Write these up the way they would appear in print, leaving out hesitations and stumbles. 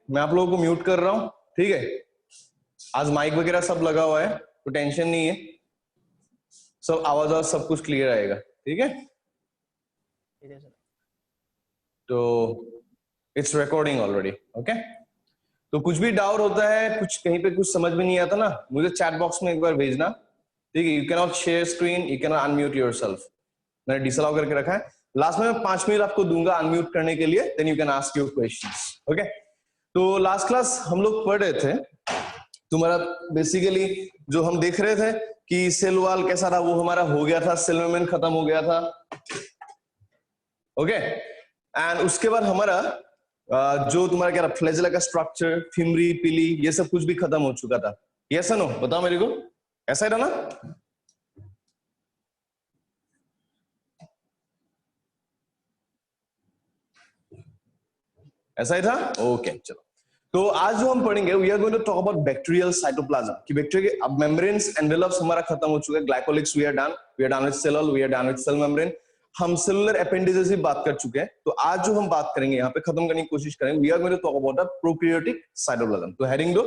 मैं आप लोगों को म्यूट कर रहा हूं, ठीक है। आज माइक वगैरह सब लगा हुआ है तो टेंशन नहीं है, सब आवाज सब कुछ क्लियर आएगा, ठीक है। तो इट्स रिकॉर्डिंग ऑलरेडी, ओके। तो कुछ भी डाउट होता है, कुछ कहीं पे कुछ समझ में नहीं आता ना, मुझे चैट बॉक्स में एक बार भेजना, ठीक है। You can not share screen, you can not unmute yourself. मैंने डिसअलाउ करके रखा है। लास्ट में 5 मिनट आपको दूंगा अनम्यूट करने के लिए, then you can ask your questions, okay. तो लास्ट क्लास हम लोग पढ़ रहे थे, तुम्हारा बेसिकली जो हम देख रहे थे कि सेल वॉल कैसा था, वो हमारा हो गया था, सेल मेम्ब्रेन खत्म हो गया था, ओके। एंड उसके बाद हमारा जो तुम्हारा क्या फ्लैजेला का स्ट्रक्चर, फिमरी, पिली, ये सब कुछ भी खत्म हो चुका था। यस नो, बताओ मेरे को, ऐसा ही था ना? ऐसा ही था, ओके। चलो, तो आज जो हम पढ़ेंगे, we are going to talk about bacterial cytoplasm, कि बैक्टीरिया के अब मेम्ब्रेन्स एनवेलप्स हमारा खत्म हो चुका है, glycocalyx we are done with cell wall, we are done with cell membrane, हम सेलुलर अपेंडेजेस भी बात कर चुके हैं। तो आज जो हम बात करेंगे, यहाँ पे खत्म करने की कोशिश करेंगे, we are going to talk about the prokaryotic cytoplasm. तो हेडिंग दो,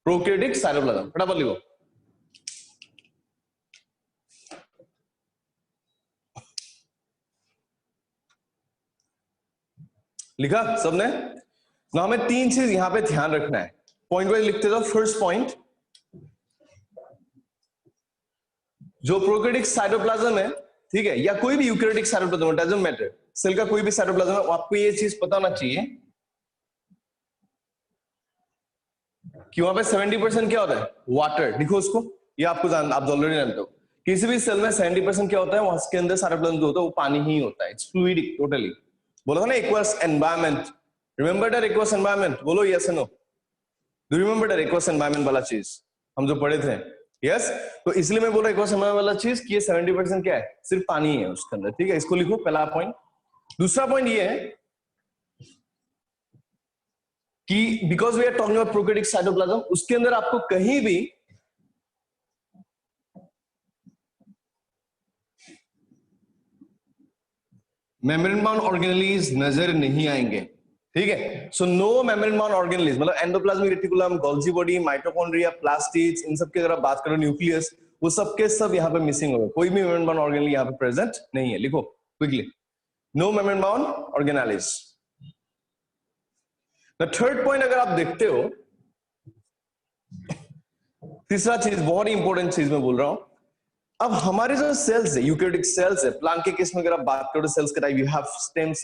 प्रोकैरियोटिक साइटोप्लाज्म, फटाफट लिखो। लिखा सबने? ना हमें 3 चीज यहां पे ध्यान रखना है, पॉइंट वाइज लिखते जाओ। फर्स्ट पॉइंट, जो प्रोकैरियोटिक साइटोप्लाज्म है, ठीक है, या कोई भी eukaryotic cytoplasm, doesn't matter, cell का कोई भी साइटोप्लाज्म है, आपको ये चीज पता होना चाहिए कि वहां पे 70% क्या होता है, वाटर। लिखो उसको, ये आपको आप ऑलरेडी जानते हो, किसी भी सेल में 70% क्या होता है, वहां के अंदर साइटोप्लाज्म जो होता है वो पानी ही होता है, इट्स फ्लूइडिक टोटली। बोला था ना aqueous environment, remember that aqueous environment, बोलो yes no, do remember that aqueous environment वाला चीज हम जो पढ़े थे? यस। तो इसलिए मैं बोल रहा हूँ एक्वस एनवायरनमेंट वाला चीज कि ये 70% क्या है, सिर्फ पानी है उसके अंदर, ठीक है। इसको लिखो, पहला पॉइंट। दूसरा पॉइंट ये है कि because we are talking about prokaryotic cytoplasm, उसके अंदर आपको कहीं भी मेम्ब्रेन बाउंड ऑर्गेनेलीज नजर नहीं आएंगे, ठीक है। So no membrane bound organelles, मतलब endoplasmic reticulum, Golgi body, mitochondria, plastids, इन सब की अगर आप बात करो, न्यूक्लियस, वो सब के सब यहाँ पे मिसिंग हो गए, कोई भी मेम्ब्रेन बाउंड ऑर्गेनेली यहाँ पे प्रेजेंट नहीं है। लिखो quickly, no membrane bound organelles. The third point अगर आप देखते हो, तीसरा चीज बहुत ही इंपॉर्टेंट चीज मैं बोल रहा हूं, अब हमारे जो सेल्स है, यूकैरियोटिक सेल्स है, प्लांट के केस में अगर आप बात करो सेल्स के type, you have stems,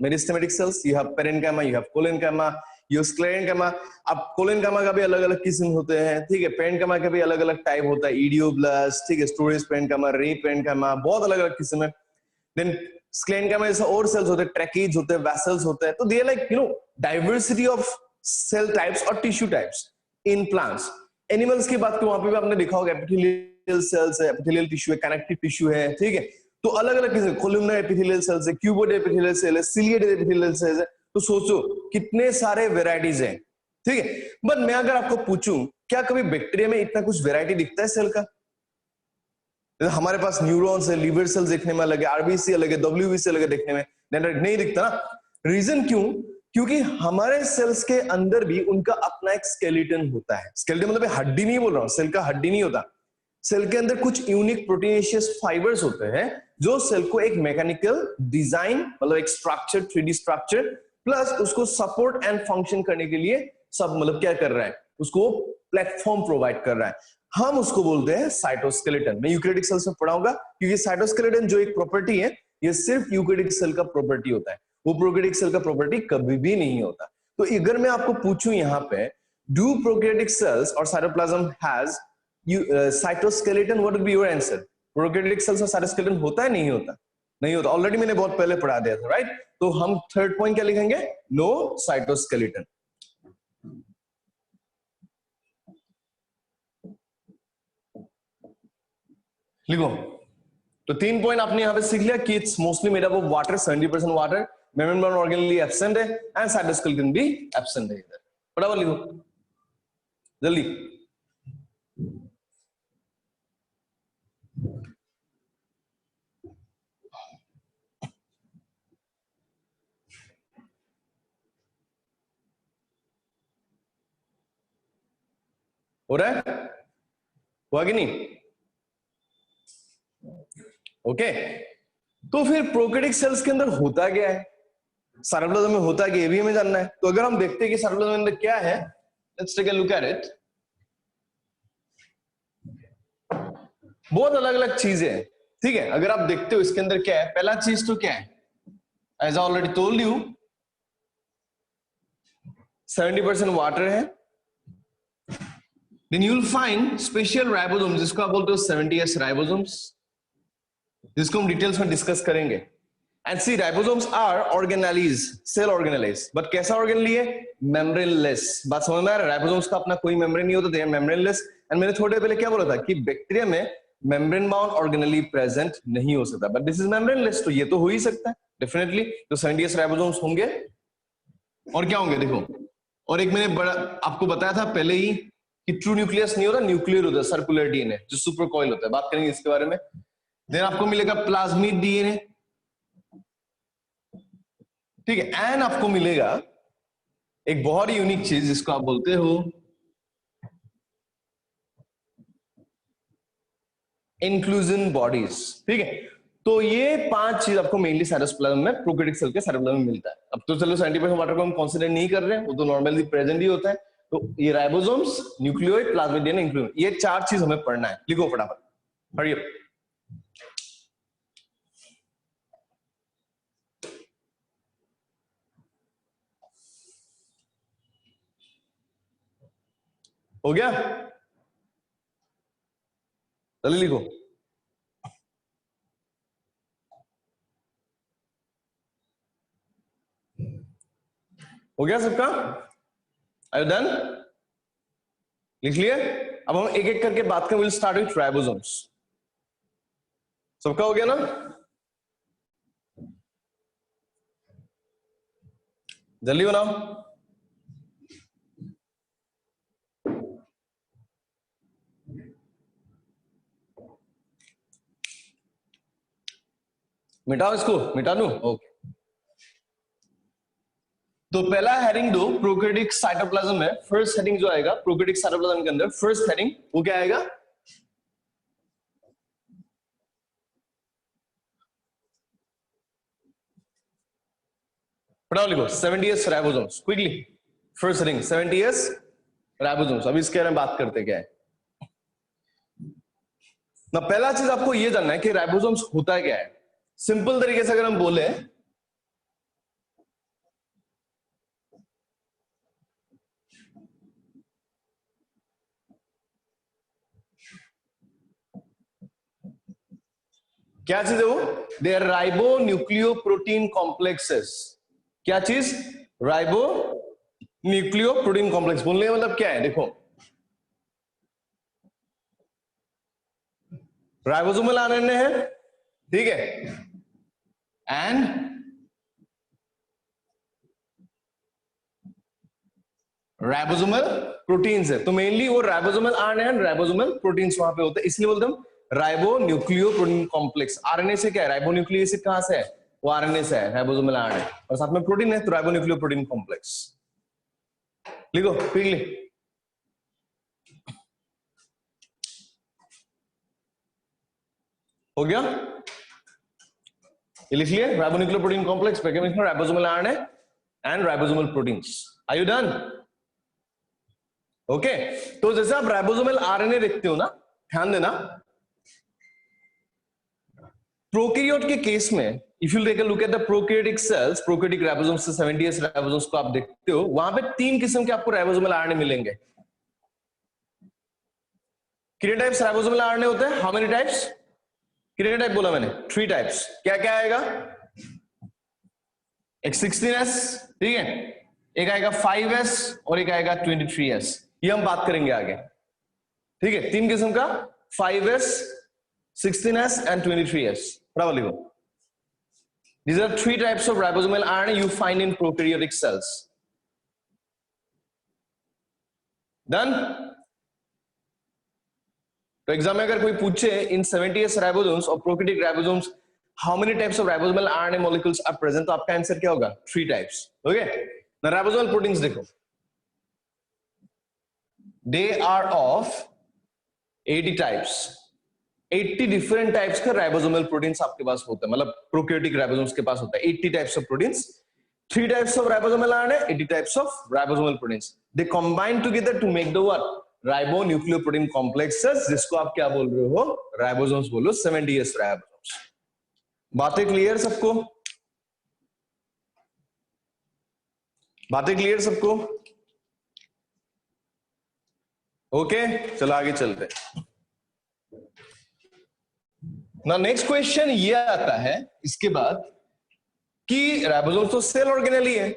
meristematic cells, you have parenchyma, you have collenchyma, you sclerenchyma. अब कोलेनकाइमा का भी अलग अलग किस्म होते हैं, ठीक है। पेरेन्काइमा का भी अलग अलग टाइप होता है, इडियोब्लास्ट, ठीक है, स्टोरेज पेरेन्काइमा, रे पेरेन्काइमा, बहुत अलग अलग किस्म है। देन स्क्लेरेन्काइमा जैसे और सेल्स होते हैं, ट्रैकीज होते हैं, वेसल्स होते हैं, तो they are like you know diversity of cell types और tissue types in plants. Animals की बात करो, वहां पे भी आपने देखा होगा एपिथेलियल सेल्स है, एपिथेलियल टिश्यू है, कनेक्टिव टिश्यू है, ठीक है। तो अलग अलग किस्म, कोलुमनर एपिथेलियल सेल्स है, क्यूबोइड एपिथेलियल सेल है, सिलिएट एपिथेलियल सेल्स है। तो सोचो कितने सारे वेराइटीज हैं, ठीक है। बट मैं अगर आपको पूछूं, क्या कभी बैक्टीरिया में इतना कुछ वेराइटी दिखता है सेल का? हमारे पास न्यूरॉन्स है, लीवर सेल्स देखने में अलग है, आरबीसी अलग है, डब्ल्यूबीसी अलग है, देखने में नहीं दिखता ना। रीजन क्यों? क्योंकि हमारे सेल्स के अंदर भी उनका अपना एक स्केलेटन होता है। स्केलेटन मतलब हड्डी नहीं बोल रहा हूं, सेल का हड्डी नहीं होता। सेल के अंदर कुछ यूनिक प्रोटीनेशियस फाइबर्स होते हैं जो सेल को एक मैकेनिकल डिजाइन, मतलब एक स्ट्रक्चर, 3D स्ट्रक्चर, प्लस उसको सपोर्ट एंड फंक्शन करने के लिए सब मतलब क्या कर रहा है, उसको प्लेटफॉर्म प्रोवाइड कर रहा है। हम उसको बोलते हैं साइटोस्केलेटन। मैं यूकैरियोटिक सेल्स में पढ़ाऊंगा, क्योंकि साइटोस्केलेटन जो एक प्रॉपर्टी है, ये सिर्फ यूकैरियोटिक सेल का प्रॉपर्टी होता है, वो प्रोकैरियोटिक सेल का प्रॉपर्टी कभी भी नहीं होता। तो अगर मैं आपको पूछूं यहाँ पे, डू प्रोकैरियोटिक सेल्स और cytoplasm has cytoskeleton, what would be your answer? Prokaryotic cells और साइटोस्केलेटन होता है नहीं होता? नहीं होता, ऑलरेडी मैंने बहुत पहले पढ़ा दिया था, राइट। तो हम थर्ड पॉइंट क्या लिखेंगे? No cytoskeleton. लिखो। तो 3 पॉइंट आपने यहां पे सीख लिया कि it's mostly made up of water, 70% water, membrane bound organelle absent है, एंड साइटोस्केलेटन भी एब्सेंट है इधर। फटाफट लिखो जल्दी। हो रहा है, हुआ कि नहीं? ओके, तो फिर प्रोकैरियोटिक सेल्स के अंदर होता क्या है, साइटोप्लाज्म में होता है कि ये भी हमें जानना है। तो अगर हम देखते हैं कि साइटोप्लाज्म में अंदर क्या है, let's take a look at it. बहुत अलग अलग चीजें हैं, ठीक है। अगर आप देखते हो इसके अंदर क्या है, पहला चीज तो क्या है, as I already told you 70% water है। Then you will find special ribosomes, जिसको आप बोलते हो 70S राइबोसोम्स, जिसको हम डिटेल्स में डिस्कस करेंगे। And see ribosomes are organelles, cell organelles, but कैसा ऑर्गेनेली है, मेम्ब्रेनलेस। बात समझ में आ रहा है, राइबोसोम्स का अपना कोई मेम्ब्रेन नहीं होता, दे आर मेम्ब्रेनलेस। एंड मैंने थोड़े पहले क्या बोला था कि बैक्टीरिया में मेम्ब्रेन बाउंड ऑर्गेनेली प्रेजेंट नहीं हो सकता, बट दिस इज मेम्ब्रेनलेस, तो ये तो हो ही सकता है डेफिनेटली। तो 70S राइबोसोम्स होंगे, और क्या होंगे देखो, और एक मैंने बड़ा आपको बताया था पहले ही कि ट्रू न्यूक्लियस नहीं होता, न्यूक्लियर होता है, सर्कुलर डीएनए जो सुपर कॉइल होता है, बात करेंगे इसके बारे में। देन आपको मिलेगा प्लाज्मिड डीएनए, ठीक है। एंड आपको मिलेगा एक बहुत ही यूनिक चीज जिसको आप बोलते हो इंक्लूजन बॉडीज, ठीक है। तो ये 5 चीज आपको मेनली साइटोप्लाज्म में, प्रोकैरियोटिक सेल के साइटोप्लाज्म में मिलता है। अब तो चलो 70% वाटर को हम कंसीडर नहीं कर रहे हैं, वो तो नॉर्मली प्रेजेंट ही होता है। तो ये ribosomes, nucleoid, plasmid DNA, inclusion, ये 4 चीज हमें पढ़ना है। लिखो फटाफट, हरी अप। हो गया, जल्दी लिखो। हो गया सबका, आर यू डन? लिख लिए? अब हम एक एक करके बात करें। Will start with ribosomes. सबका हो गया ना? जल्दी बनाओ। मिटाओ इसको, मिटा दूं? ओके। तो पहला हेडिंग दो, प्रोकैरियोटिक साइटोप्लाज्म में फर्स्ट हेडिंग जो आएगा प्रोकैरियोटिक साइटोप्लाज्म के अंदर, फर्स्ट हेडिंग वो क्या आएगा? पढ़ाओ, लिखो 70S ribosomes quickly. First heading 70S ribosomes. अभी इसके बारे में बात करते क्या है ना। पहला चीज आपको यह जानना है कि राइबोसोम्स होता क्या है। सिंपल तरीके से अगर हम बोले, क्या चीज है वो? They are ribonucleoprotein complexes. क्या चीज? Ribonucleoprotein complex. बोलने का मतलब क्या है, देखो राइबोसोमल आरएनए है, ठीक है, एंड राइबोसोमल प्रोटीन्स है। तो मेनली वो ribosomal RNA and ribosomal proteins वहां पे होते हैं, इसलिए बोलते हम ribo nucleo protein complex. RNA से क्या है, राइबो न्यूक्लियो एसिड कहां से है, वो आरएनए से है, राइबोसोमल आरएनए, और साथ में प्रोटीन है, तो राइबो न्यूक्लियो प्रोटीन कॉम्प्लेक्स। लिखो क्विकली। हो गया, ये लिख लिए, ribonucleoprotein complex, ribosomal RNA and ribosomal proteins. Are you done? Okay. तो जैसे आप राइबोसोमल आरएनए देखते हो ना, ध्यान देना, प्रोकैरियोट के केस में if you take a look at the prokaryotic cells, prokaryotic ribosomes से 70S राइबोसोम्स को आप देखते हो, वहां पे 3 किस्म के आपको राइबोसोमल आरएनए मिलेंगे। कितने टाइप्स राइबोसोमल आरएनए होते हैं? How many types? कितने टाइप बोला मैंने? 3 टाइप्स। क्या क्या आएगा? एक 16S, ठीक है, एक आएगा 5S और एक आएगा 23S। ये हम बात करेंगे आगे, ठीक है। 3 किस्म का, 5S, 16S एंड 23S। बराबर लिखो। These are 3 types of ribosomal RNA you find in prokaryotic cells. Done? तो एग्जाम में अगर कोई पूछे इन 70S राइबोसोम्स और prokaryotic ribosomes how many types of ribosomal RNA molecules are present, तो आपका आंसर क्या होगा? 3 टाइप्स। ओके, ना राइबोसोमल प्रोटीन्स देखो, they are of 80 types, 80 different types का राइबोसोमल प्रोटीन्स आपके पास होता है, मतलब प्रोकैरियोटिक राइबोसोम्स के पास होता है 80 types of proteins, 3 types of ribosomal RNA, 80 types of ribosomal proteins, they combine together to make the what ribonucleoprotein complexes, जिसको आप क्या बोल रहे हो, राइबोसोम्स बोलो, 70s राइबोसोम्स। बातें क्लियर सबको? बातें क्लियर सबको? ओके, चलो आगे चलते हैं ना। नेक्स्ट क्वेश्चन ये आता है इसके बाद कि राइबोसोम्स तो सेल ऑर्गेनेली है,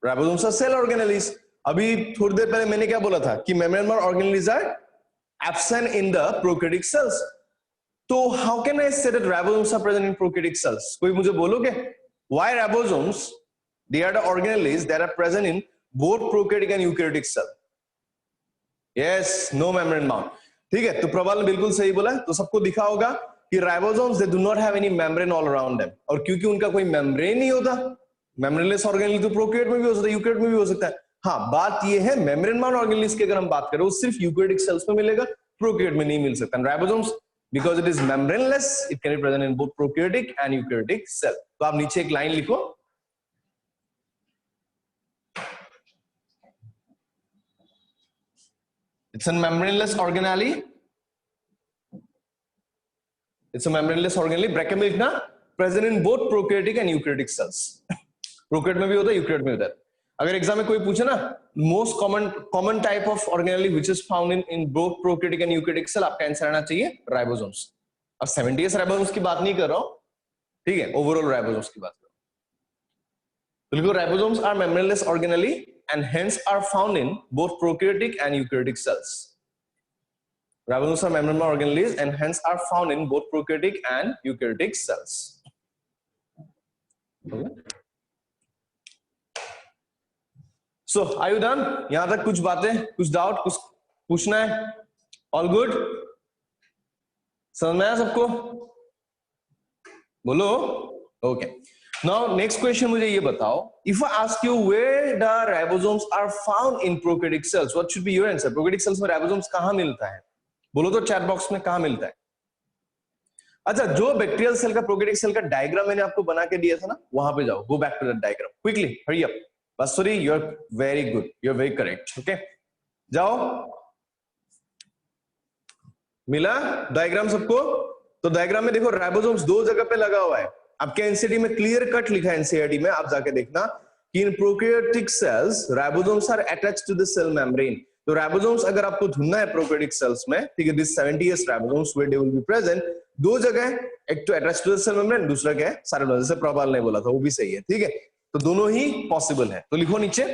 राइबोसोम्स आर सेल ऑर्गेनेलीज। अभी थोड़ी देर पहले मैंने क्या बोला था कि membrane organelles are absent in the prokaryotic cells. तो how can I say that ribosomes are present in prokaryotic cells? कोई मुझे बोलोगे why ribosomes they are the organelles that are present in both prokaryotic and eukaryotic cell? Yes, no membrane mount. ठीक है, तो प्रबल ने बिल्कुल सही बोला। तो सबको दिखा होगा कि ribosomes they do not have any membrane all around them, और क्योंकि उनका कोई मेम्ब्रेन नहीं होता, मेम्ब्रेनलेस ऑर्गेनेल तो प्रोकैरियोट में भी हो सकता है, यूकैरियोट में भी हो सकता है। हाँ, बात ये है मेम्ब्रेन माउंट ऑर्गेनेल्स की अगर हम बात करें वो सिर्फ यूकैरियोटिक सेल्स में मिलेगा, प्रोकैरियोट में नहीं मिल सकता। Ribosomes because it is membraneless it can be present in both prokaryotic and eukaryotic cell. तो आप नीचे एक लाइन लिखो, it's a membraneless organelle, it's a membraneless organelle, bracket में लिखना present in both prokaryotic and eukaryotic cells। Prokaryote में भी होता है, यूकैरियोट में होता है। अगर एग्जाम में कोई पूछे ना most common type of organelle which is found in both prokaryotic and eukaryotic cell, आपका आंसर आना चाहिए राइबोसोम्स। अब 70s राइबोसोम्स की बात नहीं कर रहा हूं, ठीक है, ओवरऑल राइबोसोम्स की बात कर रहा हूं। तो लिखो ribosomes are membraneless organelle and hence are found in both prokaryotic and eukaryotic cells। Ribosomes are membranous organelles and hence are found in both prokaryotic and eukaryotic cells। Okay? So, are you done? यहां तक कुछ बातें, कुछ doubt, कुछ पूछना है? All good? समझ में आया सबको? बोलो। Okay. Now, next question मुझे ये बताओ, if I ask you where the ribosomes are found in prokaryotic cells, what should be your answer? Prokaryotic cells में ribosomes कहाँ मिलता है? बोलो तो चैट बॉक्स में कहाँ मिलता है? अच्छा, जो बैक्टीरियल सेल का प्रोकैरियोटिक सेल का डायग्राम मैंने आपको बना के दिया था ना, वहां पे जाओ, go back to that diagram quickly, hurry up. बस sorry, you are very good, you are very correct. Okay, जाओ। मिला डायग्राम सबको? तो डायग्राम में देखो राइबोसोम्स दो जगह पे लगा हुआ है। आपके एनसीईआरटी में क्लियर कट लिखा है, एनसीईआरटी में आप जाके देखना कि in prokaryotic cells ribosomes are attached to the cell membrane. तो राइबोसोम्स अगर आपको ढूंढना है प्रोकैरियोटिक सेल्स में, ठीक है, this 70s ribosomes were they will be present, दो जगह, एक तो attached to the cell membrane, दूसरा क्या है साइटोप्लाज्म, जैसे प्रभाल ने बोला था, वो भी सही है। ठीक है, तो दोनों ही पॉसिबल है। तो लिखो नीचे,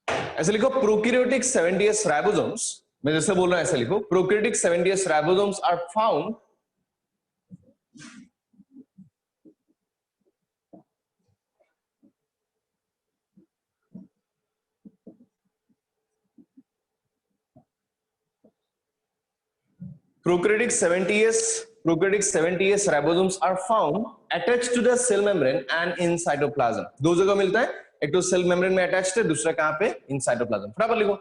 ऐसे लिखो प्रोकैरियोटिक 70s राइबोसोम्स, मैं जैसे बोल रहा हूं ऐसे लिखो, prokaryotic 70s ribosomes are found Prokaryotic 70s ribosomes are found attached to the cell membrane and in cytoplasm। दो जगह मिलता है, एक तो सेल मेम्ब्रेन में अटैच्ड है, दूसरा कहां पे, इन साइटोप्लाज्म। फटाफट लिखो।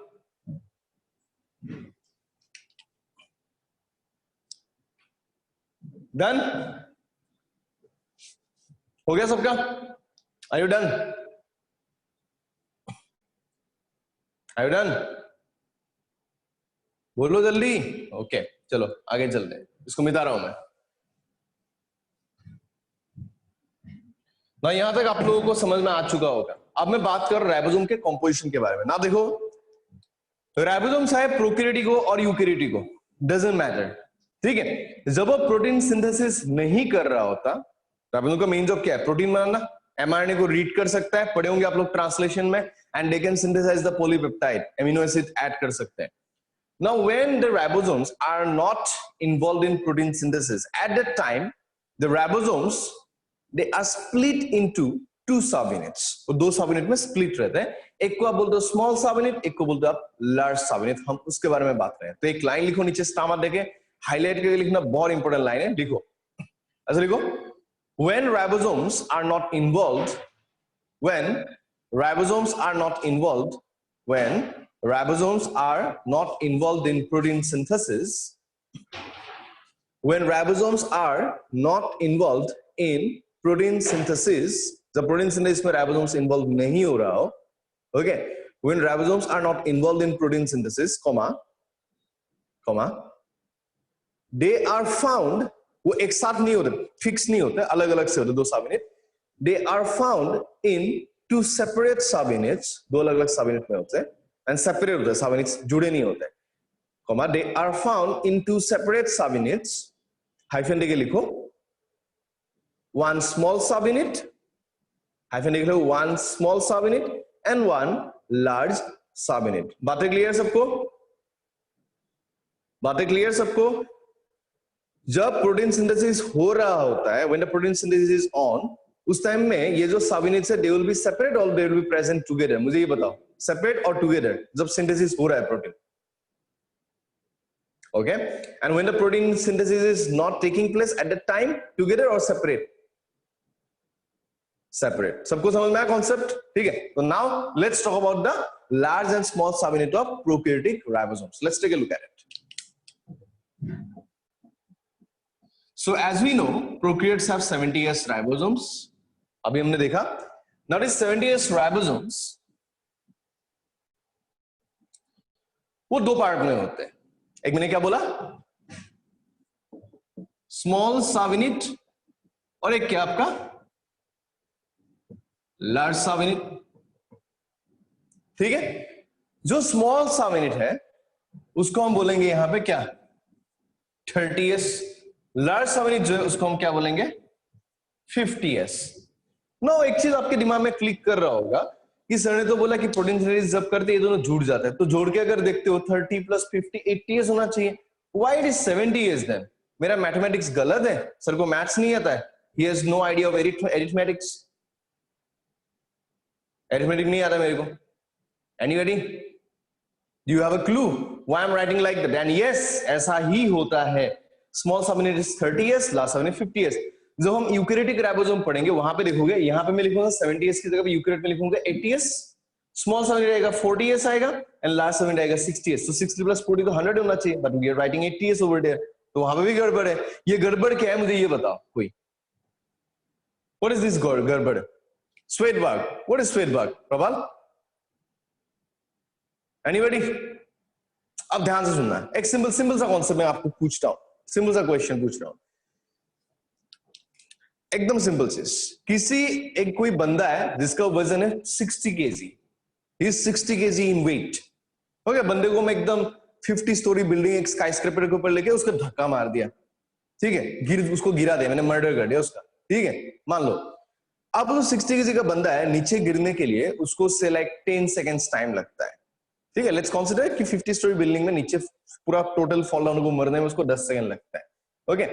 डन हो गया सबका? Are you done? Are you done? बोलो जल्दी। ओके, चलो आगे चलते हैं, इसको मिटा रहा हूं मैं ना। यहां तक आप लोगों को समझ में आ चुका होगा। अब मैं बात कर राइबोसोम के कंपोजिशन के बारे में ना। देखो, राइबोसोम्स है प्रोकैरियोटिक हो और यूकैरियोटिक हो, डजंट मैटर, ठीक है। जब वो प्रोटीन सिंथेसिस नहीं कर रहा होता, राइबोसोम का मेन जॉब क्या है? प्रोटीन बनाना। एमआरएनए को रीड कर सकता है, पढ़े होंगे आप लोग ट्रांसलेशन में, and they can synthesise the polypeptide, amino acid add कर सकते हैं। Now, when the ribosomes are not involved in protein synthesis, at that time, the ribosomes they are split into two subunits। वो दो subunit में split रहते हैं, एक को आप बोलते हो स्मॉल सबयूनिट, एक को बोलते हो आप लार्ज सबयूनिट। हम उसके बारे में बात करें तो एक लाइन लिखो नीचे, स्टार देके हाईलाइट करके लिखना, बहुत इंपॉर्टेंट लाइन है। लिखो, ऐसा लिखो, when ribosomes are not involved, when ribosomes are not involved when ribosomes are not involved in protein synthesis, when ribosomes are not involved in protein synthesis, the protein synthesis में ribosomes involved नहीं हो रहा हो, okay, when ribosomes are not involved in protein synthesis, they are found, वो एक साथ नहीं होते, फिक्स नहीं होते, अलग अलग से होते दो subunit, they are found in two separate subunits, दो अलग अलग सबयूनिट में होते हैं, and separate होते हैं, सबयूनिट्स जुड़े नहीं होते, they are found in two separate subunits, hyphen देके लिखो, one small subunit, हाइफन देके लिखो one small subunit and one large subunit. बातें क्लियर सबको? बातें क्लियर सबको? जब प्रोटीन सिंथेसिस हो रहा होता है, when the protein synthesis is on, उस टाइम में ये जो सबयूनिट्स है, they will be separate or they will be present together. मुझे ये बताओ, separate or together जब सिंथेसिस हो रहा है protein, okay? And when the protein synthesis is not taking place at the time, together or separate? Separate. सबको समझ में आया कॉन्सेप्ट? ठीक है, तो now let's talk about the large and small subunit of prokaryotic ribosomes. Let's take a look at it. So as we know, prokaryotes have 70S ribosomes. अभी हमने देखा, now these 70S ribosomes वो दो part में होते हैं. एक मैंने क्या बोला, स्मॉल सबयूनिट और एक क्या आपका लार्ज सबयूनिट. ठीक है, जो स्मॉल सबयूनिट है उसको हम बोलेंगे यहां पे क्या, 30S. लार्ज सबयूनिट जो है उसको हम क्या बोलेंगे, 50S. नो एक चीज आपके दिमाग में क्लिक कर रहा होगा कि सर ने तो बोला कि प्रोटीन सिंथेसिस जब करते हैं ये दोनों जुड़ जाते हैं, तो जोड़ के अगर देखते हो 30 + 50 80S होना चाहिए. Why it is 70S then? मेरा मैथमेटिक्स गलत है, सर को मैथ्स नहीं आता है, he has no idea of arithmetics. Arithmetic नहीं आता मेरे को. Anybody, do you have a clue why I am writing like that? And yes, ऐसा ही होता है. Small subunit is 30S, large subunit 50S. जब हम यूकैरियोटिक राइबोसोम पढ़ेंगे वहां पे देखोगे, यहाँ पे मैं लिखूंगा 70S की जगह पे यूकैरियोट में लिखूंगा 80S, स्मॉल सबयूनिट आएगा 40S आएगा एंड लार्ज सबयूनिट आएगा 60S. तो 60 + 40 तो 100 होना चाहिए, but we are writing 80S over there. तो वहां पे भी गड़बड़ है. ये गड़बड़ क्या है मुझे ये बताओ कोई. व्हाट इज दिस गड़बड़? स्वेटबर्ग. What is Svedberg? प्रबल, एनीबॉडी? अब ध्यान से सुनना, एक सिंपल सा कॉन्सेप्ट मैं आपको पूछता हूं, सिंपल सा क्वेश्चन पूछ रहा हूं, एकदम सिंपल चीज. किसी एक कोई बंदा है जिसका वजन है 60 kg, he is 60 kg in weight. Okay, बंदे को मैं एकदम 50 स्टोरी बिल्डिंग एक स्काईस्क्रेपर के ऊपर लेके उसका धक्का मार दिया, ठीक है, उसको गिरा दिया, मैंने मर्डर कर दिया उसका, ठीक है, मान लो. अब तो 60 kg का बंदा है, नीचे गिरने के लिए उसको से लाइक 10 सेकेंड्स टाइम लगता है. ठीक है, लेट्स कंसीडर कि 50 स्टोरी बिल्डिंग में नीचे पूरा टोटल फॉल डाउन को मरने में उसको 10 सेकंड लगता है. ओके,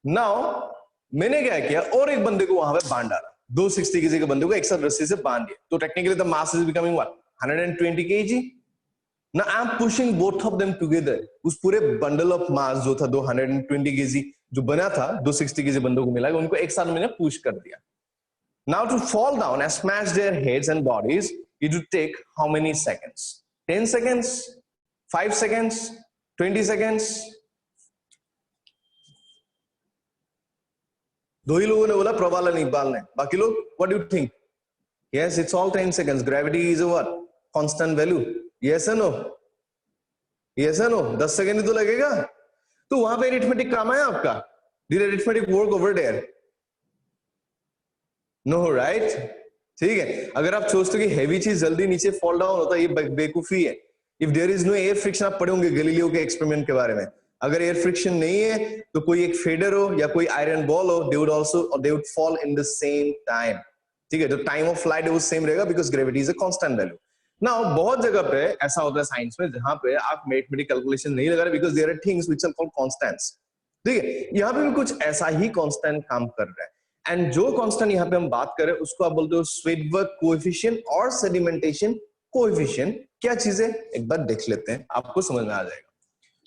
नाउ मैंने क्या किया, और एक बंदे को वहां पे बांध डाला, 260 kg के बंदे को एक साथ रस्सी से बांध दिया. तो technically the mass is becoming what, 120 kg. Now I am pushing both of them together. उस पूरे बंडल ऑफ मास जो था 220 kg जो बना था 260 kg बंदों को मिला, उनको एक साथ मैंने पुश कर दिया. Now to fall down and smash their heads and bodies, it would take how many seconds? 10 seconds, 5 seconds, 20 seconds? दो ही लोगों ने बोला, प्रवाल और इकबाल ने. बाकी लोग what do you think? Yes, it's all 10 seconds. Gravity is a what, constant value. Yes और no? Yes और नो? 10 सेकंड ही तो लगेगा. तो वहां पे अरिथमेटिक काम आया आपका? Did arithmetic work over there? No, right? ठीक है, अगर आप सोचते हो कि हैवी चीज जल्दी नीचे फॉल डाउन होता है, ये बेवकूफी है. If there is no air friction, आप पढ़े होंगे गैलीलियो के एक्सपेरिमेंट के बारे में. अगर एयर फ्रिक्शन नहीं है तो कोई एक फेडर हो या कोई आयरन बॉल हो, they would fall in the same time. ठीक है, तो टाइम ऑफ फ्लाइट वो सेम रहेगा because gravity is a constant value. Now बहुत जगह पे ऐसा होता है साइंस में जहां पे आप मैथमेटिकल कैलकुलेशन नहीं लगा रहे because there are things which are called constants. ठीक है, यहाँ पे भी कुछ ऐसा ही कांस्टेंट काम कर रहा है. एंड जो कांस्टेंट यहाँ पे हम बात कर रहे हैं उसको आप बोलते हो स्वेटबर्ग कोएफिशिएंट और सेडिमेंटेशन कोएफिशिएंट. क्या चीज है एक बार देख लेते हैं, आपको समझ में आ जाएगा.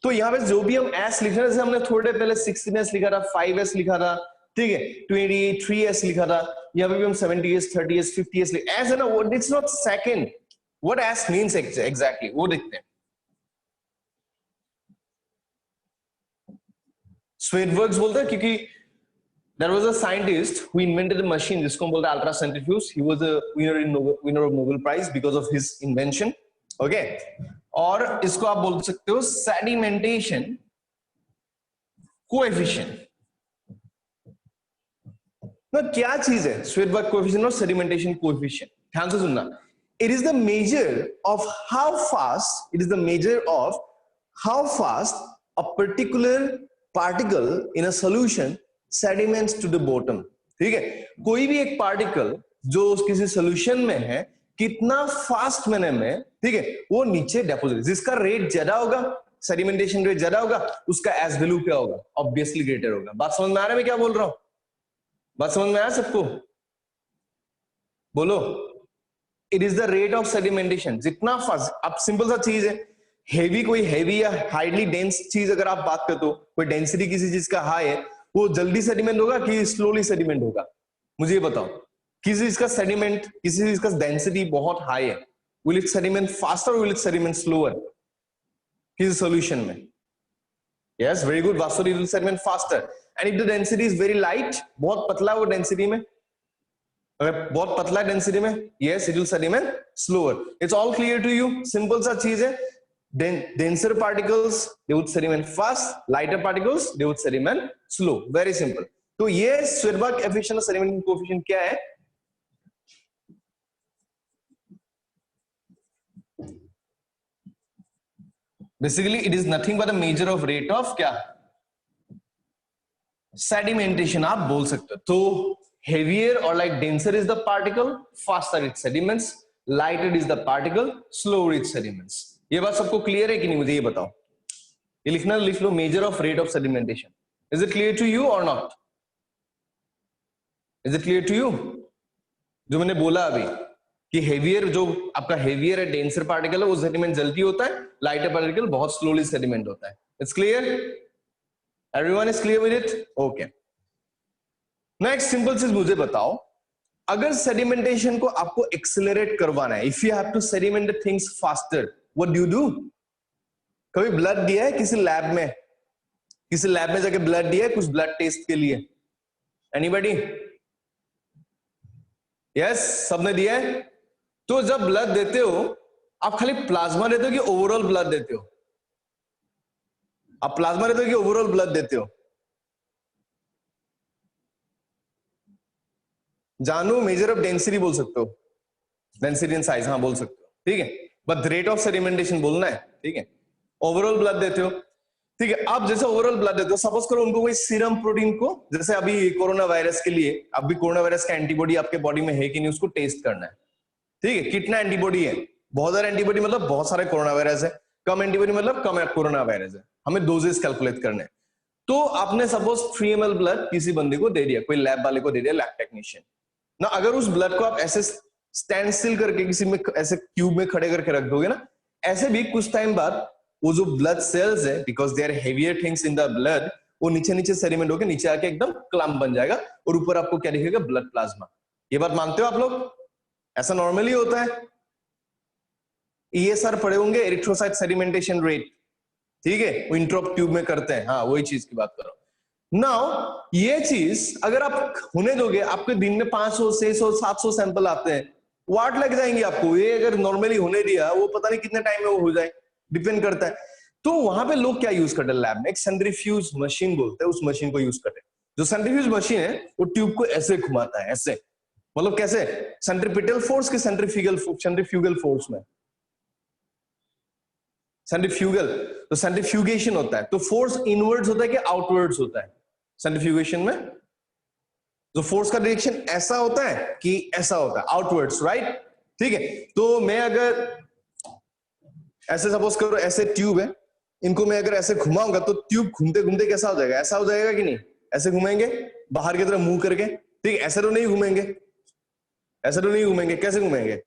तो यहाँ पे जो भी हम s लिख रहे हैं, जैसे हमने थोड़ी देर पहले 16s लिखा था, 5s लिखा था, ठीक है, 23s लिखा था, यहाँ पे भी हम 70s, 30s, 50s लिखा. ऐसा ना, it's not second, what S means exactly वो देखते हैं। स्वेडवर्ग्स बोलते हैं क्योंकि there was a scientist who invented a machine जिसको हम बोलते हैं ultra centrifuge. he was a winner of Nobel Prize because of his invention। okay, और इसको आप बोल सकते हो sedimentation coefficient। ना क्या चीज है स्वेडबर्ग कोएफिशिएंट और सेडिमेंटेशन कोएफिशिएंट? ध्यान से सुनना। It is the measure of how fast a particular particle in a solution sediments to the bottom. ठीक है, कोई भी एक पार्टिकल जो किसी सॉल्यूशन में है कितना फास्ट मैनर में, ठीक है, वो नीचे डेपोजिट, जिसका रेट ज्यादा होगा, सेडिमेंटेशन रेट ज्यादा होगा, उसका एस वैल्यू क्या होगा? ऑब्वियसली ग्रेटर होगा। बात समझ में आ रहा है मैं क्या बोल रहा हूं? बात समझ में आया सबको? बोलो। It is the rate of sedimentation. जितना फास्ट, अब सिंपल सा चीज है, हेवी कोई हेवी या हाईली डेंस चीज अगर आप बात करते हो, कोई डेंसिटी किसी चीज का हाई है, वो जल्दी सेडिमेंट होगा कि स्लोली सेडिमेंट होगा? मुझे ये बताओ। किसी चीज का सेडिमेंट, किसी चीज का डेंसिटी बहुत हाई है, will it sediment faster, will it sediment slower किसी सॉल्यूशन में? यस, वेरी गुड, वास्तव it will sediment faster. And if the density is very light, बहुत पतला वो डेंसिटी में, अगर बहुत पतला डेंसिटी में, yes it will sediment slower. It's all clear to you? Simple सा चीज है। denser particles they would sediment fast, lighter particles they would sediment slow, very simple। तो ये स्वेडबर्ग कोएफिशिएंट और सेडिमेंटेशन कोएफिशिएंट क्या है? Basically it is nothing but a major of rate of क्या? Sedimentation आप बोल सकते हो। तो heavier or like denser is the particle, faster it sediments, lighter is the particle, slower it sediments। ये बात सबको क्लियर है कि नहीं? मुझे ये बताओ। ये लिखना, लिख लो, measure of rate of sedimentation. Is it clear to you और not? Is it clear to you? जो मैंने बोला अभी कि हेवियर, जो आपका हेवियर है, डेंसर पार्टिकल है, वो सेडिमेंट जल्दी होता है, लाइटर पार्टिकल बहुत स्लोली सेडिमेंट होता है। It's clear? Everyone is clear with it? Okay, next simple चीज मुझे बताओ, अगर सेडिमेंटेशन को आपको एक्सेलरेट करवाना है, if you have to sediment the things faster, what do you do? कभी ब्लड दिया है किसी लैब में? किसी लैब में जाके ब्लड दिया है कुछ ब्लड टेस्ट के लिए? एनीबॉडी? यस, सबने दिया है। तो जब ब्लड देते हो, आप खाली प्लाज्मा देते हो कि ओवरऑल ब्लड देते हो? आप प्लाज्मा देते हो कि ओवरऑल ब्लड देते हो? जानू, मेजर ऑफ डेंसिटी बोल सकते हो, डेंसिटी इन साइज, हाँ बोल सकते हो, ठीक है, बट रेट ऑफ सेडिमेंटेशन बोलना है, ठीक है। ओवरऑल ब्लड देते हो, ठीक है। आप जैसे ओवरऑल ब्लड देते हो, सपोज करो उनको कोई सीरम प्रोटीन को, जैसे अभी कोरोना वायरस के लिए, अभी कोरोना वायरस का एंटीबॉडी आपके बॉडी में है कि नहीं, उसको टेस्ट करना है, ठीक है। कितना एंटीबॉडी है? बहुत सारे एंटीबॉडी मतलब बहुत सारे कोरोना वायरस है, कम एंटीबॉडी मतलब कम कोरोना वायरस है, हमें डोजेस कैलकुलेट करने हैं। तो आपने सपोज 3 ml ब्लड किसी बंदे को दे दिया, कोई लैब वाले को दे दिया, लैब टेक्नीशियन ना, अगर उस ब्लड को आप ऐसे स्टैंड स्टिल करके किसी में ऐसे क्यूब में खड़े करके रख दोगे ना, ऐसे भी कुछ टाइम बाद वो जो ब्लड सेल्स है, because they are heavier things in the blood, वो नीचे नीचे सेडिमेंट होकर नीचे आके एकदम क्लम्प बन जाएगा, और ऊपर आपको क्या दिखेगा? Blood plasma. ये बात मानते हो आप लोग? ऐसा नॉर्मली होता है। ESR पढ़े होंगे, एरिथ्रोसाइट सेडिमेंटेशन रेट, ठीक है, वो इंट्रोप ट्यूब में करते हैं, हाँ वही चीज की बात करो। नाउ ये चीज अगर आप होने दोगे, आपके दिन में 500, 600, 700 सैंपल आते हैं, वाट लग जाएंगे आपको। ये अगर नॉर्मली होने दिया, वो पता नहीं कितने टाइम में वो हो जाए, डिपेंड करता है। तो वहां पे लोग क्या यूज करते हैं लैब में? एक सेंट्रीफ्यूज मशीन बोलते हैं, उस मशीन को यूज करते हैं। जो सेंट्रीफ्यूज मशीन है, वो ट्यूब को ऐसे घुमाता है, ऐसे, मतलब कैसे? सेंट्रीपिटल फोर्स के सेंट्रीफ्यूगल फोर्स में, सेंट्रीफ्यूगल, तो सेंट्रीफ्यूगेशन होता है, तो फोर्स इनवर्ड्स होता है कि आउटवर्ड्स होता है? सेंट्रीफ्यूगेशन में जो फोर्स का डायरेक्शन ऐसा होता है कि ऐसा होता है, आउटवर्ड्स, राइट, ठीक है। तो मैं अगर ऐसे सपोज करो, ऐसे ट्यूब है, इनको मैं अगर ऐसे घुमाऊंगा तो ट्यूब घूमते घूमते कैसा हो जाएगा? ऐसा हो जाएगा कि नहीं? ऐसे घुमाएंगे बाहर की तरफ मुंह करके, ठीक है। ऐसे तो नहीं घूमेंगे, ऐसे तो नहीं घूमेंगे, कैसे घूमेंगे?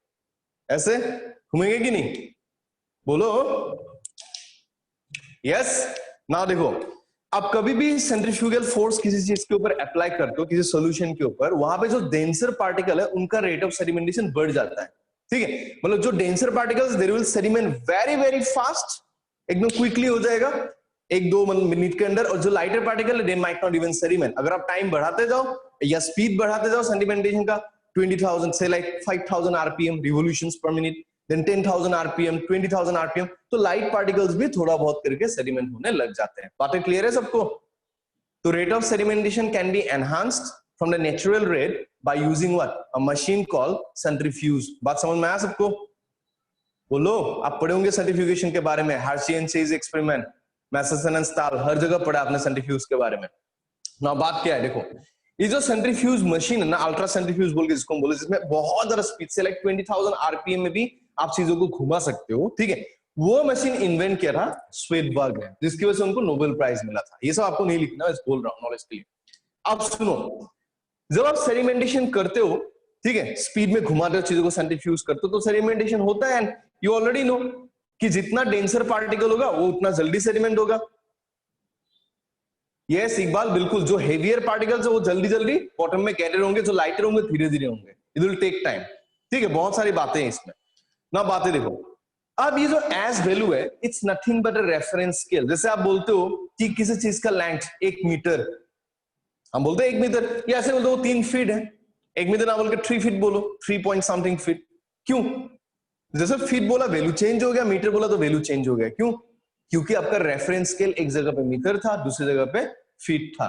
ऐसे घूमेंगे कि नहीं? बोलो यस। ना देखो, आप कभी भी सेंट्रीफ्यूगल फोर्स किसी चीज के ऊपर अप्लाई करते हो, किसी सॉल्यूशन के ऊपर, वहां पे जो डेंसर पार्टिकल है उनका रेट ऑफ सेडिमेंटेशन बढ़ जाता है, ठीक है, मतलब जो denser particles there will sediment very very fast, एकदम क्विकली हो जाएगा 1-2 मिनट के अंदर, और जो lighter particle they might not even sediment. अगर आप टाइम बढ़ाते जाओ या स्पीड बढ़ाते जाओ सेडिमेंटेशन का 20,000 से like 5,000 RPM revolutions per minute, then 10,000 RPM, 20,000 RPM, तो लाइट पार्टिकल्स भी थोड़ा बहुत करके सेडिमेंट होने लग जाते हैं। बातें क्लियर है सबको? तो rate of sedimentation can be enhanced from the natural rate by using what, a machine called centrifuge. बात समझ में आया सबको? बोलो, आप पढ़े होंगे सेंट्रीफ्यूगेशन के बारे में, Hershey and Chase experiment, Meselson and Stahl, हर जगह पढ़ा आपने सेंट्रीफ्यूज के बारे में ना। बात क्या है देखो, ये जो सेंट्रीफ्यूज मशीन है ना, अल्ट्रा सेंट्रीफ्यूज बोल के जिसको हम बोले, जिसमें बहुत ज्यादा स्पीड से लाइक 20,000 आरपीएम में भी आप चीजों को घुमा सकते हो, ठीक है, वो मशीन इन्वेंट किया था स्वेडबर्ग ने, जिसकी वजह से उनको नोबेल प्राइज मिला था। ये सब आपको नहीं लिखना, मैं बोल रहा हूँ नॉलेज के लिए। अब सुनो, जब आप सेडिमेंटेशन करते हो, ठीक है, स्पीड में घुमाते हो चीजों को, सेंट्रीफ्यूज करते हो, तो सेडिमेंटेशन होता है, एंड यू ऑलरेडी नो कि जितना डेंसर पार्टिकल होगा वो उतना जल्दी सेडिमेंट होगा। यस इकबाल, बिल्कुल, जो हेवियर पार्टिकल्स है वो जल्दी जल्दी बॉटम में गैदर होंगे, जो लाइटर होंगे धीरे धीरे होंगे, इट विल टेक टाइम, ठीक है, बहुत सारी बातें हैं इसमें ना। बातें देखो, अब ये जो एस वैल्यू है, it's nothing but a reference scale. जैसे आप बोलते हो कि किसी चीज का लेंथ 1 मीटर, हम बोलते हैं 1 मीटर, या ऐसे बोलते हो 3 फीट है, 1 मीटर ना बोल के 3 फीट बोलो, 3 पॉइंट समथिंग फीट। क्यों? जैसे फीट बोला वैल्यू चेंज हो गया, मीटर बोला तो वैल्यू चेंज हो गया। क्यों? क्योंकि आपका रेफरेंस स्केल एक जगह पे मीटर था, दूसरी जगह पे फीट था।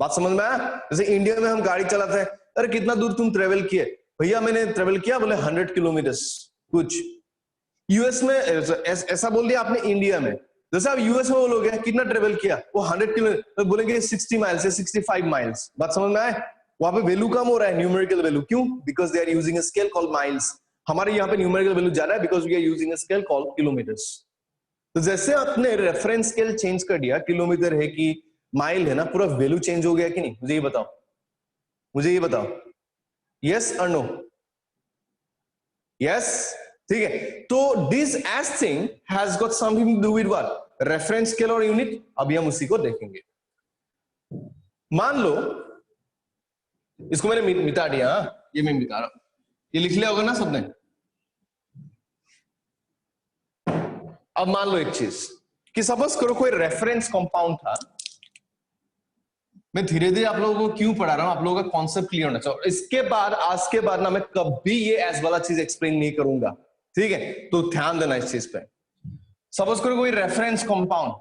बात समझ में आया? जैसे इंडिया में हम गाड़ी चलाते हैं, अरे कितना दूर तुम ट्रेवल किए? भैया मैंने ट्रेवल किया, बोले 100 किलोमीटर कुछ। यूएस में ऐसा बोल दिया आपने इंडिया में, जैसे आप यूएस में बोलोगे कितना ट्रेवल किया, वो 100 किलोमीटर बोलेंगे 60 माइल्स या 65 माइल्स। बात समझ में आए? वहां पे वैल्यू कम हो रहा है, न्यूमेरिकल वैल्यू। क्यों? Because they are using a scale called miles. हमारे यहाँ पे न्यूमेरिकल वैल्यू ज्यादा है because we are using a scale called kilometres. तो जैसे आपने रेफरेंस स्केल चेंज कर दिया, किलोमीटर है कि माइल है ना, पूरा वैल्यू चेंज हो गया कि नहीं? मुझे ये बताओ, मुझे ये बताओ, यस और नो? यस, ठीक है। तो this S thing has got something to do with what? Reference scale और यूनिट। अभी हम उसी को देखेंगे। मान लो इसको मैंने मिटा दिया, ये मैं मिटा रहा हूं, ये लिख लिया होगा ना सबने। अब मान लो एक चीज कि सपोज करो कोई रेफरेंस कंपाउंड था। मैं धीरे धीरे आप लोगों को क्यों पढ़ा रहा हूं, आप लोगों का कॉन्सेप्ट क्लियर होना चाहिए। इसके बाद, आज के बाद ना मैं कभी ये एस वाला चीज एक्सप्लेन नहीं करूंगा, ठीक है? तो ध्यान देना इस चीज पे। सपोज करो कोई रेफरेंस कंपाउंड,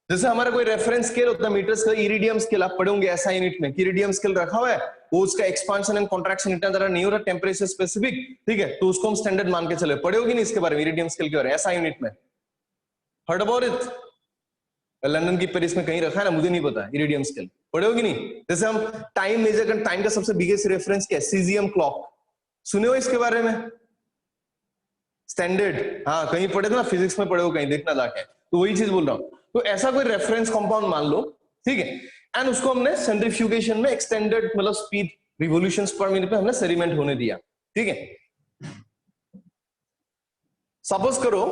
जैसे हमारा कोई रेफरेंस स्केल होता है मीटर स्केल, इरिडियम स्केल, आप पढ़ोगे ऐसा यूनिट में, इरिडियम स्केल रखा हुआ है, वो उसका एक्सपांशन एंड कॉन्ट्रैक्शन इतना ज्यादा नहीं हो रहा, टेम्परेचर स्पेसिफिक, ठीक है, तो उसको हम स्टैंडर्ड मान के चले। पढ़े होगी नहीं इसके बारे में, इरिडियम स्केल के बारे में, ऐसा यूनिट में? Heard about it? लंदन की पेरिस में कहीं रखा है ना, मुझे नहीं पता। इरिडियम स्केल पढ़े होगी नहीं? जैसे हम टाइम मेजर कर, टाइम का सबसे बिगेस्ट रेफरेंस क्या है? Caesium clock. सुने हो इसके बारे में? स्टैंडर्ड, हाँ कहीं पढ़े थे ना, फिजिक्स में पढ़े हो कहीं, देखना जाके। तो वही चीज बोल रहा हूं। तो ऐसा कोई रेफरेंस कंपाउंड मान लो, ठीक है, एंड उसको हमने सेंट्रीफ्यूगेशन में एक्सटेंडेड मतलब स्पीड रिवोल्यूशंस पर मिनट पे हमने सेडिमेंट होने दिया, ठीक है। सपोज करो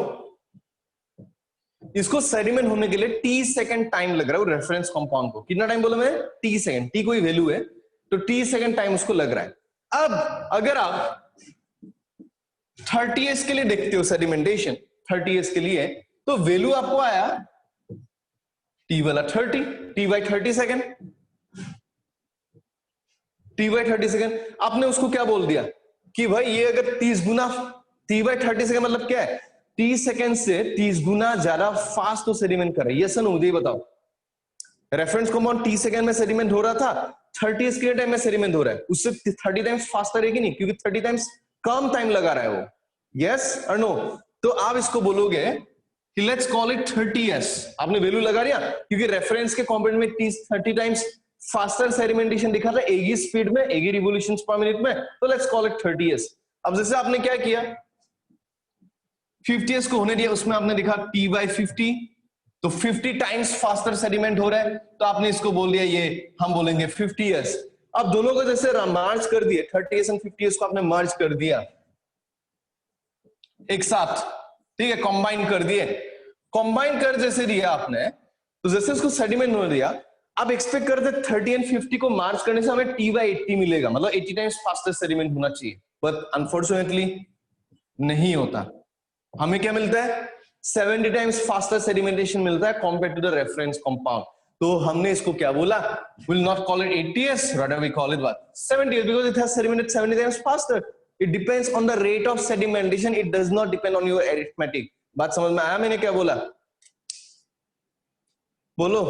इसको सेडिमेंट होने के लिए टी सेकंड टाइम लग रहा है, वो रेफरेंस कंपाउंड को। कितना टाइम बोला मैंने? T second. टी कोई वैल्यू है तो टी सेकंड टाइम उसको लग रहा है। अब अगर आप 30 इयर्स के लिए देखते हो सेडिमेंटेशन, 30 इयर्स के लिए, तो वैल्यू आपको आया टी वाला 30, T by 30 second, T by 30 second. आपने उसको क्या बोल दिया कि भाई ये अगर 30 गुना, टी बाई 30 सेकेंड मतलब क्या है? 30 सेकेंड से 30 गुना ज्यादा फास्ट तो सेडिमेंट कर रहा है। Yes no? मुझे बताओ, रेफरेंस कंपाउंड 30 सेकेंड में सेडिमेंट हो रहा था, 30 के टाइम में सेडिमेंट हो रहा है, उससे 30 टाइम्स फास्टर है कि नहीं? क्योंकि 30 टाइम्स कम टाइम लगा रहा है वो। यस और नो? तो आप इसको बोलोगे कि लेट्स कॉल इट 30s। आपने वैल्यू लगा दिया क्योंकि रेफरेंस के कंपाउंड में 30 टाइम्स फास्टर सेडिमेंटेशन दिखा था, एक ही स्पीड में, एक ही रिवोल्यूशंस पर मिनट में, तो लेट्स कॉल इट 30s। अब जैसे आपने क्या किया, 50s को होने दिया, उसमें आपने दिखा t बाई 50, तो 50 टाइम्स फास्टर सेडिमेंट हो रहा है, तो आपने इसको बोल दिया, ये हम बोलेंगे 50s। अब दोनों को जैसे मर्ज कर दिए, 30s एंड 50s को आपने मर्ज कर दिया एक साथ, ठीक है, कंबाइन कर दिए। कंबाइन कर जैसे दिया आपने, तो जैसे उसको सेडिमेंट हो दिया, अब एक्सपेक्ट करते 30 एंड 50 को मार्च करने से हमें t बाई 80 मिलेगा, मतलब 80 टाइम्स फास्टर सेडिमेंट होना चाहिए। बट अनफॉर्चुनेटली नहीं होता। हमें क्या मिलता है? 70 टाइम्स फास्टर सेडिमेंटेशन मिलता है compare to the reference compound. तो हमने इसको क्या बोला? Will not call it 80s, rather we call it what? 70s, because it has sedimented 70 times faster. It depends on the rate of sedimentation, it does not depend on your arithmetic. बात समझ में आया मैंने क्या बोला? बोलो,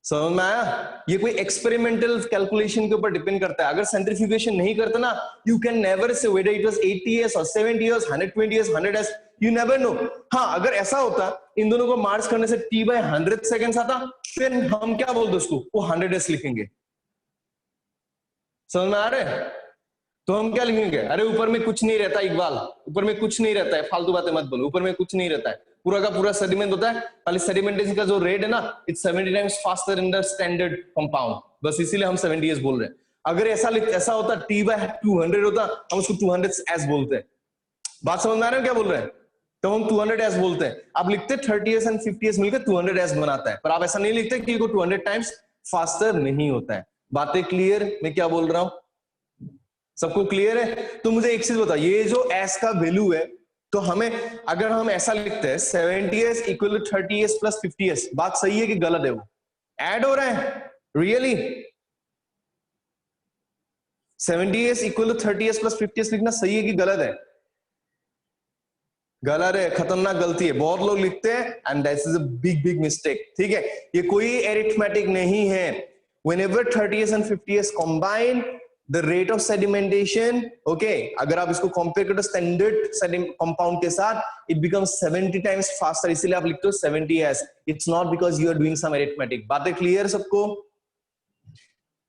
समझ में आया? ये कोई एक्सपेरिमेंटल कैलकुलेशन के ऊपर डिपेंड करता है। अगर सेंट्रीफ्यूगेशन नहीं करता ना, you can never say whether it was 80 years और 70 years, 120 years, 100 years, you never know. हाँ, अगर ऐसा होता इन दोनों को मार्च करने से t/100 सेकेंड्स आता, फिर हम क्या बोलते उसको? वो 100 years लिखेंगे। समझ में आ रहा है? तो हम क्या लिखेंगे? अरे ऊपर में कुछ नहीं रहता इकबाल, ऊपर में कुछ नहीं रहता है, फालतू बातें मत बोलो, ऊपर में कुछ नहीं रहता है, पूरा का पूरा सेडिमेंट होता है। खाली सेडिमेंटेशन का जो रेट है ना, it's 70 times faster in the standard compound, बस इसीलिए हम 70 years बोल रहे हैं। अगर ऐसा होता t/200 होता, हम उसको 200s बोलते हैं। बात समझ में आ रहा है क्या बोल रहे हैं? तो हम 200s बोलते हैं। आप लिखते 30s एंड 50s मिलकर 200s बनाता है, पर आप ऐसा नहीं लिखते कि वो 200 टाइम्स फास्टर नहीं होता है। बातें क्लियर? मैं क्या बोल रहा हूं, सबको क्लियर है? तो मुझे एक चीज बता, ये जो s का वैल्यू है, तो हमें अगर हम ऐसा लिखते हैं 70s equal to 30s plus 50s, बात सही है कि गलत है? वो ऐड हो रहा है really? 70s equal to 30s plus 50s लिखना सही है कि गलत है? गलत है, खतरनाक गलती है। बहुत लोग लिखते हैं and that is a big big mistake. ठीक है, ये कोई एरिथमेटिक नहीं है। Whenever 30s and 50s combine, the rate of sedimentation, okay, अगर आप इसको कंपेयर करो स्टैंडर्ड कंपाउंड के साथ, it becomes 70 times faster, इसीलिए आप लिखते हो 70s। It's not because you are doing some arithmetic। बातें क्लियर सबको?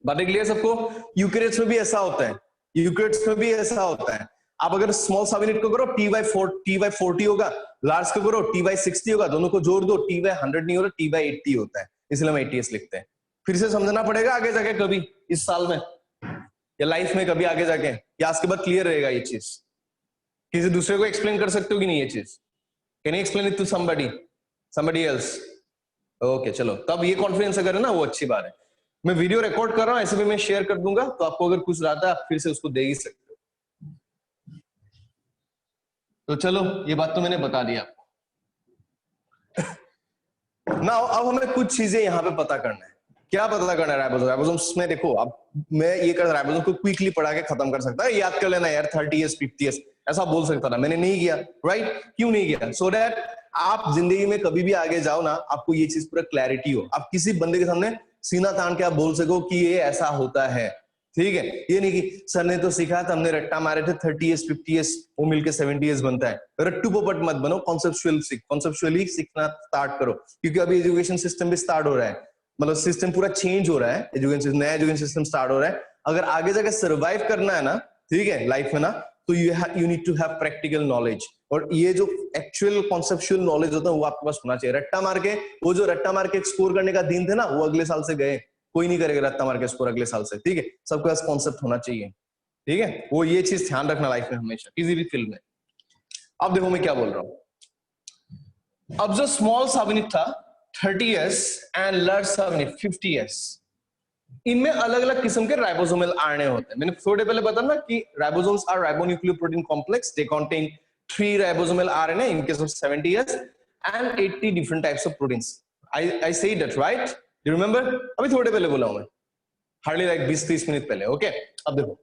बातें क्लियर सबको? यूकेरियोट्स में भी ऐसा होता है, यूकेरियोट्स में भी ऐसा होता है। आप अगर स्मॉल सब यूनिट को करो t/40 होगा, लार्ज को करो t/60 होगा, दोनों को जोड़ दो t/100 नहीं होता, t/80 होता है, इसलिए हम 80s लिखते हैं। फिर से समझना पड़ेगा आगे जाके, कभी इस साल में या लाइफ में कभी आगे जाके, या आज के बाद क्लियर रहेगा ये चीज? किसी दूसरे को एक्सप्लेन कर सकते हो कि नहीं ये चीज? Can you explain it to somebody else? Okay, चलो, तब ये कॉन्फिडेंस अगर है ना, वो अच्छी बात है। मैं वीडियो रिकॉर्ड कर रहा हूं, ऐसे भी मैं शेयर कर दूंगा, तो आपको अगर कुछ रहता है आप फिर से उसको दे ही सकते हो। तो चलो, ये बात तो मैंने बता दिया आपको ना। अब हमें कुछ चीजें यहाँ पे पता करना है। क्या पता करना है? राइबोसोम्स में देखो, अब मैं ये कर राइबोसोम को क्विकली पढ़ा के खत्म कर सकता है, याद कर लेना यार 30s 50s ऐसा बोल सकता था, मैंने नहीं किया। राइट? क्यों नहीं किया? सो दैट आप जिंदगी में कभी भी आगे जाओ ना, आपको ये चीज पूरा क्लैरिटी हो, आप किसी बंदे के सामने सीना तान के आप बोल सको कि ये ऐसा होता है। ठीक है, ये नहीं कि सर ने तो सिखाया था, हमने रट्टा मारे थे 30s 50s, वो मिलके 70s बनता है। रट्टू पोपट मत बनो, कॉन्सेप्चुअली सीखना स्टार्ट करो, क्योंकि अभी एजुकेशन सिस्टम भी स्टार्ट हो रहा है, मतलब सिस्टम पूरा चेंज हो रहा है, नया एजुकेशन सिस्टम स्टार्ट हो रहा है। अगर आगे जाकर सर्वाइव करना है ना, ठीक है, लाइफ में ना, तो you need to have practical knowledge, और ये जो एक्चुअल कॉन्सेप्चुअल नॉलेज होता है वो आपके पास होना चाहिए। रट्टा मार के, वो जो रट्टा मार के स्कोर करने का दिन थे ना, वो अगले साल से गए, कोई नहीं करेगा रट्टा मार के स्कोर अगले साल से। ठीक है, सबके पास कॉन्सेप्ट होना चाहिए। ठीक है, वो ये चीज ध्यान रखना लाइफ में हमेशा, किसी भी फील्ड में। अब देखो मैं क्या बोल रहा हूं। अब जो स्मॉल सब यूनिट था 30s एंड लार्ज सब यूनिट 50s, इनमें अलग अलग किस्म के राइबोसोमल आरएनए होते हैं। मैंने थोड़े पहले बताया ना कि ribosomes are ribonucleoprotein complex, they contain 3 ribosomal RNA in case of 70s and 80 different types of proteins. I say that right? Do you remember? अभी थोड़े पहले बोला हूं मैं, हार्डली लाइक 20-30 मिनट पहले। ओके, अब देखो,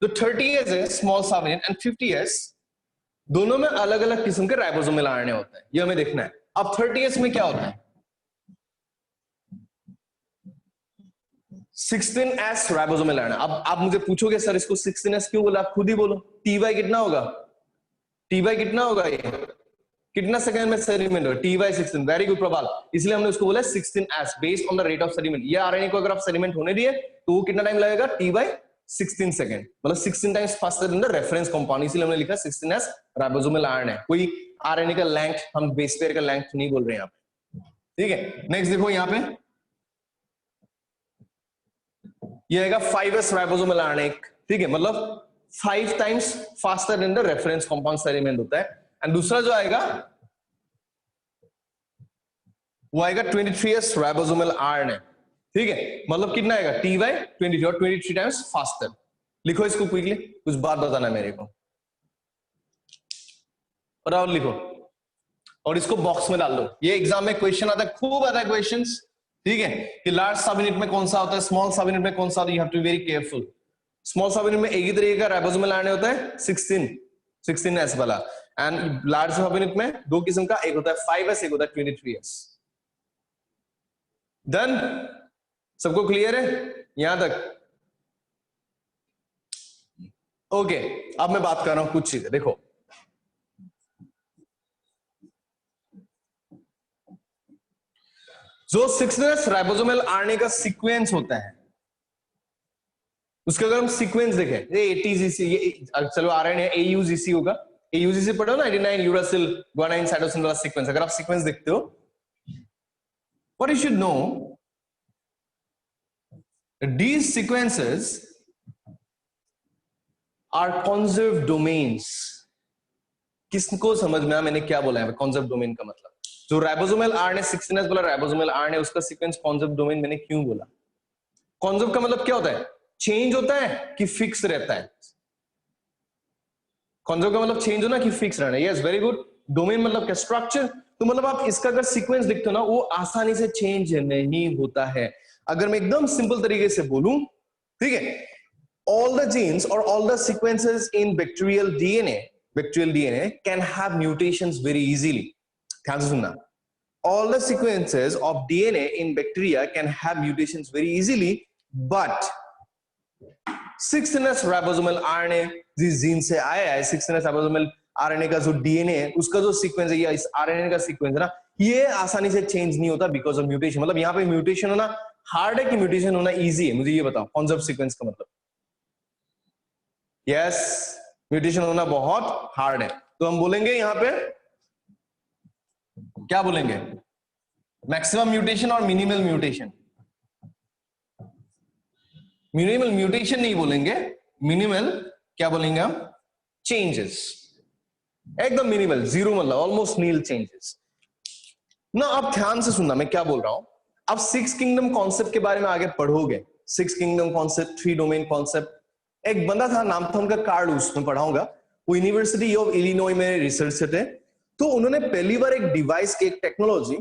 तो 30s है स्मॉल सब यूनिट एंड 50s, दोनों में अलग अलग किस्म के राइबोसोमल आरएनए होते हैं, ये हमें देखना है। अब 30s में क्या होता है? 16s ribosomal RNA. अब आप मुझे पूछोगे सर इसको 16s क्यों बोला? आप खुद ही बोलो, टी/, कितना होगा? टी/, कितना होगा? ये कितना सेकंड में सेडिमेंट होगा? t/16। वेरी गुड प्रभाल, इसलिए हमने उसको बोला 16s based on the rate of sediment. ये आरएनए को अगर आप सेडिमेंट होने दिए तो वो कितना टाइम लगेगा? t/16 सेकंड, मतलब 16 times faster than the reference compound, इसलिए हमने लिखा 16s राइबोसोमल आरएनए। कोई आरएनए का लेंथ, हम बेस पेयर का लेंथ नहीं बोल रहे हैं यहाँ पे। ठीक है, नेक्स्ट देखो यहाँ पे, ये आएगा 5s राइबोसोमल आरएनए। ठीक है, मतलब 5 times faster than the reference compound sediment होता है। एंड दूसरा जो आएगा वो आएगा 23s राइबोसोमल आरएनए। ठीक है, मतलब कितना आएगा? t/23 और 23 टाइम्स फास्टर। लिखो इसको क्विकली, कुछ बात बताना है मेरे को, और लिखो और इसको बॉक्स में डाल दो। ये एग्जाम में क्वेश्चन आता है, खूब आता है क्वेश्चंस, ठीक है, कि लार्ज सब यूनिट में कौन सा होता है, स्मॉल सब यूनिट में कौन सा होता है, you have to be very careful. Small subunit में एक ही तरीके का राइबोसोमल आरएनए होता है 16S वाला, एंड लार्ज सब यूनिट में दो किस्म का, एक होता है 5S, एक होता है 23S। डन, सबको क्लियर है यहां तक? ओके, अब मैं बात कर रहा हूं कुछ चीजें, देखो जो 6S राइबोसोमल आरएनए का सीक्वेंस होता है, उसका अगर हम सीक्वेंस देखें, ATGC, चलो आरएनए AUGC होगा, AUGC पढ़ो ना, 89 यूरासिल गुआनाइन साइटोसिन वाला सीक्वेंस। अगर आप सीक्वेंस देखते हो, what you should know, these sequences are conserved domains। किसको समझ में आया मैंने क्या बोला है conserved domain का मतलब? जो राइबोसोमल आरएनए 16S वाला राइबोसोमल आरएनए, उसका सीक्वेंस conserved domain मैंने क्यों बोला? conserved का मतलब क्या होता है? चेंज होता है कि फिक्स रहता है? conserved का मतलब चेंज होना कि फिक्स रहना। Yes, very good. डोमेन मतलब क्या? स्ट्रक्चर। तो मतलब आप इसका अगर सीक्वेंस देखते हो ना, वो आसानी से चेंज नहीं होता है। अगर मैं एकदम सिंपल तरीके से बोलूं, ठीक है, all the genes or all the sequences in bacterial DNA can have mutations very easily। ध्यान से सुनना, all the sequences of DNA in bacteria can have mutations very easily, but 16S ribosomal RNA जिस gene से आया है, 16S ribosomal RNA का जो DNA है, उसका जो सीक्वेंस है या इस आरएनए का सीक्वेंस है ना, ये आसानी से चेंज नहीं होता बिकॉज ऑफ म्यूटेशन। मतलब यहाँ पे म्यूटेशन होना हार्ड है कि म्यूटेशन होना इजी है? मुझे ये बताओ, कॉन्जर्व सीक्वेंस का मतलब। यस, म्यूटेशन होना बहुत हार्ड है। तो हम बोलेंगे यहाँ पे क्या बोलेंगे? मैक्सिमम म्यूटेशन और मिनिमल म्यूटेशन। मिनिमल म्यूटेशन नहीं बोलेंगे, मिनिमल क्या बोलेंगे हम? चेंजेस। एकदम मिनिमल, जीरो मतलब ऑलमोस्ट नील चेंजेस ना। अब ध्यान से सुनना मैं क्या बोल रहा हूं। अब 6 किंगडम कॉन्सेप्ट के बारे में आगे पढ़ोगे, 6 किंगडम कॉन्सेप्ट, 3 डोमेन कॉन्सेप्ट। एक बंदा था, नाम था उनका कार्ल, उसमें पढ़ाऊंगा, वो यूनिवर्सिटी ऑफ इलिनॉय में रिसर्च थे। तो उन्होंने पहली बार एक डिवाइस की, एक टेक्नोलॉजी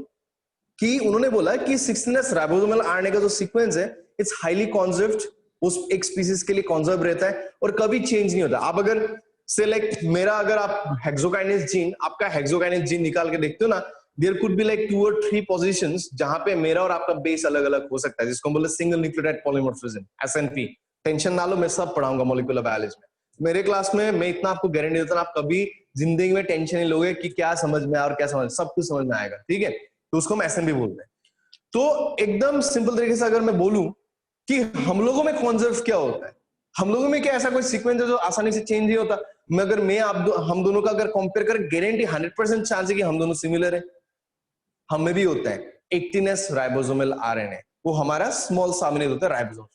की, उन्होंने बोला कि 16S राइबोसोमल आरएनए का जो सीक्वेंस है, इट्स हाईली कॉन्जर्व्ड, उस एक स्पीसीज के लिए कॉन्जर्व रहता है और कभी चेंज नहीं होता। आप अगर सेलेक्ट मेरा, अगर आप हेक्सोकाइनेज जीन, आपका हेक्सोकाइनेज जीन निकाल के देखते हो ना, देयर कुड बी लाइक 2 और 3 पोजीशंस जहां पे मेरा और आपका बेस अलग अलग हो सकता है, जिसको हम बोलते हैं single nucleotide polymorphism, SNP। Tension ना लो, मैं सब पढ़ाऊंगा मॉलिक्यूलर बायोलॉजी में। मेरे क्लास में मैं इतना आपको गारंटी देता हूं, आप कभी जिंदगी में टेंशन नहीं लोगे कि क्या समझ में आया और क्या समझ, सब कुछ समझ में आएगा, ठीक है? तो उसको हम SNP बोलते हैं। तो एकदम सिंपल तरीके से अगर मैं बोलूं कि हम लोगों में कॉन्जर्व क्या होता है, हम लोगों में क्या ऐसा कोई सीक्वेंस है जो आसानी से चेंज नहीं होता? मगर मैं हम दोनों का अगर कंपेयर करें, गारंटी 100% चांस है कि हम दोनों सिमिलर है। हम में भी होता है 18S राइबोसोमल आरएनए, वो हमारा स्मॉल सब यूनिट होता है राइबोसोम।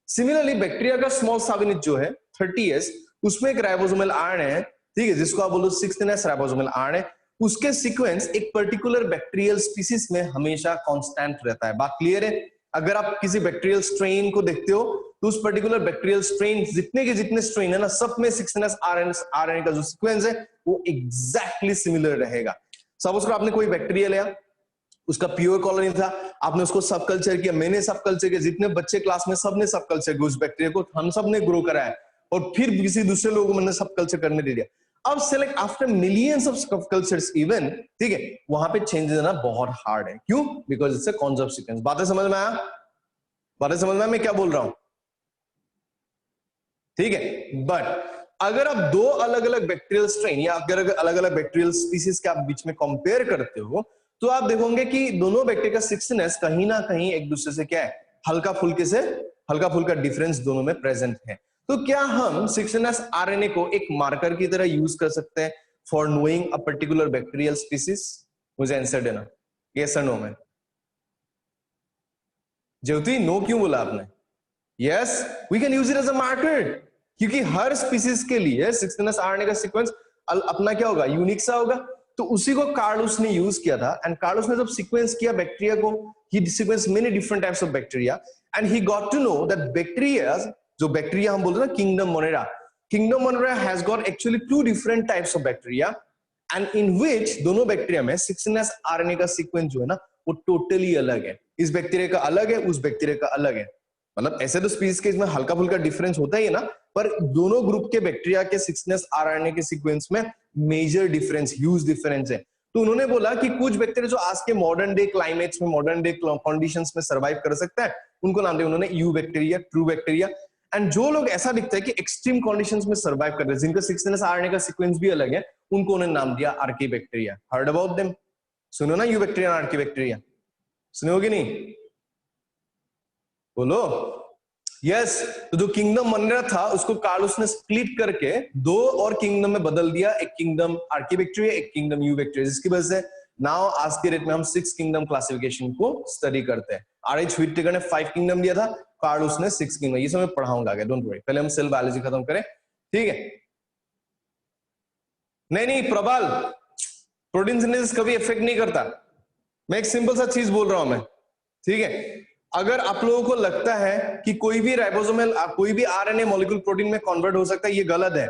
सिमिलरली बैक्टीरिया का स्मॉल सब यूनिट जो है 30S, उसमें एक राइबोसोमल आरएनए है, ठीक है, जिसको आप बोलो 16S राइबोसोमल आरएनए। उसके सीक्वेंस एक पर्टिकुलर बैक्टीरियल स्पीसीज में हमेशा कांस्टेंट रहता है। बात क्लियर है? अगर आप किसी बैक्टीरियल स्ट्रेन को देखते हो, तो उस पर्टिकुलर बैक्टीरियल स्ट्रेन, जितने के जितने स्ट्रेन है ना, सब में 16S आरएनए का जो सीक्वेंस है वो एग्जैक्टली सिमिलर रहेगा। सपोज करो आपने कोई बैक्टीरिया लिया, उसका प्योर कॉलोनी था, आपने उसको सब कल्चर किया, मैंने सब कल्चर किया, जितने बच्चे क्लास में सबने सब कल्चर किया, उस बैक्टीरिया को हम सब ने ग्रो कराया, और फिर किसी दूसरे लोगों को मैंने सब कल्चर करने दे दिया। अब select after millions of cultures even, ठीक है, वहां पे चेंज देना बहुत हार्ड है। क्यों? Because it's a conserve sequence. बातें समझ में आया? बातें समझ में आया मैं क्या बोल रहा हूं? ठीक है। बट अगर आप दो अलग अलग बैक्टीरियल स्ट्रेन या अगर अलग अलग बैक्टीरियल स्पीसीज के आप बीच में कंपेयर करते हो, तो आप देखोगे कि दोनों बैक्टीरिया का 16S कहीं ना कहीं एक दूसरे से क्या है, हल्का फुल्का डिफरेंस दोनों में प्रेजेंट है। तो क्या हम 16S आरएनए को एक मार्कर की तरह यूज कर सकते हैं for knowing a particular bacterial species? मुझे आंसर देना, यस और नो में। ज्योति, नो क्यों बोला आपने? Yes, we can use it as a marker, क्योंकि हर स्पीसीज के लिए 16S आरएनए का सीक्वेंस अपना क्या होगा, यूनिक सा होगा। तो उसी को कार्लोस ने यूज किया था, एंड कार्लोस ने जब सीक्वेंस किया बैक्टीरिया को, he sequence many different types of bacteria, and he got to know that bacteria जो बैक्टीरिया हम बोल रहे हैं ना, kingdom Monera, kingdom Monera has got actually 2 different types of bacteria, and in which दोनों bacteria में 16S RNA का sequence जो है ना वो टोटली अलग है। इस बैक्टीरिया का अलग है, उस बैक्टीरिया का अलग है। मतलब ऐसे तो स्पीशीज के इसमें हल्का फुल्का डिफरेंस होता ही है ना, पर दोनों ग्रुप के बैक्टीरिया के 16S RNA के सीक्वेंस में मेजर डिफरेंस, ह्यूज डिफरेंस है। तो उन्होंने बोला कि कुछ बैक्टीरिया जो आज के मॉडर्न डे क्लाइमेट्स में, मॉडर्न डे कंडीशंस में सर्वाइव कर सकता है, उनको नाम दिया उन्होंने you bacteria, true bacteria. And जो लोग ऐसा दिखता है कि एक्सट्रीम कंडीशंस में सर्वाइव कर रहे हैं, जिनका 16S RNA का सीक्वेंस भी अलग है, उनको उन्होंने नाम दिया Archie bacteria. Heard about them? सुनो ना, यू बैक्टीरिया, आर्की बैक्टीरिया सुनोगे नहीं? बोलो यस। तो जो किंगडम मोनेरा था उसको कार्लोस ने स्प्लिट करके 2 और किंगडम में बदल दिया, एक किंगडम आर्की बैक्टीरिया, एक किंगडम यू बैक्टीरिया, जिसकी वजह से नाउ आज के डेट में हम 6 किंगडम क्लासिफिकेशन को स्टडी करते हैं। RH व्हिटेकर ने 5 किंगडम दिया था, कार्लोस ने 6 किंगडम। ये सब मैं पढ़ाऊंगा आगे, डोंट वरी, पहले हम सेल बायोलॉजी खत्म करें, ठीक है? नहीं प्रबल, प्रोटीन सिंथेसिस कभी इफेक्ट नहीं करता। मैं एक सिंपल सा चीज बोल रहा हूं मैं, ठीक है? अगर आप लोगों को लगता है कि कोई भी राइबोसोमल, कोई भी RNA मॉलिक्यूल प्रोटीन में कन्वर्ट हो सकता है, ये गलत है,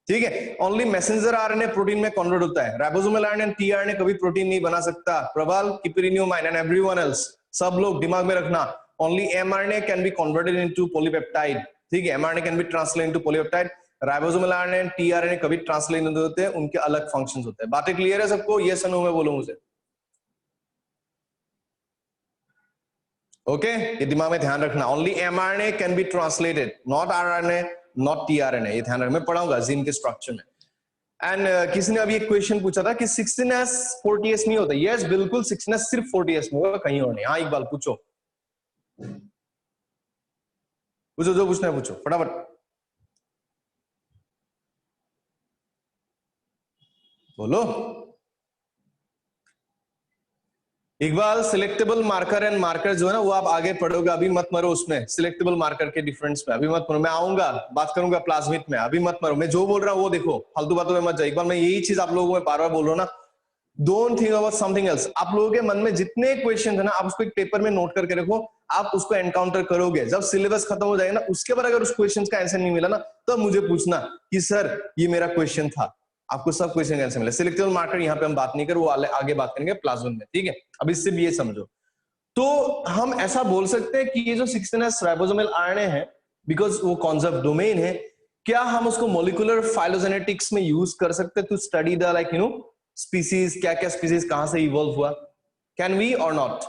ठीक है? ओनली मैसेंजर RNA प्रोटीन में कन्वर्ट होता है, राइबोसोमल RNA एंड tRNA कभी प्रोटीन नहीं बना सकता। प्रबल, keep it in your mind and everyone else, सब लोग दिमाग में रखना, only mRNA can be converted into polypeptide, ठीक है? mRNA can be translated into polypeptide, ribosomal RNA and tRNA कभी ट्रांसलेट नहीं होते, उनके अलग फंक्शंस होते हैं। बातें क्लियर है सबको? यस और नो में बोलो मुझे, ओके? ये दिमाग में ध्यान रखना, only mRNA can be translated, not RNA, not tRNA, ये ध्यान रखना। मैं पढ़ाऊंगा जीन के स्ट्रक्चर में। एंड किसी ने अभी एक क्वेश्चन पूछा था कि 16S 40S नहीं होता। यस बिल्कुल, 16S सिर्फ 40S में होगा, कहीं और नहीं। हाँ इकबाल पूछो, पूछो जो पूछना है पूछो फटाफट, बोलो। Iqbal, selectable marker and marker जो है ना वो आप आगे पढ़ोगे, अभी मत मरो उसमें, सिलेक्टेबल मार्कर के डिफरेंस में अभी मत मरो। मैं आऊंगा, बात करूंगा प्लाज्मिड में, अभी मत मरो। मैं जो बोल रहा हूँ वो देखो, फालतू बातों में मत जाओ। इकबाल मैं यही चीज आप लोगों को बार बार बोल रहा हूँ ना, don't think about something else. आप लोगों के मन में जितने क्वेश्चन है ना, आप उसको एक पेपर में नोट करके रखो, आप उसको एनकाउंटर करोगे। जब सिलेबस खत्म हो जाएगा ना, उसके बाद अगर उस क्वेश्चन का आंसर नहीं मिला ना, तब मुझे पूछना कि सर ये मेरा क्वेश्चन था। आपको सब क्वेश्चन का आंसर मिला। सिलेक्टेबल मार्कर यहाँ पे हम बात नहीं कर, वो आगे बात करेंगे प्लाज्मिड में, ठीक है? अब इससे भी ये समझो, तो हम ऐसा बोल सकते हैं कि ये जो 16S राइबोसोमल RNA है, बिकॉज वो कॉन्जर्व डोमेन है, क्या हम उसको मॉलिक्यूलर फाइलोजेनेटिक्स में यूज कर सकते हैं to study the like species, क्या क्या स्पीसीज कहां से इवॉल्व हुआ? कैन वी और नॉट?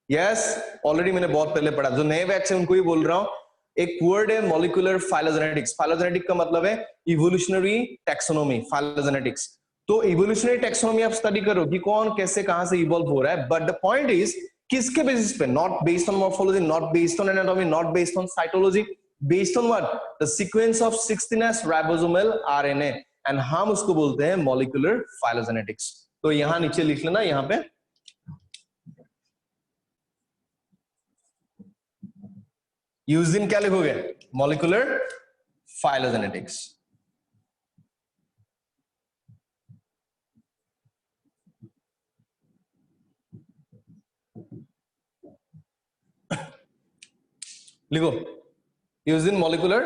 यस, ऑलरेडी मैंने बहुत पहले पढ़ा, जो नए बैच है उनको ही बोल रहा हूं। एक वर्ड है मॉलिक्यूलर फाइलोजेनेटिक्स। फाइलोजेनेटिक का मतलब है इवोल्यूशनरी टैक्सोनॉमी, फाइलोजेनेटिक्स। तो इवोल्यूशनरी टैक्सोनॉमी आप स्टडी करो कि कौन कैसे कहां से इवॉल्व हो रहा है, बट द पॉइंट इज किसके बेसिस पे? Not based on morphology, not based on anatomy, not based on cytology, based on what? The sequence of 16S ribosomal RNA, and हम उसको बोलते हैं मॉलिक्यूलर फाइलोजेनेटिक्स। तो यहां नीचे लिख लेना, यहां पे यूज इन क्या लिखोगे? Molecular phylogenetics. लिखो यूज इन मॉलिक्यूलर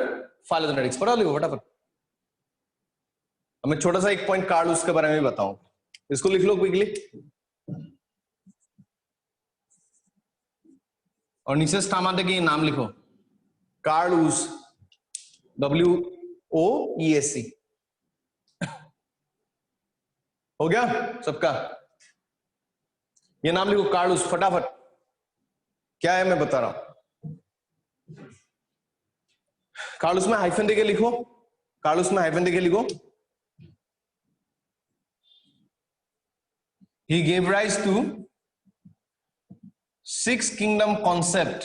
फाइलोजेनेटिक्स, पढ़ा लिखो फटाफट। मैं छोटा सा एक पॉइंट कार्लोस के बारे में भी बताऊं, इसको लिख लो क्विकली, और नीचे स्टामा के नाम लिखो, कार्लोस, WOESC। हो गया सबका? ये नाम लिखो कार्लोस फटाफट। क्या है मैं बता रहा हूं। कार्लोस में हाइफन देके लिखो, कार्लोस में हाइफन देके लिखो। He gave rise to 6 kingdom concept।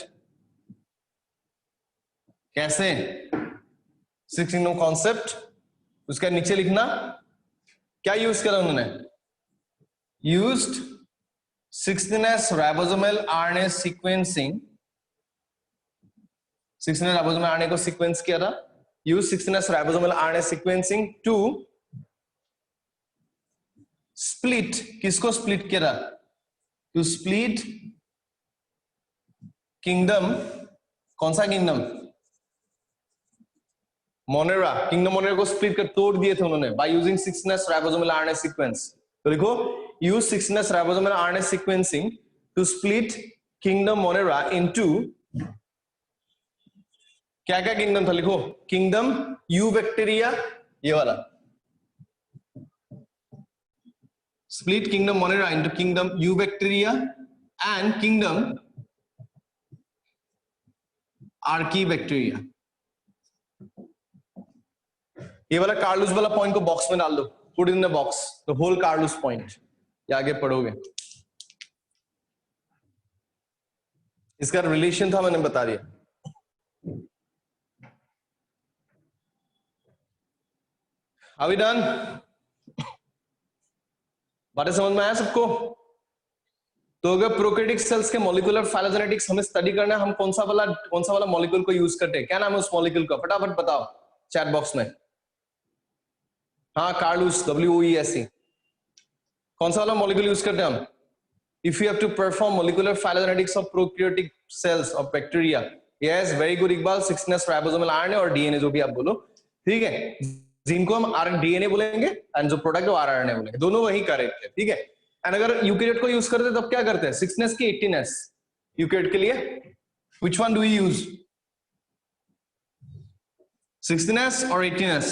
कैसे 6 kingdom concept? उसका नीचे लिखना क्या यूज करा उन्होंने? Used 16S ribosomal RNA sequencing, 16S ribosomal RNA को सीक्वेंस किया था। Use 16S ribosomal RNA sequencing to split, किसको स्प्लिट किया था? टू स्प्लिट किंगडम, कौन सा किंगडम? मोनेरा, किंगडम मोनेरा को स्प्लिट कर तोड़ दिए थे उन्होंने by using 6s ribosomal RNA sequence. तो लिखो use 6s ribosomal RNA sequencing to split kingdom monera into, क्या क्या किंगडम था लिखो, किंगडम यू बैक्टीरिया, ये वाला, split kingdom monera into kingdom you bacteria and kingdom Archie bacteria. ये वाला कार्लूस वाला पॉइंट को बॉक्स में डाल दो, put in the box the whole Carl Woese point, ये आगे पढ़ोगे। इसका रिलेशन था, मैंने बता दिया। Are we done? बातें समझ में आया सबको? तो अगर प्रोकैरियोटिक सेल्स के मॉलिक्यूलर फाइलोजेनेटिक्स हमें स्टडी करना है, हम कौन सा वाला मॉलिक्यूल को यूज करते हैं? क्या नाम है उस मॉलिक्यूल का? फटाफट बताओ चैट बॉक्स में। हाँ, कार्लूस, WOESE। कौन सा वाला मॉलिक्यूल यूज करते हैं हम? If you have to perform molecular phylogenetics of prokaryotic cells of bacteria, yes, very good Iqbal, 6s ribosomal RNA और डीएनए जो भी आप बोलो, ठीक है, जिनको हम डीएनए बोलेंगे एंड जो प्रोडक्ट है वो आरएनए बोलेंगे, दोनों वही करेक्ट है, ठीक है। एंड अगर यूकैरियोट को यूज करते हैं तब क्या करते हैं? 6s की 18s यूकैरियोट के लिए, which one do we use? 16s और 18s?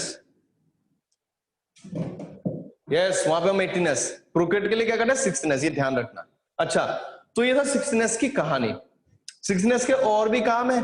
यस, वहां पे हम 18s, प्रोकैरियोट के लिए क्या करते हैं? 16s, ये ध्यान रखना। अच्छा, तो ये था 16s की कहानी। 16s के और भी काम है,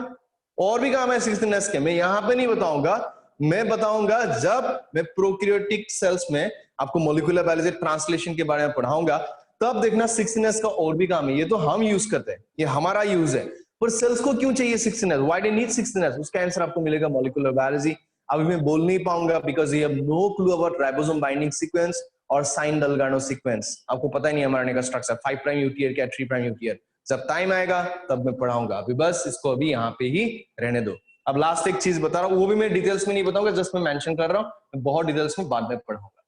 16s के, मैं यहां पे नहीं बताऊंगा, मैं बताऊंगा जब मैं प्रोकैरियोटिक सेल्स में आपको मॉलिक्यूलर बायोलॉजी ट्रांसलेशन के बारे में पढ़ाऊंगा, तब देखना 16s का और भी काम है। ये तो हम यूज करते हैं, ये हमारा यूज है, पर सेल्स को क्यों चाहिए 16s? Why they need 16s? उसका आंसर आपको मिलेगा मॉलिक्यूलर बायोलॉजी। अभी मैं बोल नहीं पाऊंगा because you have no clue about ribosome binding sequence और साइन डलगानो सीक्वेंस, आपको पता ही नहीं एमआरएनए का स्ट्रक्चर, 5 प्राइम यूटीआर क्या 3 प्राइम यूटीआर। जब टाइम आएगा तब मैं पढ़ाऊंगा, अभी बस इसको अभी यहाँ पे ही रहने दो। अब लास्ट एक चीज बता रहा हूँ, वो भी मैं डिटेल्स में नहीं बताऊंगा, जस्ट मैं मेंशन कर रहा हूँ, बहुत डिटेल्स में बाद में पढ़ाऊंगा।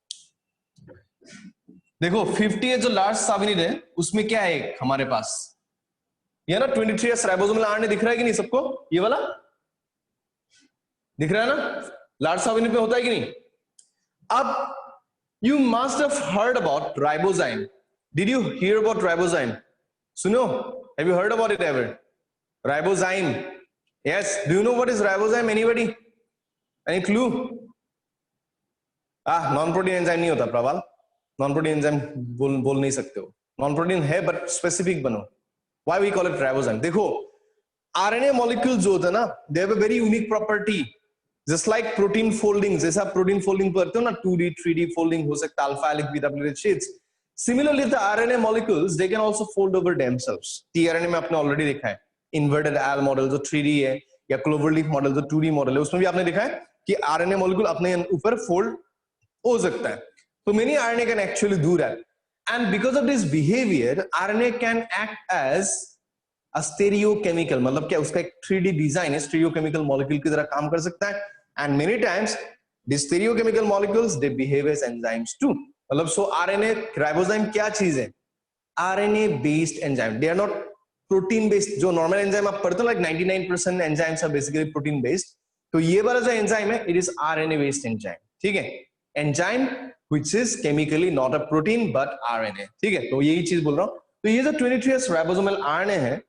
देखो 50 जो लार्ज साबिनिड है उसमें क्या है हमारे पास, ये ना 23s राइबोसोमल आरएनए दिख रहा है कि नहीं सबको? ये वाला दिख रहा है ना, लार्ज साबिनिड पे होता है कि नहीं? अब you must have heard about ribozyme. Did you hear about ribozyme? सुनो, have you heard about it ever? Ribozyme. Yes, do you know what is ribozyme? Anybody? Any clue? Non protein enzyme नहीं होता प्रवाल, non protein enzyme बोल नहीं सकते हो, non protein है but specific बनो। Why we call it ribozyme? देखो RNA molecule जो होता है ना, they have a very unique property. Just like protein folding, जैसे आप प्रोटीन फोल्डिंग करते हो ना, 2D 3D फोल्डिंग हो सकता है, alpha helix beta pleated sheets, similarly the RNA molecules they can also fold over themselves. TRNA में आपने ऑलरेडी देखा है, इन्वर्टेड एल मॉडल जो 3D है, या क्लोवरलीफ मॉडल जो 2D मॉडल है, उसमें भी आपने देखा है कि आरएनए मॉलिक्यूल अपने ऊपर फोल्ड हो सकता है। तो many RNA can actually do that, and because of this behaviour RNA can act as a stereochemical, मतलब क्या उसका एक 3D डिजाइन है, स्टेरियोकेमिकल मॉलिक्यूल की तरह काम कर सकता है। And many times these stereochemical molecules they behave as enzymes too. मतलब so RNA ribozyme क्या चीज है? RNA based enzyme. They are not protein based. जो normal enzyme आप पढ़ते हो like 99% enzymes are basically protein based. तो ये वाला जो enzyme है it is RNA based enzyme. ठीक है? Enzyme which is chemically not a protein but RNA. ठीक है? तो यही चीज बोल रहा हूँ। तो ये जो 23s ribosomal RNA है,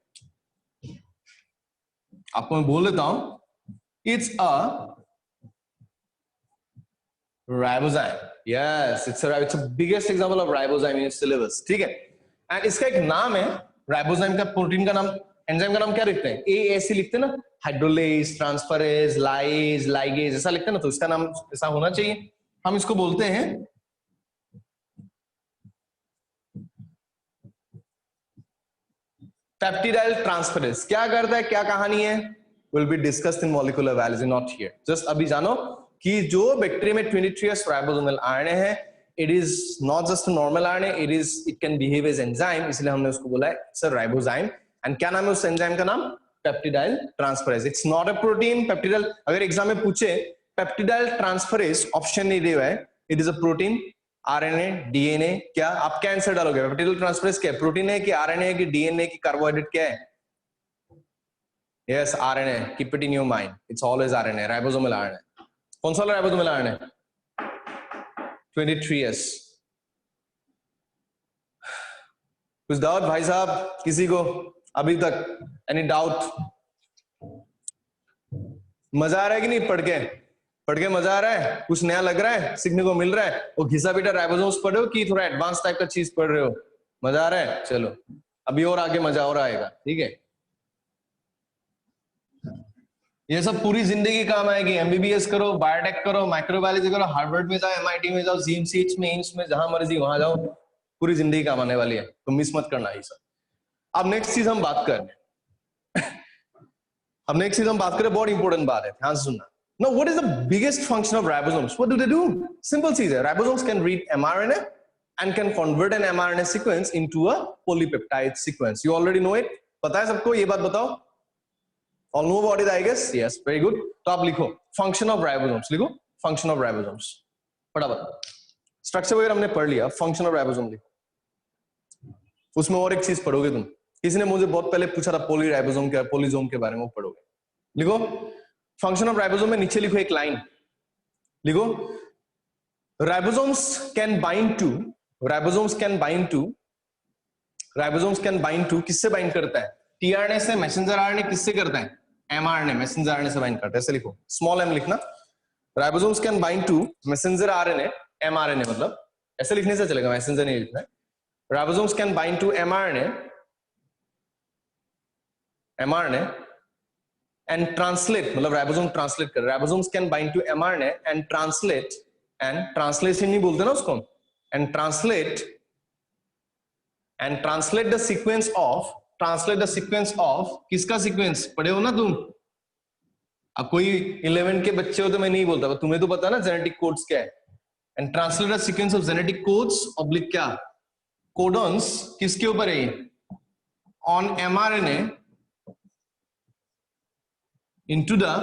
आपको मैं बोल देता हूँ, it's a ribozyme. Yes, it's a biggest example of ribozyme in syllabus. ठीक है? एंड इसका एक नाम है, राइबोजाइम का प्रोटीन का नाम, एंजाइम का नाम क्या लिखते हैं? AAC लिखते हैं ना, हाइड्रोलेज, ट्रांसफरेज, लाइज, लाइगेज, ऐसा लिखते हैं ना, तो इसका नाम ऐसा होना चाहिए। हम इसको बोलते हैं पेप्टिडाइल ट्रांसफरेज। क्या करता है, क्या कहानी है? Will be discussed in molecular biology, not here. Just अभी जानो कि जो बैक्टीरिया में 23s राइबोसोमल आरएनए है, it is not just normal RNA, it can behave as enzyme, इसलिए हमने उसको बोला है सर राइबोजाइम। एंड क्या नाम है उस एंजाइम का नाम? Peptidyl transferase. It's not a protein. Peptidyl अगर एग्जाम में पूछे पेप्टिडाइल ट्रांसफरेज, ऑप्शन नहीं दिया है, it is a protein, RNA, DNA, क्या आप क्या आंसर डालोगे? पेप्टिडाइल ट्रांसफरेज क्या है? प्रोटीन है कि आरएनए है कि डीएनए की कार्बोहाइड्रेट क्या है? Yes, RNA. Keep it in your mind. It's always RNA, ribosomal RNA. कौन सा वाला राइबोसोम मिला आरएनए? 23S। कुछ डाउट भाई साहब किसी को अभी तक? Any doubt? मजा आ रहा है कि नहीं पढ़ के मजा आ रहा है? कुछ नया लग रहा है? सीखने को मिल रहा है? वो घिसा पीटा राइबोसोम्स पढ़ रहे हो कि थोड़ा एडवांस टाइप का चीज पढ़ रहे हो? मजा आ रहा है? चलो अभी और आगे मजा और आएगा, ठीक है? ये सब पूरी जिंदगी काम आएगी। एमबीबीएस करो, बायोटेक करो, माइक्रोबायोलॉजी करो, हार्वर्ड में जाओ, एमआईटी में जाओ, जीएमसीएच में, एम्स में, जहां मर्जी वहां जाओ, पूरी जिंदगी काम आने वाली है, तो मिस मत करना ये सब। अब नेक्स्ट चीज हम बात कर रहे हैं अब नेक्स्ट चीज हम बात करें, बहुत इंपॉर्टेंट बात है, ध्यान से सुनना। Now, what is the biggest function of ribosomes? What do they do? Simple चीज है, ribosomes can read mRNA and can convert an mRNA sequence into a polypeptide sequence. You already know it. पता है सबको? ये बात बताओ। All know about it, I guess. Yes, very good. तो आप लिखो function of ribosomes, लिखो function of ribosomes फटाफट। स्ट्रक्चर वगैरह हमने पढ़ लिया, function of ribosome लिखो। उसमें और एक चीज पढ़ोगे तुम, किसी ने मुझे बहुत पहले पूछा था पोलीराइबोसोम के, पोलीजोम के बारे में, वो पढ़ोगे। लिखो फंक्शन ऑफ राइबोसोम में, नीचे लिखो एक लाइन, लिखो राइबोसोम्स कैन बाइंड टू किससे बाइंड करता है? टीआरएनए से। मैसेंजर आरएनए किससे करता है? एमआरएनए, मैसेंजर आरएनए से बाइंड करता है। ऐसे लिखो, स्मॉल एम लिखना। Ribosomes can bind to messenger RNA, mRNA, मतलब ऐसे लिखने से चलेगा, मैसेंजर नहीं लिखना है। Ribosomes can bind to mRNA and translate, मतलब राइबोसोम ट्रांसलेट कर, ribosomes can bind to mRNA and translation नहीं बोलते ना उसको, and translate the sequence of किसका सीक्वेंस? पढ़े हो ना तुम? अब कोई 11 के बच्चे हो तो मैं नहीं बोलता, तुम्हें तो पता ना जेनेटिक कोड्स क्या है। And translate the sequence of genetic codes oblique क्या, कोडॉन्स, किसके ऊपर है? On mRNA into the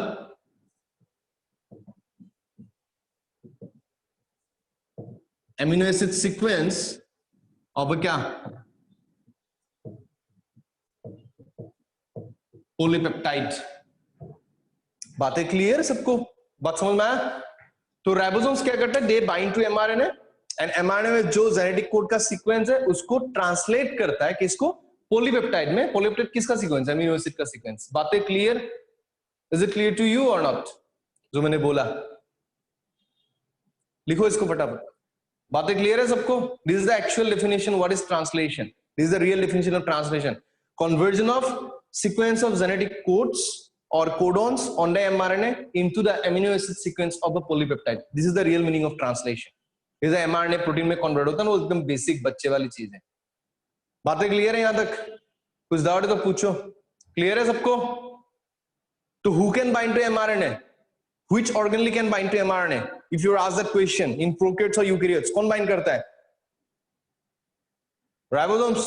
amino acid sequence of a क्या, polypeptide। बातें क्लियर सबको? बात समझ में आया? तो राइबोसोम्स क्या करता है? They bind to mRNA and mRNA में जो जेनेटिक कोड का सीक्वेंस है उसको ट्रांसलेट करता है किसको? पॉलीपेप्टाइड में। पॉलीपेप्टाइड किसका सीक्वेंस है? अमीनो एसिड का सीक्वेंस। बातें clear? Is it clear to you or not? जो मैंने बोला लिखो इसको फटाफट। बातें क्लियर है सबको? This is the actual definition. What is translation? This is the real definition of translation. Conversion of sequence of genetic codes or codons on the mRNA into the amino acid sequence of a polypeptide. This is the real meaning of translation. This is mRNA protein में convert होता है ना, वो एकदम basic बच्चे वाली चीज है। बातें क्लियर है? यहां तक कुछ डाउट है तो पूछो। क्लियर है सबको? So who can bind to mRNA? Which organelle can bind to mRNA? If you are asked that question in prokaryotes or eukaryotes, कौन bind करता है? Ribosomes.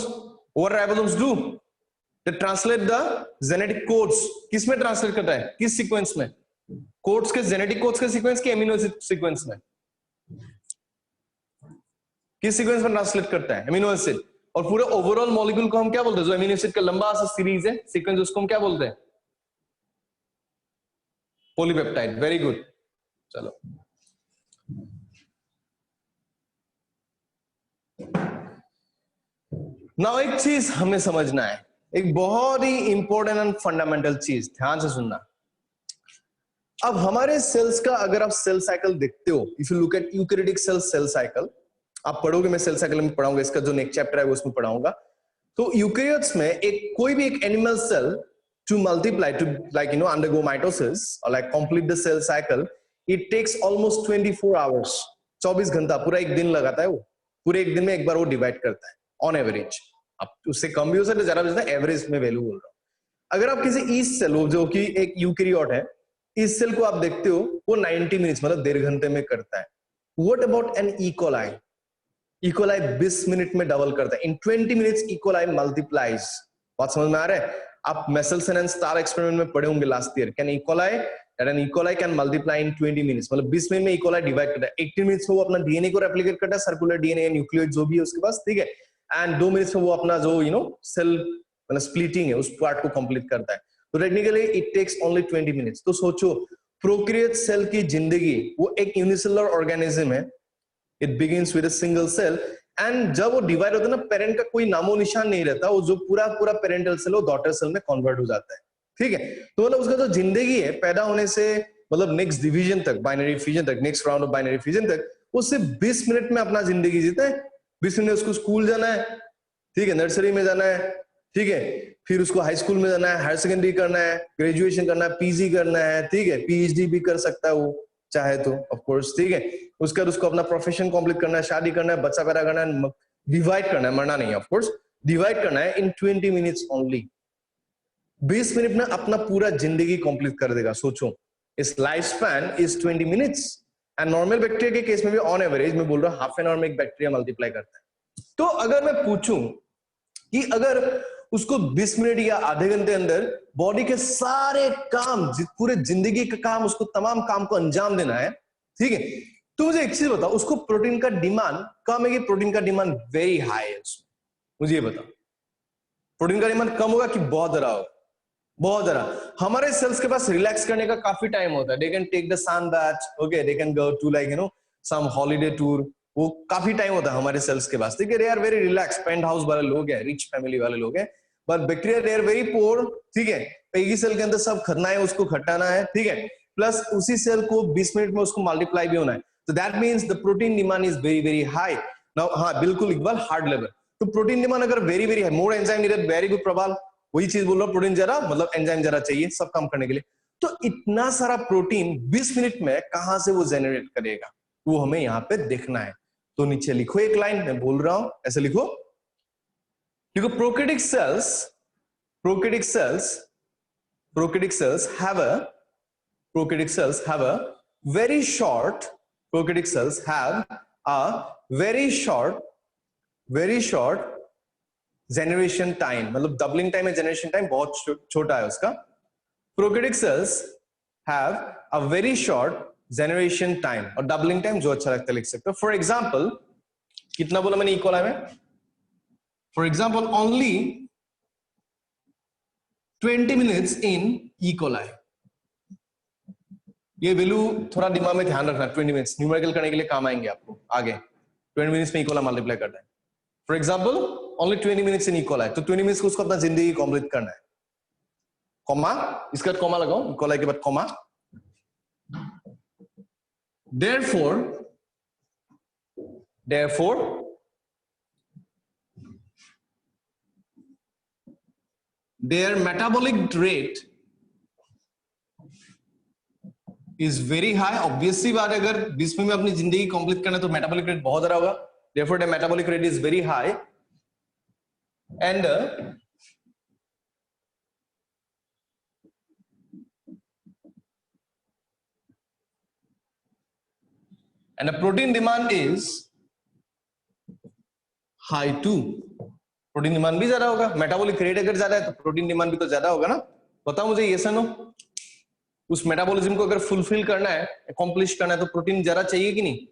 What ribosomes do? They translate the genetic codes. किस में translate करता है? किस sequence में? Codes के, genetic codes के sequence के amino acid sequence में? किस sequence में translate करता है? Amino acid। और पूरे overall molecule को हम क्या बोलते हैं? जो amino acid का लंबा सा series है, sequence, उसको हम क्या बोलते हैं? पॉलीपेप्टाइड। Very good. चलो नाउ एक चीज हमें समझना है, एक बहुत ही इंपॉर्टेंट एंड फंडामेंटल चीज, ध्यान से सुनना। अब हमारे सेल्स का अगर आप सेल साइकिल देखते हो, if you look at eukaryotic cell cycle, आप पढ़ोगे, मैं सेल साइकिल में पढ़ाऊंगा, इसका जो नेक्स्ट चैप्टर है वो उसमें पढ़ाऊंगा। तो यूकैरियोट्स में एक कोई भी एक animal cell to multiply, to undergo mitosis or complete the cell cycle, it takes almost 24 hours, 24 घंटा, पूरा एक दिन लगाता है वो। पूरे एक दिन में एक बार वो डिवाइड करता है ऑन एवरेज। अब उससे कम भी हो सकता है, जरा भी एवरेज में वैल्यू बोल रहा हूं। अगर आप किसी ईस्ट सेल हो जो कि एक यूकैरियोट है, इस सेल को आप देखते हो, वो 90 मिनट्स मतलब 1.5 घंटे में करता है। What about an E coli? E coli 20 minute में डबल करता है। इन 20 मिनट्स इकोलाई मल्टीप्लाइज। बात समझ में आ रहा है? आप मेसेल्सन एंड स्टार एक्सपेरिमेंट में पढ़े होंगे last year. Can E coli can multiply in 20 minutes, मतलब 20 मिनट में इकोलाई डिवाइड करता है। 18 मिनट्स में वो अपना डीएनए को रेप्लिकेट करता है, सर्कुलर डीएनए, न्यूक्लियोइड जो भी है उसके पास, ठीक है। एंड 2 मिनट्स में वो अपना जो सेल मतलब स्प्लिटिंग है उस पार्ट को कंप्लीट करता है। तो technically it takes only 20 minutes. तो सोचो प्रोक्रिएट सेल की जिंदगी वो एक यूनिसेलुलर ऑर्गेनिज्म है. It begins with a single cell, and जब वो डिवाइड होता है ना, पेरेंट का कोई नामो निशान नहीं रहता. वो जो पूरा पूरा पेरेंटल सेल वो डॉटर सेल में कन्वर्ट हो जाता है. ठीक है, तो मतलब उसका जो जिंदगी है पैदा होने से मतलब नेक्स्ट डिवीजन तक, बाइनरी फ्यूजन तक, next round of binary fusion तक, वो सिर्फ 20 मिनट में अपना जिंदगी जीता है. 20 मिनट में उसको स्कूल जाना है, ठीक है, नर्सरी में जाना है, ठीक है, फिर उसको हाई स्कूल में जाना है, हायर सेकेंडरी करना है, ग्रेजुएशन करना है, पीजी करना है, ठीक है, पीएचडी भी कर सकता है वो चाहे तो, ऑफ कोर्स, ठीक है. उसके बाद उसको अपना प्रोफेशन कंप्लीट करना है, शादी करना है, बच्चा पैदा करना है, डिवाइड करना है, मरना नहीं है, ऑफ कोर्स, डिवाइड करना है इन 20 मिनट्स ओनली. 20 मिनट में अपना पूरा जिंदगी कंप्लीट कर देगा. सोचो, इस life span is 20 minutes, and normal bacteria के केस में भी ऑन एवरेज मैं बोल रहा हूं हाफ एन आवर में एक बैक्टीरिया मल्टीप्लाई करता है. तो अगर मैं पूछूं कि अगर उसको 20 मिनट या आधे घंटे अंदर बॉडी के सारे काम, पूरे जिंदगी का काम, उसको तमाम काम को अंजाम देना है, ठीक है, तो मुझे एक चीज बताओ, उसको प्रोटीन का डिमांड कम है कि प्रोटीन का डिमांड वेरी हाई है? मुझे ये बताओ, प्रोटीन का डिमांड कम होगा कि बहुत ज्यादा होगा? बहुत ज्यादा. हमारे सेल्स के पास रिलैक्स करने का काफी टाइम होता है. They can take the sun bath, okay, they can go to like some holiday tour. वो काफी टाइम होता है हमारे सेल्स के पास, ठीक है. They are very relax, penthouse वाले लोग हैं, रिच फैमिली वाले लोग हैं. But bacteria they are very poor, ठीक है. एक ही सेल के अंदर सब खतना है, उसको खटाना है, ठीक है, प्लस उसी सेल को 20 मिनट में उसको मल्टीप्लाई भी होना है. तो that means the protein demand is very very high. Now हाँ, बिल्कुल इक्वल हार्ड लेवल. तो प्रोटीन डिमांड अगर वेरी वेरी हाई, मोर एंजाइम नीडेड, वेरी गुड प्रभाव, वही चीज बोल रहा हूं, प्रोटीन जरा मतलब एंजाइम जरा चाहिए सब काम करने के लिए. तो इतना सारा प्रोटीन 20 मिनट में कहां से वो जनरेट करेगा, वो हमें यहाँ पे देखना है. तो नीचे लिखो एक लाइन, मैं बोल रहा हूं, ऐसे लिखो, देखो, prokaryotic cells have a very short generation time. मतलब डबलिंग टाइम है, जनरेशन टाइम बहुत छोटा है उसका. Prokaryotic cells have a very short generation time, और डबलिंग टाइम जो अच्छा लगता है लिख सकते हो. फॉर एग्जाम्पल, कितना बोला मैंने इक्वल है में? For example, only 20 minutes in equal. ये वैल्यू थोड़ा दिमाग में ध्यान रखना. 20 मिनट्स न्यूमेरिकल करने के लिए काम आएंगे आपको आगे. 20 मिनट्स में इक्वल मल्टीप्लाई करना है. For example, only 20 minutes in equal, तो 20 मिनट्स को उसको अपना जिंदगी कंप्लीट करना है. कॉमा, इसके बाद कॉमा लगाओ, इक्वल के बाद comma. therefore their metabolic rate is very high. Obviously बात है, अगर 20 मिनट में अपनी जिंदगी कंप्लीट करना है तो मेटाबॉलिक रेट बहुत ज्यादा होगा. therefore the metabolic rate is very high, and the protein demand is high too. Protein demand भी ज्यादा होगा. मेटाबॉलिक रेट अगर ज्यादा है तो प्रोटीन डिमांड भी तो ज्यादा होगा ना. बताओ मुझे, ये सुनो, उस मेटाबॉलिज्म को अगर फुलफिल करना है, अकॉम्प्लिश करना है, तो प्रोटीन ज्यादा चाहिए कि नहीं?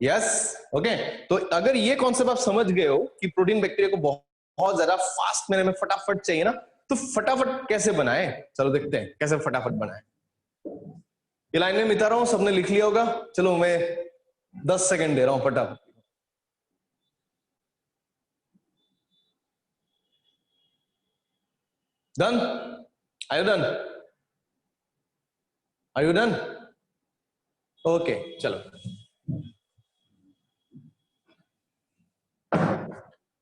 Yes, okay. तो अगर ये कॉन्सेप्ट आप समझ गए हो कि प्रोटीन बैक्टीरिया को बहुत ज्यादा फास्ट मैनर में फटाफट चाहिए ना, तो फटाफट कैसे बनाए, चलो देखते हैं कैसे फटाफट बनाए. ये लाइन में मिटा रहा हूं, सबने लिख लिया होगा. चलो मैं 10 सेकंड दे रहा हूं फटाफट. Done? Are you done? Are you done? Okay, चलो.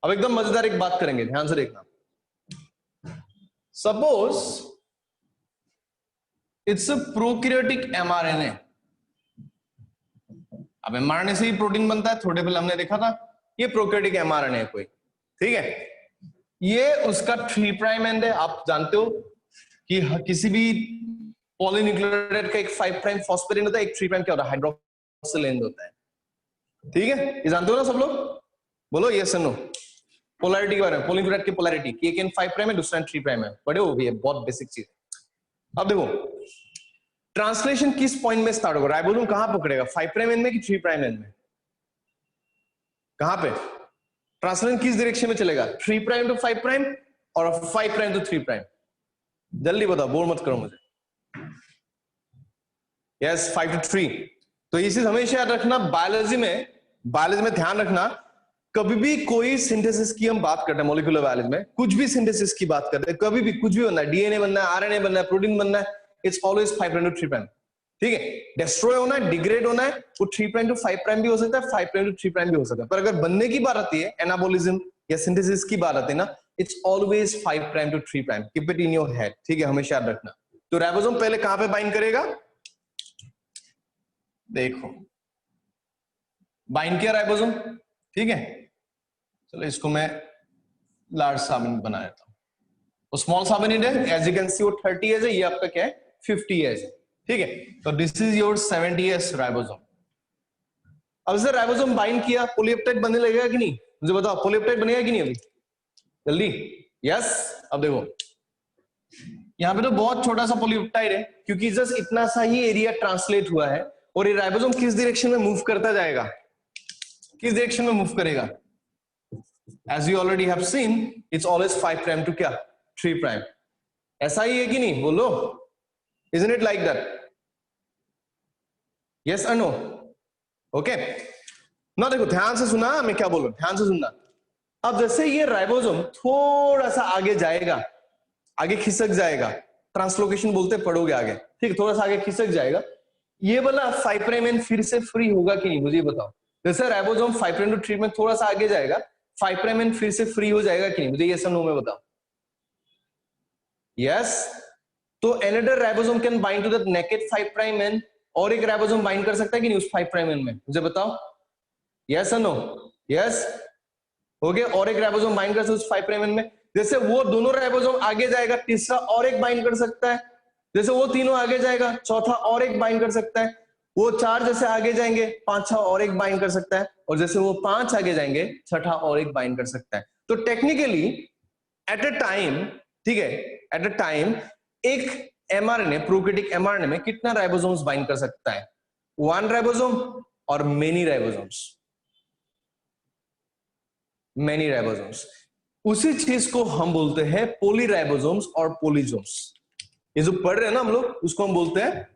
अब एकदम मजेदार एक बात करेंगे, ध्यान से देखना. Suppose it's a prokaryotic mRNA. अब mRNA से ही प्रोटीन बनता है, थोड़े पहले हमने देखा था. ये प्रोकैरियोटिक mRNA है कोई, ठीक है. ये उसका 3 प्राइम एंड है. आप जानते हो कि किसी भी पॉलीन्यूक्लियोटाइड का एक 5 प्राइम फॉस्फेट होता है, एक 3 प्राइम क्या होता है, हाइड्रोक्सिल एंड होता है, ठीक है. ये जानते हो ना सब लोग? बोलो यस और नो. पोलैरिटी के बारे में, पॉलीन्यूक्लियोटाइड की पोलैरिटी, कि एक 5 प्राइम है, दूसरा 3 प्राइम है. पढ़े हो भी है, बहुत बेसिक चीज. अब देखो, ट्रांसलेशन किस पॉइंट में स्टार्ट होगा? राइबोसोम कहां पकड़ेगा, 5 प्राइम एंड में कि 3 प्राइम एंड में? कहां पे ट्रांसलेशन किस डायरेक्शन में चलेगा? 3 प्राइम टू 5 प्राइम और 5 प्राइम टू 3 प्राइम? जल्दी बताओ, बोर मत करो मुझे. Yes 5 to 3। तो ये चीज हमेशा याद रखना। बायोलॉजी में ध्यान रखना, कभी भी कोई सिंथेसिस की हम बात करते हैं, मॉलिक्यूलर बायोलॉजी में कुछ भी सिंथेसिस की बात करते हैं, कभी भी कुछ भी बनना है, डीएनए बनना है, आरएनए बनना है, प्रोटीन बनना है, it's always 5 prime to 3 prime. ठीक है, डिस्ट्रॉय होना है, डिग्रेड होना है, वो 3 प्राइम टू 5 प्राइम भी हो सकता है, 5 प्राइम टू 3 प्राइम भी हो सकता है। पर अगर बनने की बात आती है, एनाबॉलिज्म या सिंथेसिस की बात आती है ना, it's always 5 prime to 3 prime. Keep it in your head. ठीक है, हमेशा याद रखना। तो राइबोसोम पहले कहां पे बाइंड करेगा? देखो, बाइंड किया राइबोसोम। ठीक है, चलो इसको मैं लार्ज साबिन बना देता हूं। वो स्मॉल साबिन है, एज यू कैन सी वो 30 है, ये आपका क्या है 50 है। ठीक है, तो दिस इज योर 70 राइबोसोम। अब सर राइबोसोम बाइंड किया, पॉलीपेप्टाइड बनने लगेगा कि नहीं? मुझे बताओ, पॉलीपेप्टाइड बनेगा कि नहीं अभी? जल्दी। यस। अब देखो, यहाँ पे तो बहुत छोटा सा पॉलीपेप्टाइड है, क्योंकि जस्ट इतना सा ही एरिया ट्रांसलेट हुआ है। और ये राइबोसोम किस डायरेक्शन में मूव करता जाएगा? किस डायरेक्शन में मूव करेगा? As you already have seen, it's always 5 prime to क्या 3 prime। ऐसा ही है कि नहीं? बोलो, isn't it like that? Yes or no? Okay? ना देखो, ध्यान से सुना मैं क्या बोल रहा हूं, ध्यान से सुनना। अब जैसे ये राइबोसोम थोड़ा सा आगे जाएगा, आगे खिसक जाएगा, ट्रांसलोकेशन बोलते पढ़ोगे आगे। ठीक, थोड़ा सा आगे खिसक जाएगा, ये वाला 5 प्राइम एंड फिर से फ्री होगा कि नहीं? मुझे बताओ। जैसे राइबोसोम 5 प्राइम टू 3 में थोड़ा सा आगे जाएगा, 5 प्राइम एंड फिर से फ्री हो जाएगा कि नहीं? मुझे यस और नो में बताओ। यस। तो another ribosome can bind to the naked 5 prime end, और एक राइबोसोम बाइंड कर सकता है कि नहीं उस 5 प्राइम एंड में? मुझे बताओ। यस और नो? यस, हो गया। और एक राइबोसोम बाइंड कर सकता है उस 5 प्राइम एंड में। जैसे वो दोनों राइबोसोम आगे जाएगा, तीसरा और एक बाइंड कर सकता है। जैसे वो तीनों आगे जाएगा, चौथा और एक बाइंड कर सकता है। वो 4 जैसे आगे जाएंगे, 5 और एक बाइंड कर सकता है। और जैसे वो 5 आगे जाएंगे, 6 और एक बाइंड कर सकता है। तो टेक्निकली एट अ टाइम, ठीक है, एट अ टाइम एक एमआरएनए, प्रोकैरियोटिक एमआरएनए में कितना राइबोसोम्स बाइंड कर सकता है? 1 राइबोसोम और मेनी राइबोसोम्स। Many ribosomes. उसी चीज को हम बोलते हैं पॉलीराइबोसोम्स और पॉलीजोम्स। ये जो पढ़ रहे हैं ना हम लोग, उसको हम बोलते हैं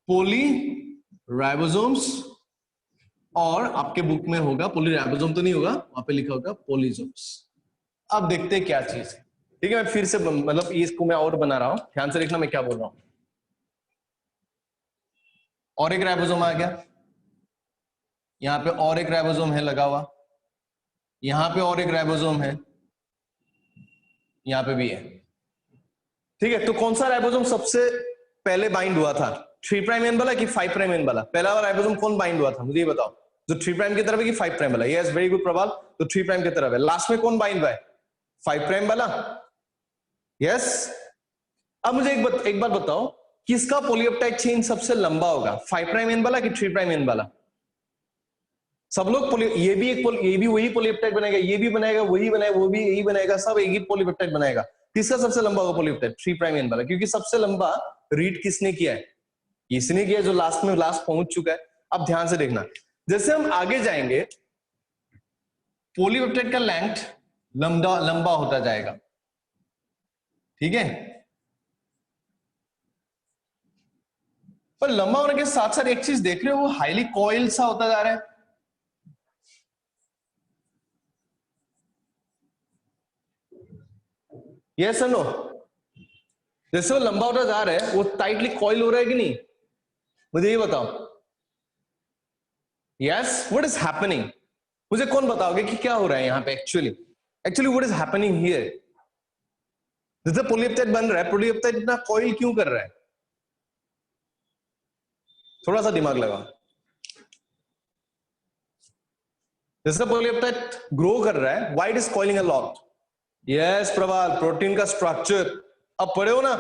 पॉलीराइबोसोम्स, और आपके बुक में होगा पॉलीराइबोसोम तो नहीं होगा, वहां पे लिखा होगा पॉलीजोम्स। अब देखते हैं क्या चीज है। ठीक है, मैं फिर से मतलब इसको मैं और बना रहा हूं, ध्यान से देखना मैं क्या बोल रहा हूं। और एक राइबोसोम आ गया, यहां पे और एक राइबोसोम है लगा हुआ, यहां पे और एक राइबोसोम है, यहां पे भी है। ठीक है, तो कौन सा राइबोसोम सबसे पहले बाइंड हुआ था? 3 प्राइम एन वाला कि 5 प्राइम एन वाला? पहला वाला राइबोसोम कौन बाइंड हुआ था? मुझे ये बताओ। जो 3 प्राइम की तरफ है कि 5 प्राइम वाला? Yes, very good Praval. तो 3 प्राइम की तरफ है। लास्ट में कौन बाइंड हुआ है? 5 प्राइम वाला। यस। अब मुझे एक बात बताओ, किसका पॉलीपेप्टाइड चेन सबसे लंबा होगा? 5 प्राइम एन वाला कि 3 प्राइम एन वाला? सब लोग ये भी वही पॉलीपेप्टाइड बनाएगा, ये भी बनाएगा, वही बनाएगा, वो भी यही बनाएगा, सब एक ही पॉलीपेप्टाइड बनाएगा। किसका सबसे लंबा होगा पॉलीपेप्टाइड? 3 प्राइम एन वाला, क्योंकि सबसे लंबा रीड किसने किया है? इसने किया, जो लास्ट पहुंच चुका है। अब ध्यान से देखना, जैसे हम आगे जाएंगे पॉलीपेप्टाइड का लेंथ लंबा होता जाएगा। ठीक है, पर लंबा होने के साथ साथ एक चीज देख रहे हो, वो हाईली कॉइल सा होता जा रहा है। यस और नो? जैसे वो लंबा होता जा रहा है, वो टाइटली कॉइल हो रहा है कि नहीं? मुझे ये बताओ। Yes, what is happening? मुझे कौन बताओगे कि क्या हो रहा है यहाँ पे actually what is happening here? जैसे पॉलीपेप्टाइड बन रहा है, पॉलीपेप्टाइड इतना कॉइल क्यों कर रहा है? थोड़ा सा दिमाग लगाओ। जैसे पॉलीपेप्टाइड ग्रो कर रहा है, why it is coiling a lot? Yes Praval, protein का स्ट्रक्चर। अब पढ़े हो ना,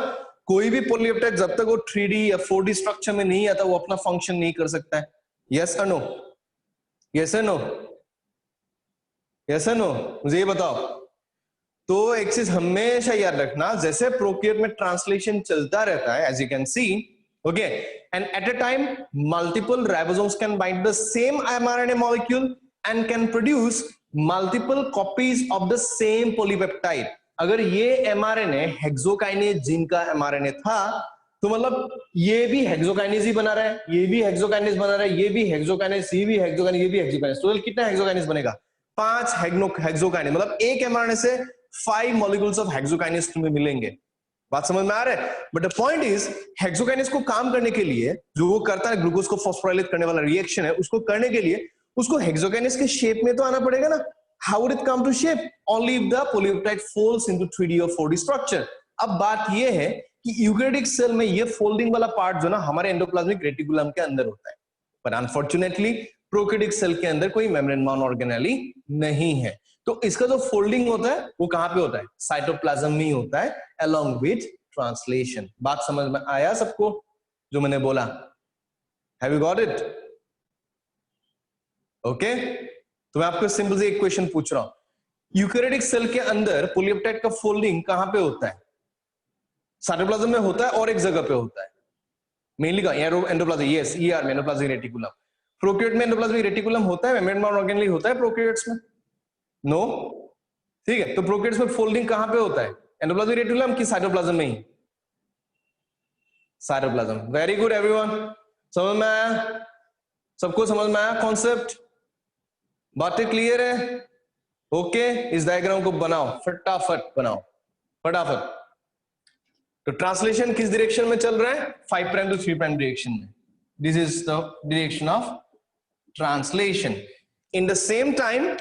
कोई भी पॉलीपेप्टाइड जब तक वो 3D या 4D स्ट्रक्चर में नहीं आता, वो अपना फंक्शन नहीं कर सकता है। यस और नो? यस और नो? यस और नो? मुझे ये बताओ। तो एक चीज हमेशा याद रखना, जैसे प्रोकैरियोट में ट्रांसलेशन चलता रहता है, as you can see, okay, and at a time multiple ribosomes can bind the same mRNA molecule and can produce multiple copies of the same polypeptide। अगर ये mRNA हेक्सोकाइनेज जीन का mRNA था, तो मतलब ये भी हेक्सोकाइनेज ही बना रहा है, ये भी हेक्सोकाइनेज बना रहा है, ये भी हेक्सोकाइनेज, ये भी हेक्सोकाइनेज, ये भी हेक्सोकाइनेज। टोटल कितना हेक्सोकाइनेज बनेगा? 5 हेक्सोकाइनेज। मतलब एक एमआरएनए से 5 मॉलिक्यूल्स ऑफ हेक्सोकाइनेज तुम्हें मिलेंगे। बात समझ में आ रहा है? But the point is, hexokinase को काम करने के लिए जो वो करता है, ग्लूकोज को फॉस्फोराइलेट करने वाला रिएक्शन है, उसको करने के लिए उसको हेक्सोकाइनेज के शेप में तो आना पड़ेगा ना। How would it come to shape? Only if the polypeptide folds into 3D और 4D स्ट्रक्चर। अब बात ये है कि यूकेरियोटिक सेल में ये फोल्डिंग वाला पार्ट जो ना हमारे एंडोप्लाज्मिक रेटिकुलम के अंदर होता है, पर अनफॉर्चुनेटली प्रोकैरियोटिक सेल के अंदर कोई मेम्ब्रेन ऑर्गेनेली नहीं है। तो इसका जो फोल्डिंग होता है वो कहां पे होता है? साइटोप्लाज्म में ही होता है, अलोंग विद ट्रांसलेशन। बात समझ में आया सबको जो मैंने बोला? Have you got it? Okay, तो मैं आपको सिंपल से एक क्वेश्चन पूछ रहा हूं, यूकेरियोटिक सेल के अंदर पॉलीपेप्टाइड का फोल्डिंग कहां पे होता है? साइटोप्लाज्म में होता है और एक जगह पे होता है, मेनली का एंडोप्लाज्म, यस, ईआर में एंडोप्लाज्मिक रेटिकुलम। प्रोकैरियोट में एंडोप्लाज्मिक रेटिकुलम होता है, मेम्ब्रेन ऑर्गेनेली होता है प्रोकैरियोट्स में? नो। ठीक है, तो प्रोकैरियोट्स में फोल्डिंग कहां पे होता है? एंडोप्लाज्मिक रेटिकुलम की साइटोप्लाज्म में ही? साइटोप्लाज्म। वेरी गुड एवरीवन, समझ में आया? सबको समझ में आया कॉन्सेप्ट? बातें क्लियर है? ओके, इस डायग्राम को बनाओ, फटाफट बनाओ, फटाफट। तो ट्रांसलेशन किस डायरेक्शन में चल रहा है? 5 प्राइम टू 3 प्राइम डायरेक्शन में। This is the direction of translation. In the same time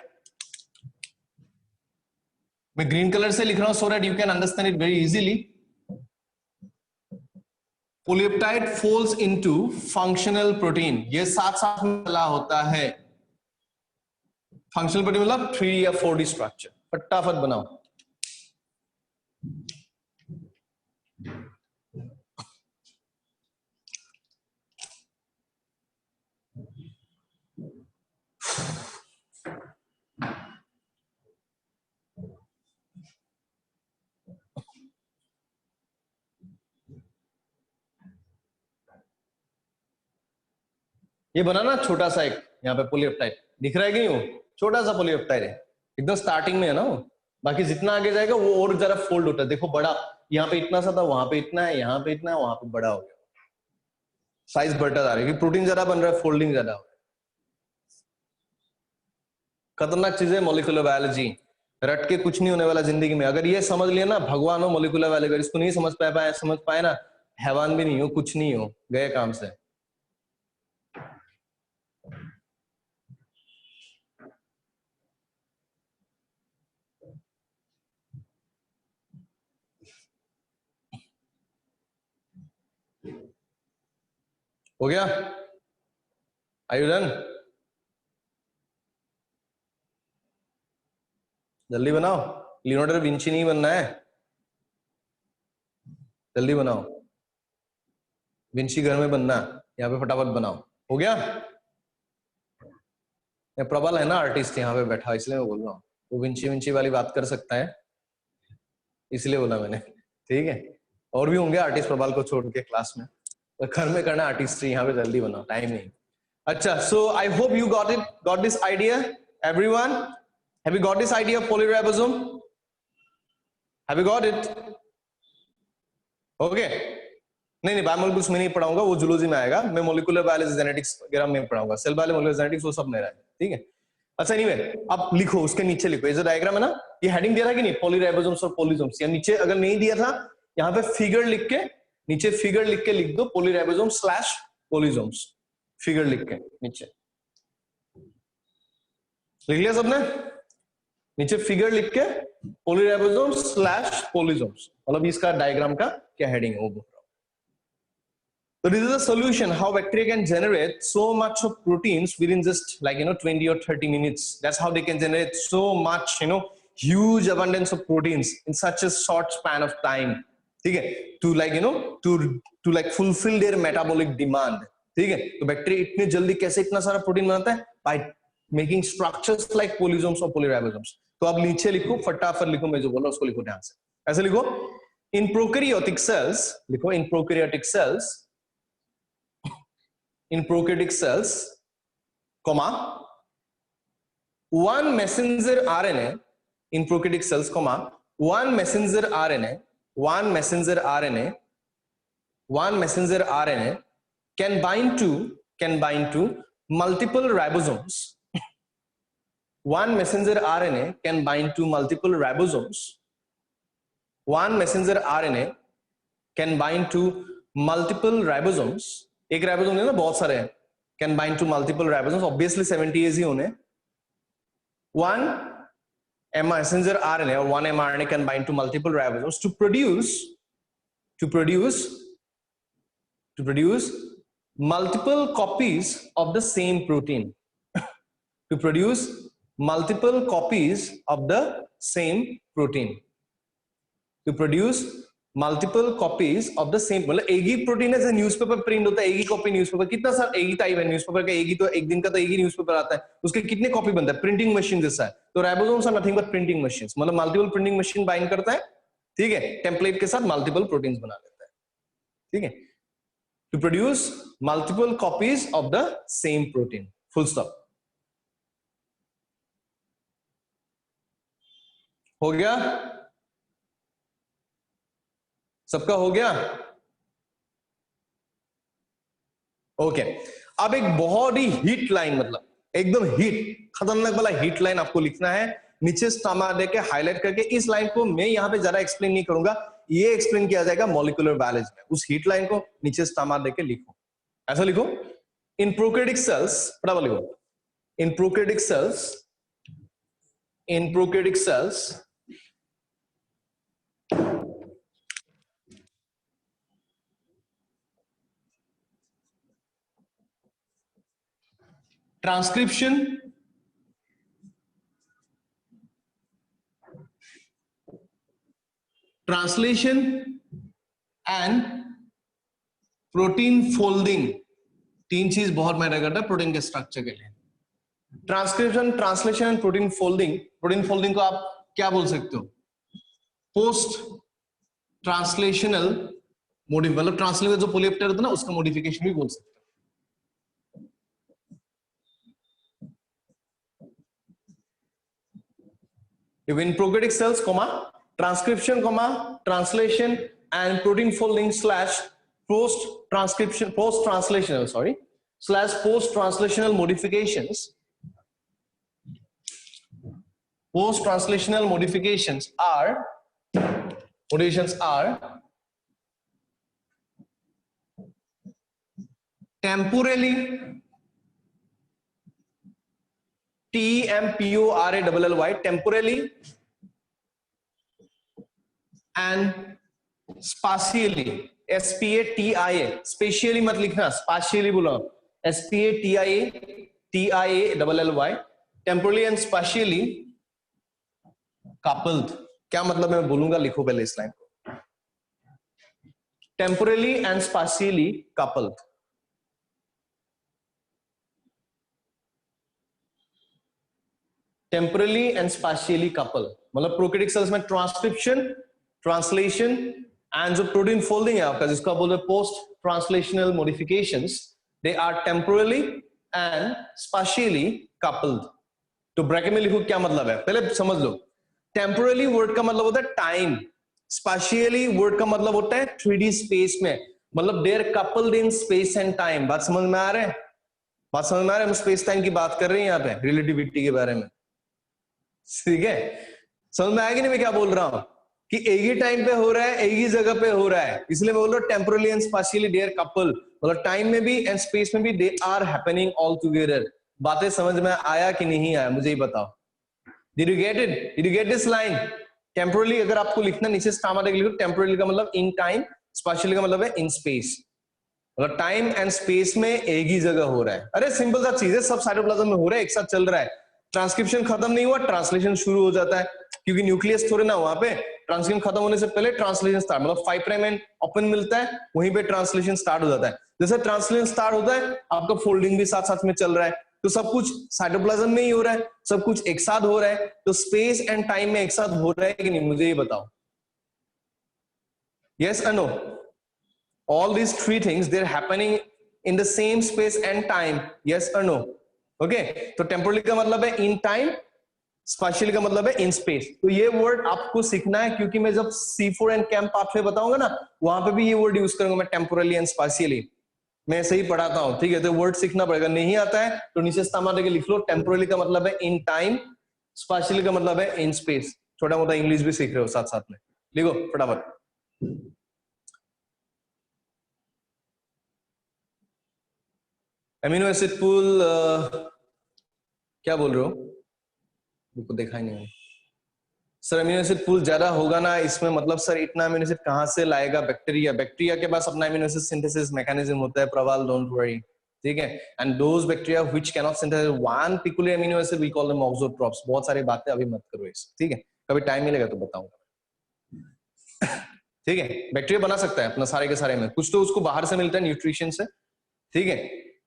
मैं ग्रीन कलर से लिख रहा हूं so that you can understand it very easily. Polypeptide folds into functional protein, ये साथ साथ में चला होता है। फंक्शनल प्रोटीन मतलब 3 या 4D स्ट्रक्चर। फटाफट बनाओ। ये बना ना छोटा सा एक यहाँ पे पॉलीपेप्टाइड दिख रहा है कि नहीं? वो छोटा सा पॉलीपेप्टाइड है, एकदम स्टार्टिंग में है ना वो। बाकी जितना आगे जाएगा वो और जरा फोल्ड होता है। देखो बड़ा, यहाँ पे इतना सा था, वहां पे इतना है, यहाँ पे इतना है, वहां पे बड़ा हो गया, साइज बढ़ता जा रहा है, प्रोटीन ज्यादा बन रहा है, फोल्डिंग ज्यादा हो रहा है। खतरनाक चीज है मॉलिक्यूलर बायोलॉजी, रट के कुछ नहीं होने वाला जिंदगी में। अगर ये समझ लिया ना, भगवान हो मॉलिक्यूलर बायोलॉजी, इसको नहीं समझ पाए ना, हैवान भी नहीं हो, कुछ नहीं हो, गए काम से। हो गया? Are you done? जल्दी बनाओ, लियोनार्डो दा विंची नहीं बनना है, जल्दी बनाओ। विंची घर में बनना, यहाँ पे फटाफट बनाओ। हो गया? प्रबल है ना आर्टिस्ट यहाँ पे बैठा, इसलिए मैं बोल रहा हूँ, वो विंची वाली बात कर सकता है, इसलिए बोला मैंने। ठीक है, और भी होंगे आर्टिस्ट प्रबल को छोड़ के क्लास में, तो घर में करना आर्टिस्ट्री, यहाँ पे जल्दी बनाओ, टाइम नहीं। अच्छा, so I hope you got this idea everyone. Have you got this idea of polyribosome? Have you got it? Okay, नहीं बायोमोलिक्यूल्स में नहीं पढ़ाऊंगा, वो जूलॉजी में आएगा। मैं मॉलिक्यूलर बायोलॉजी, जेनेटिक्स वगैरह में पढ़ाऊंगा, सेल बायोलॉजी, मॉलिक्यूलर जेनेटिक्स वो सब मेरा है। ठीक है, अच्छा एनीवे, अब लिखो, उसके नीचे लिखो, ये जो डायग्राम है ना, ये हेडिंग दिया था कि नहीं, पॉलीराइबोसोम्स और पॉलीसोम्स, या नीचे अगर नहीं दिया था, यहाँ पे फिगर लिख के, नीचे फिगर लिख के लिख दो, पॉलीराइबोसोम / पॉलीसोम्स, फिगर लिख के नीचे लिख लिया सबने? नीचे फिगर लिख के पॉलीराइबोसोम / पॉलीसोम्स, मतलब इसका डायग्राम का क्या हेडिंग है वो बोल रहा हूं। So this is a solution how bacteria can generate so much of proteins within just 20 or 30 minutes. That's how they can generate so much, huge abundance of proteins in such a short span of time. ठीक है, to fulfill their metabolic demand. ठीक है, तो bacteria इतने जल्दी कैसे इतना सारा प्रोटीन बनाता है? By making structures like polysomes or polyribosomes. तो अब नीचे लिखो, फटाफट लिखो, मैं जो बोला उसको लिखो ध्यान से, ऐसे लिखो, in prokaryotic cells, लिखो in prokaryotic cells, comma, one messenger RNA in prokaryotic cells, comma, one messenger RNA one messenger RNA can bind to multiple ribosomes. One messenger RNA can bind to multiple ribosomes. One messenger RNA can bind to multiple ribosomes. एक ribosome नहीं ना, बहुत सारे हैं. Can bind to multiple ribosomes. Obviously 70 As ही होने. One messenger RNA or one mRNA can bind to multiple ribosomes to produce multiple copies of the same protein. To produce multiple copies of the same protein. To produce multiple copies of the same, मतलब एक ही protein है जैसे newspaper print होता है, एक ही copy newspaper, कितना सारा एक ही टाइप है न्यूज़पेपर का, एक ही, तो एक दिन का तो एक ही न्यूज़पेपर आता है, उसके कितने कॉपी बनता है, प्रिंटिंग मशीन जैसा है. तो ribosomes are nothing but printing machines, मतलब मल्टीपल प्रिंटिंग मशीन बाइंड करता है, ठीक है, टेम्पलेट के साथ मल्टीपल प्रोटीन्स बना लेता है, ठीक है. To produce multiple copies of the same protein, full stop. हो गया, सबका हो गया. ओके, अब एक बहुत ही हिट लाइन, मतलब एकदम हिट खतरनाक वाला हिट लाइन आपको लिखना है, नीचे स्टार दे के हाईलाइट करके. इस लाइन को मैं यहां पे ज्यादा एक्सप्लेन नहीं करूंगा, ये एक्सप्लेन किया जाएगा मॉलिक्यूलर बायोलॉजी में. उस हिट लाइन को नीचे स्टार दे के लिखो, ऐसा लिखो. इन प्रोकैरियोटिक सेल्स, फटाफट लिखो. इन prokaryotic sales transcription translation and protein folding, तीन चीज बहुत मैटर करता है प्रोटीन के स्ट्रक्चर के लिए. Transcription, translation and protein folding. Protein folding को आप क्या बोल सकते हो, पोस्ट ट्रांसलेशनल मोडिफ, मतलब ट्रांसलेशन जो पोलिपेप्टाइड होता है ना, उसका मॉडिफिकेशन भी बोल सकते हो. In prokaryotic cells, transcription, translation and protein folding slash post-translational modifications. Post-translational modifications are temporally, TEMPORALLY, temporally and spatially, SPATIA, spatially मत लिखना, spatially बोलो, SPATIA, temporally and spatially coupled. क्या मतलब मैं बोलूंगा, लिखो पहले इस लाइन को. temporally and spatially coupled. Temporally and spatially couple, मतलब प्रोकैरियोटिक सेल्स में ट्रांसक्रिप्शन, ट्रांसलेशन एंड जो प्रोटीन फोल्डिंग है आपका, जिसको आप बोलते हैं post translational modifications, they are temporally and spatially coupled. तो ब्रैकेट में लिखो क्या मतलब है, पहले समझ लो. टेम्परली वर्ड का मतलब होता है टाइम, स्पेशियली वर्ड का मतलब होता है 3D स्पेस में, मतलब they are coupled in space and time. बात समझ में आ रहा है, बात समझ में आ रहा है, हम स्पेस टाइम की बात कर रहे हैं यहाँ पे, रिलेटिविटी के बारे में, ठीक है. समझ में आएगी नहीं मैं क्या बोल रहा हूं, कि एक ही टाइम पे हो रहा है, एक ही जगह पे हो रहा है, इसलिए मैं बोल रहा हूं temporally and spatially they are couple, मतलब टाइम में भी एंड स्पेस में भी they are happening all together. बातें समझ में आया कि नहीं आया, मुझे ही बताओ. Did you get it, did you get this line. Temporarily अगर आपको लिखना, नीचे स्टार लिखो. टेम्पोरली का मतलब इन टाइम, स्पेशियली का मतलब है इन स्पेस, मतलब टाइम एंड स्पेस में एक ही जगह हो रहा है. अरे सिंपल सा चीज है, सब साइटोप्लाज्म में हो रहा है, एक साथ चल रहा है. ट्रांसक्रिप्शन खत्म नहीं हुआ, ट्रांसलेशन शुरू हो जाता है, क्योंकि न्यूक्लियस थोड़े ना वहां पे. ट्रांसक्रिप्शन खत्म होने से पहले ट्रांसलेशन स्टार्ट, मतलब 5 प्राइम एंड ओपन मिलता है, वहीं पे ट्रांसलेशन स्टार्ट हो जाता है. जैसे ट्रांसलेशन स्टार्ट होता है, आपका फोल्डिंग भी साथ साथ में चल रहा है. तो सब कुछ साइटोप्लाज्म में ही हो रहा है, सब कुछ एक साथ हो रहा है. तो स्पेस एंड टाइम में एक साथ हो रहा है कि नहीं, मुझे ये बताओ. यस और no. All these three things, they're happening in the same space and time. Yes or no? Okay. तो temporally का मतलब है in time, स्पाशियली का मतलब है इन स्पेस। तो ये वर्ड आपको सीखना है, क्योंकि मैं जब C4 एंड कैंप पार्ट में बताऊंगा ना, वहां पे भी ये वर्ड यूज करूंगा मैं, टेम्पोरली एंड स्पाशियली। मैं ऐसे ही पढ़ाता हूं, ठीक है? तो वर्ड सीखना पड़ेगा। नहीं आता है तो नीचे स्टामा देके लिख लो। टेम्पोरली का मतलब है इन टाइम, स्पाशियली का मतलब है इन स्पेस। छोटा मोटा इंग्लिश भी सीख रहे हो साथ साथ में, लिखो फटाफट। अमीनो एसिड पूल क्या बोल रहे हो? बिल्कुल देखा ही नहीं सर। अमीनो एसिड पूल ज्यादा होगा ना इसमें, मतलब सर इतना अमीनो एसिड कहां से लाएगा बैक्टीरिया? बैक्टीरिया के पास अपना अमीनो एसिड सिंथेसिस मैकेनिज्म होता है प्रवाल, डोंट वरी, ठीक है? And those bacteria which can not synthesise one peculiar amino acid we call them auxotrophs. बहुत सारी बातें अभी मत करो इस, ठीक है? कभी टाइम मिलेगा तो बताऊंगा, ठीक है? बैक्टीरिया बना सकता है अपना सारे के सारे में, कुछ तो उसको बाहर से मिलता है न्यूट्रिशन से, ठीक है?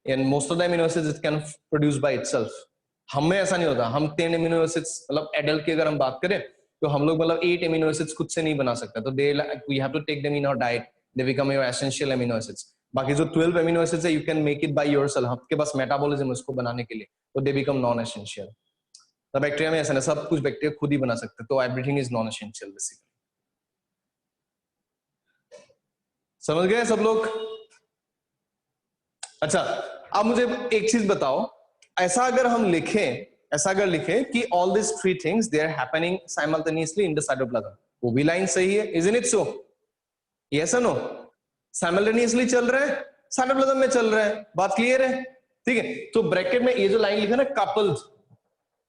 And most of the amino acids it can produce by itself. हमें ऐसा नहीं होता, हम 10 अमीनो एसिड्स, मतलब एडल्ट की अगर हम बात करें तो हम लोग मतलब 8 अमीनो एसिड्स खुद से नहीं बना सकते, तो they we have to take them in our diet, they become your essential amino acids. बाकी जो 12 अमीनो एसिड्स है you can make it by yourself, आपके पास मेटाबॉलिज्म उसको बनाने के लिए, तो दे बिकम नॉन एसेंशियल। तो बैक्टीरिया में ऐसा नहीं, सब कुछ बैक्टीरिया खुद ही बना सकते हैं, तो everything is non essential basically. समझ गए सब लोग? अच्छा, अब मुझे एक चीज बताओ, ऐसा अगर हम लिखें, ऐसा अगर लिखें कि all this three things they are happening simultaneously in the cytoplasm, वो भी लाइन सही है, इजंट इट सो? यस और नो? साइमल्टेनियसली चल रहा है, साइटोप्लाज्म में चल रहा है, बात क्लियर है? ठीक है, तो ब्रैकेट में ये जो लाइन लिखा ना कपल्ड,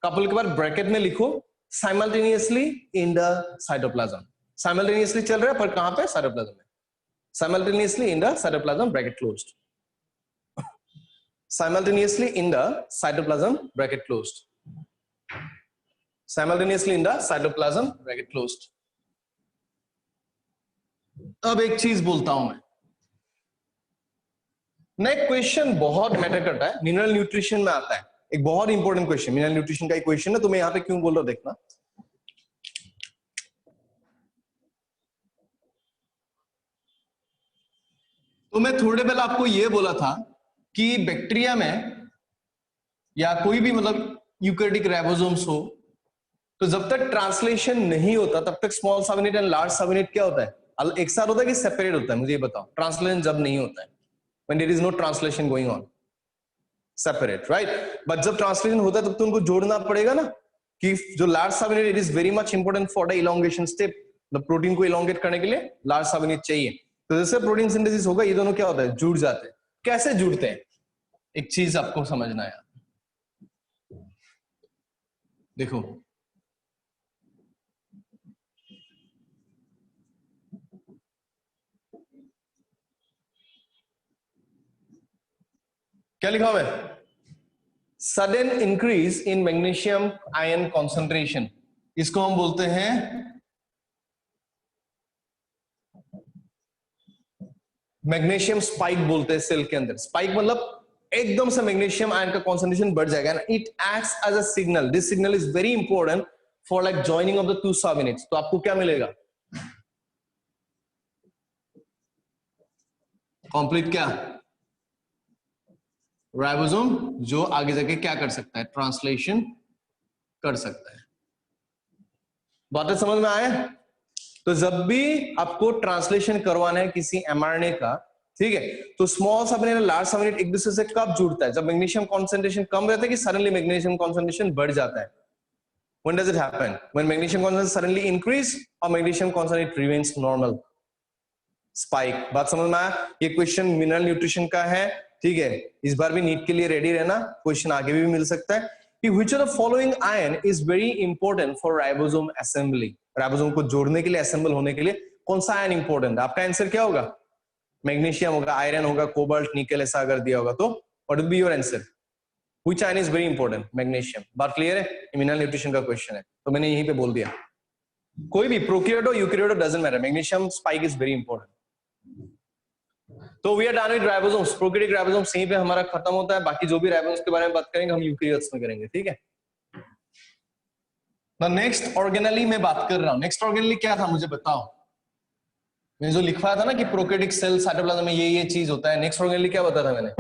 कपल के बाद ब्रैकेट में लिखो simultaneously in the cytoplasm. Simultaneously चल रहा है पर कहां पे? साइटोप्लाज्म में। Simultaneously in the cytoplasm, bracket closed. Simultaneously in the cytoplasm, bracket closed. Simultaneously in the cytoplasm, bracket closed. अब एक चीज बोलता हूं मैं, नेक्स्ट क्वेश्चन बहुत मैटर करता है, मिनरल न्यूट्रिशन में आता है, एक बहुत इंपॉर्टेंट क्वेश्चन, मिनरल न्यूट्रिशन का एक क्वेश्चन है, तो मैं यहां पे क्यों बोल रहा हूं देखना। तो मैं थोड़े पहले आपको यह बोला था कि बैक्टीरिया में या कोई भी मतलब यूकैरियोटिक राइबोसोम्स हो, तो जब तक ट्रांसलेशन नहीं होता तब तक small subunit and large subunit क्या होता है? एक साथ होता है कि सेपरेट होता है? मुझे ये बताओ, ट्रांसलेशन जब नहीं होता है, when there is no translation going on, separate, right? But जब ट्रांसलेशन होता है तब तो उनको जोड़ना पड़ेगा ना, कि जो large subunit it is very much important for the elongation step, the protein को इलोंगेट करने के लिए लार्ज सबयूनिट चाहिए। तो जैसे प्रोटीन सिंथेसिस होगा, ये दोनों क्या होता है? जुड़ जाते हैं। कैसे जुड़ते हैं? एक चीज आपको समझना है, देखो क्या लिखा हुआ है? Sudden increase in magnesium ion concentration, इसको हम बोलते हैं मैग्नीशियम स्पाइक बोलते हैं। सेल के अंदर स्पाइक मतलब एकदम से मैग्नीशियम आयन का कॉन्सेंट्रेशन बढ़ जाएगा ना, it acts as a signal, this signal is very important for like joining of the two subunits. तो आपको क्या मिलेगा? कंप्लीट क्या? राइबोसोम, जो आगे जाके क्या कर सकता है? ट्रांसलेशन कर सकता है। बातें समझ में आए? तो जब भी आपको ट्रांसलेशन करवाना है किसी एमआरएनए का, ठीक है, तो स्मॉल सबयूनिट और लार्ज सबयूनिट एक दूसरे से कब जुड़ता है? जब मैग्नीशियम कॉन्सेंट्रेशन कम रहता है कि सडनली मैग्नीशियम कॉन्सेंट्रेशन बढ़ जाता है? When does it happen? When magnesium concentration suddenly increase or magnesium concentration remains normal? Spike. बात समझ में आया? ये क्वेश्चन मिनरल न्यूट्रिशन का है, ठीक है? इस बार भी नीट के लिए रेडी रहना, क्वेश्चन आगे भी मिल सकता है कि which of the following ion is very important for ribosome assembly? Ribosome को जोड़ने के लिए, असेंबल होने के लिए कौन सा आयन इंपॉर्टेंट है? आपका आंसर क्या होगा? मैग्नीशियम होगा, आयरन होगा, कोबाल्ट, निकल, ऐसा अगर दिया होगा तो what will be your answer? Which ion is very important? Magnesium. बात क्लियर है? मिनरल न्यूट्रिशन का क्वेश्चन है, तो मैंने यहीं पे बोल दिया। कोई भी प्रोकैरियोट हो यूकैरियोट हो, doesn't matter, magnesium spike is very important. तो we are done with ribosomes, prokaryotic ribosomes यहीं पे हमारा खत्म होता है। बाकी जो भी राइबोसोम्स के बारे में बात करेंगे हम यूकैरियोट्स में करेंगे, ठीक है? तो नेक्स्ट ऑर्गेनेली में बात कर रहा हूं। नेक्स्ट ऑर्गेनेली क्या था मुझे बताओ? मैंने जो लिखवाया था ना कि प्रोकैरियोटिक सेल साइटोप्लाज्म में ये चीज होता है। नेक्स्ट ऑर्गेनेली क्या बताया था मैंने?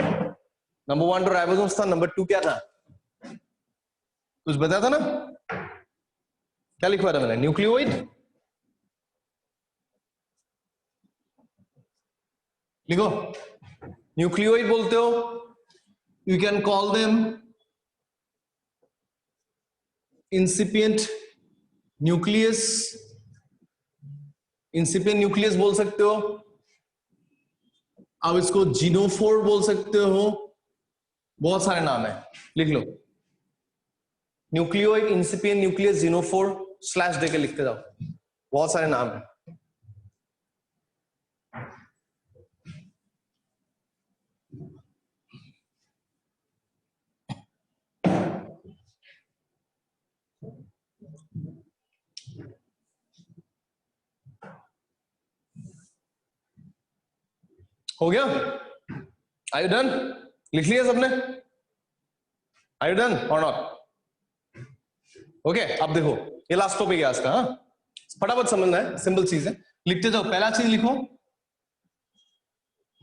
नंबर 1 तो राइबोसोम्स था, नंबर 2 क्या था? कुछ बताया था ना? क्या लिखवा था मैंने? न्यूक्लियोइड, लिखो न्यूक्लियोइड बोलते हो. You can call them incipient nucleus, incipient nucleus बोल सकते हो. अब इसको जीनोफोर बोल सकते हो. बहुत सारे नाम है, लिख लो. Nucleoid, incipient nucleus, genophore, slash देके लिखते जाओ. बहुत सारे नाम है. हो गया? Are you done? लिख लिया सबने? आर यू डन और नॉट? ओके, अब देखो ये लास्ट टॉपिक है आज का. हाँ, फटाफट समझना है, सिंपल चीज है. लिखते जाओ. पहला चीज लिखो,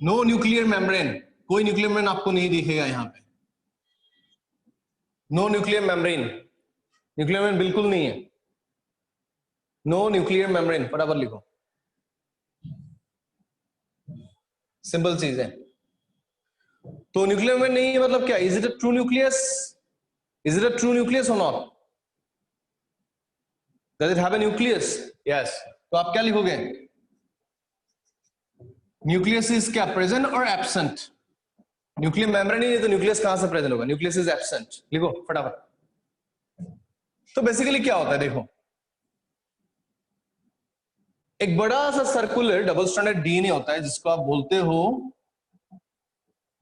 नो न्यूक्लियर मेम्ब्रेन. कोई न्यूक्लियर मेम्ब्रेन आपको नहीं दिखेगा यहां पे. No nuclear membrane, nuclear membrane बिल्कुल नहीं है. नो न्यूक्लियर मेम्ब्रेन, फटाफट लिखो. सिंपल चीज है. तो न्यूक्लियर मेम्ब्रेन नहीं है मतलब क्या? Is it a true nucleus? Is it a true nucleus और not? Does it have a nucleus? Yes. तो आप क्या लिखोगे? न्यूक्लियस इज क्या, प्रेजेंट और एब्सेंट? न्यूक्लियर मेम्ब्रेन ही नहीं तो न्यूक्लियस कहां से प्रेजेंट होगा? Nucleus is absent. लिखो फटाफट. तो बेसिकली क्या होता है देखो, एक बड़ा सा सर्कुलर डबल स्ट्रैंडेड डीएनए होता है जिसको आप बोलते हो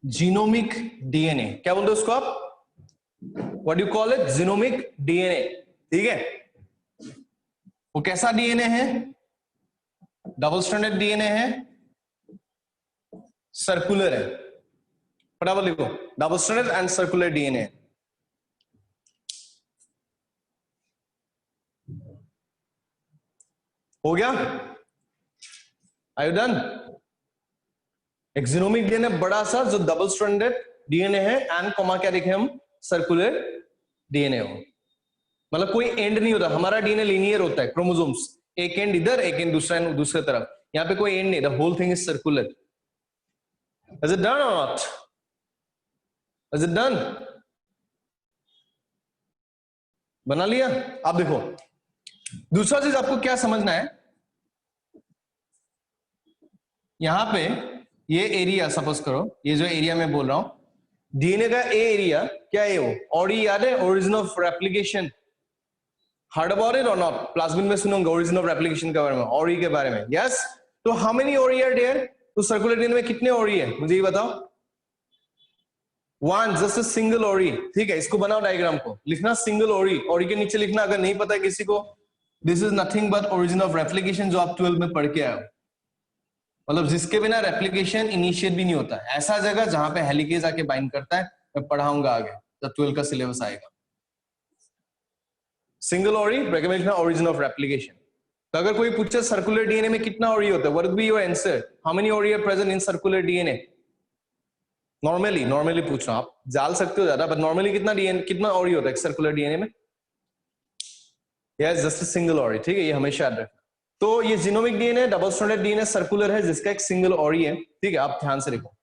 जीनोमिक डीएनए. क्या बोलते हो उसको आप? What do you call it? Genomic DNA. ठीक है. वो कैसा डीएनए है? डबल स्ट्रैंडेड डीएनए है, सर्कुलर है. फटाफट लिखो, double stranded and circular DNA. हो गया? Are you done? एक जीनोमिक डीएनए बड़ा सा जो डबल स्ट्रैंडेड डीएनए है, एंड कॉमा क्या लिखे हम? सर्कुलर डीएनए हो. मतलब कोई एंड नहीं होता. हमारा डीएनए लीनियर होता है, क्रोमोसोम्स एक एंड इधर, एक एंड दूसरा एंड दूसरे तरफ. यहाँ पे कोई एंड नहीं. The whole thing is circular. Is it done और नॉट? Is it done? बना लिया? आप देखो, दूसरा चीज आपको क्या समझना है, यहां पे ये एरिया सपोज करो, ये जो एरिया मैं बोल रहा हूं डीएनए का, ए एरिया क्या है वो? ऑडी याद है? Origin of replication. Hard about it और नॉट? प्लाज्मिड में सुनोगे ओरिजिन ऑफ रेप्लिकेशन के बारे में, ओरी के बारे में. यस. तो how many ori are there? तो सर्कुलर डीएनए में कितने ओरी है मुझे ये बताओ? वन, जस्ट अ सिंगल ओरी. ठीक है, इसको बनाओ डायग्राम को. लिखना सिंगल ओरी. ओरी के नीचे लिखना, अगर नहीं पता है किसी को, this is nothing but origin of replication, जो आप 12 में पढ़ के आए हो. मतलब जिसके बिना रेप्लिकेशन इनिशिएट भी नहीं होता. ऐसा जगह जहां पे हेलिकेज आके बाइंड करता है, मैं पढ़ाऊंगा आगे जब 12 का सिलेबस आएगा. सिंगल ओरी, ब्रैकेट में लिखना ओरिजिन ऑफ रेप्लिकेशन. तो अगर कोई पूछे सर्कुलर डीएनए में कितना ओरी होता है, what would be your answer? How many ori are present in circular DNA? Normally पूछ रहा हूं, आप जाल सकते हो ज्यादा, बट नॉर्मली कितना डीएनए, कितना ओरी होता है सर्कुलर डीएनए में? यस, जस्ट अ सिंगल ओरी. ठीक है, ये हमेशा याद रखना. तो ये genomic DNA, double stranded DNA, circular है, जिसका एक सिंगल ओरी है. ठीक है, आप ध्यान से देखो.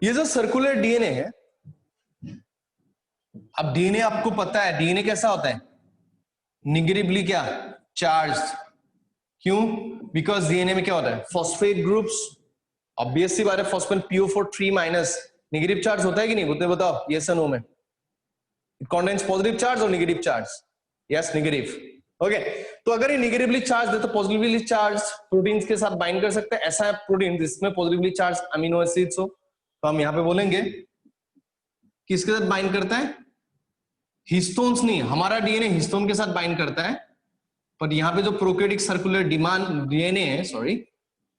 ये जो सर्कुलर डीएनए है, अब डीएनए आपको पता है डीएनए कैसा होता है? नेगेटिवली क्या, चार्ज्ड. क्यों? बिकॉज डीएनए में क्या होता है? Phosphate groups. ऑब्वियस सी बात है, phosphate PO4 3 minus negative charge होता है कि नहीं? बोलते बताओ यस और नो में. इट कंटेन्स पॉजिटिव चार्ज और negative charge. Yes, negative. Okay. तो अगर ये नेगेटिवली चार्ज है तो पॉजिटिवली चार्ज प्रोटीन्स के साथ बाइंड कर सकते हैं. ऐसा है प्रोटीन जिसमें पॉजिटिवली चार्ज अमीनो एसिड्स हो, तो हम यहां पे बोलेंगे किसके साथ बाइंड करता है? हिस्टोन्स नहीं. हमारा डीएनए हिस्टोन के साथ बाइंड करता है, पर यहाँ पे जो प्रोकैरियोटिक सर्कुलर डीएनए है, सॉरी,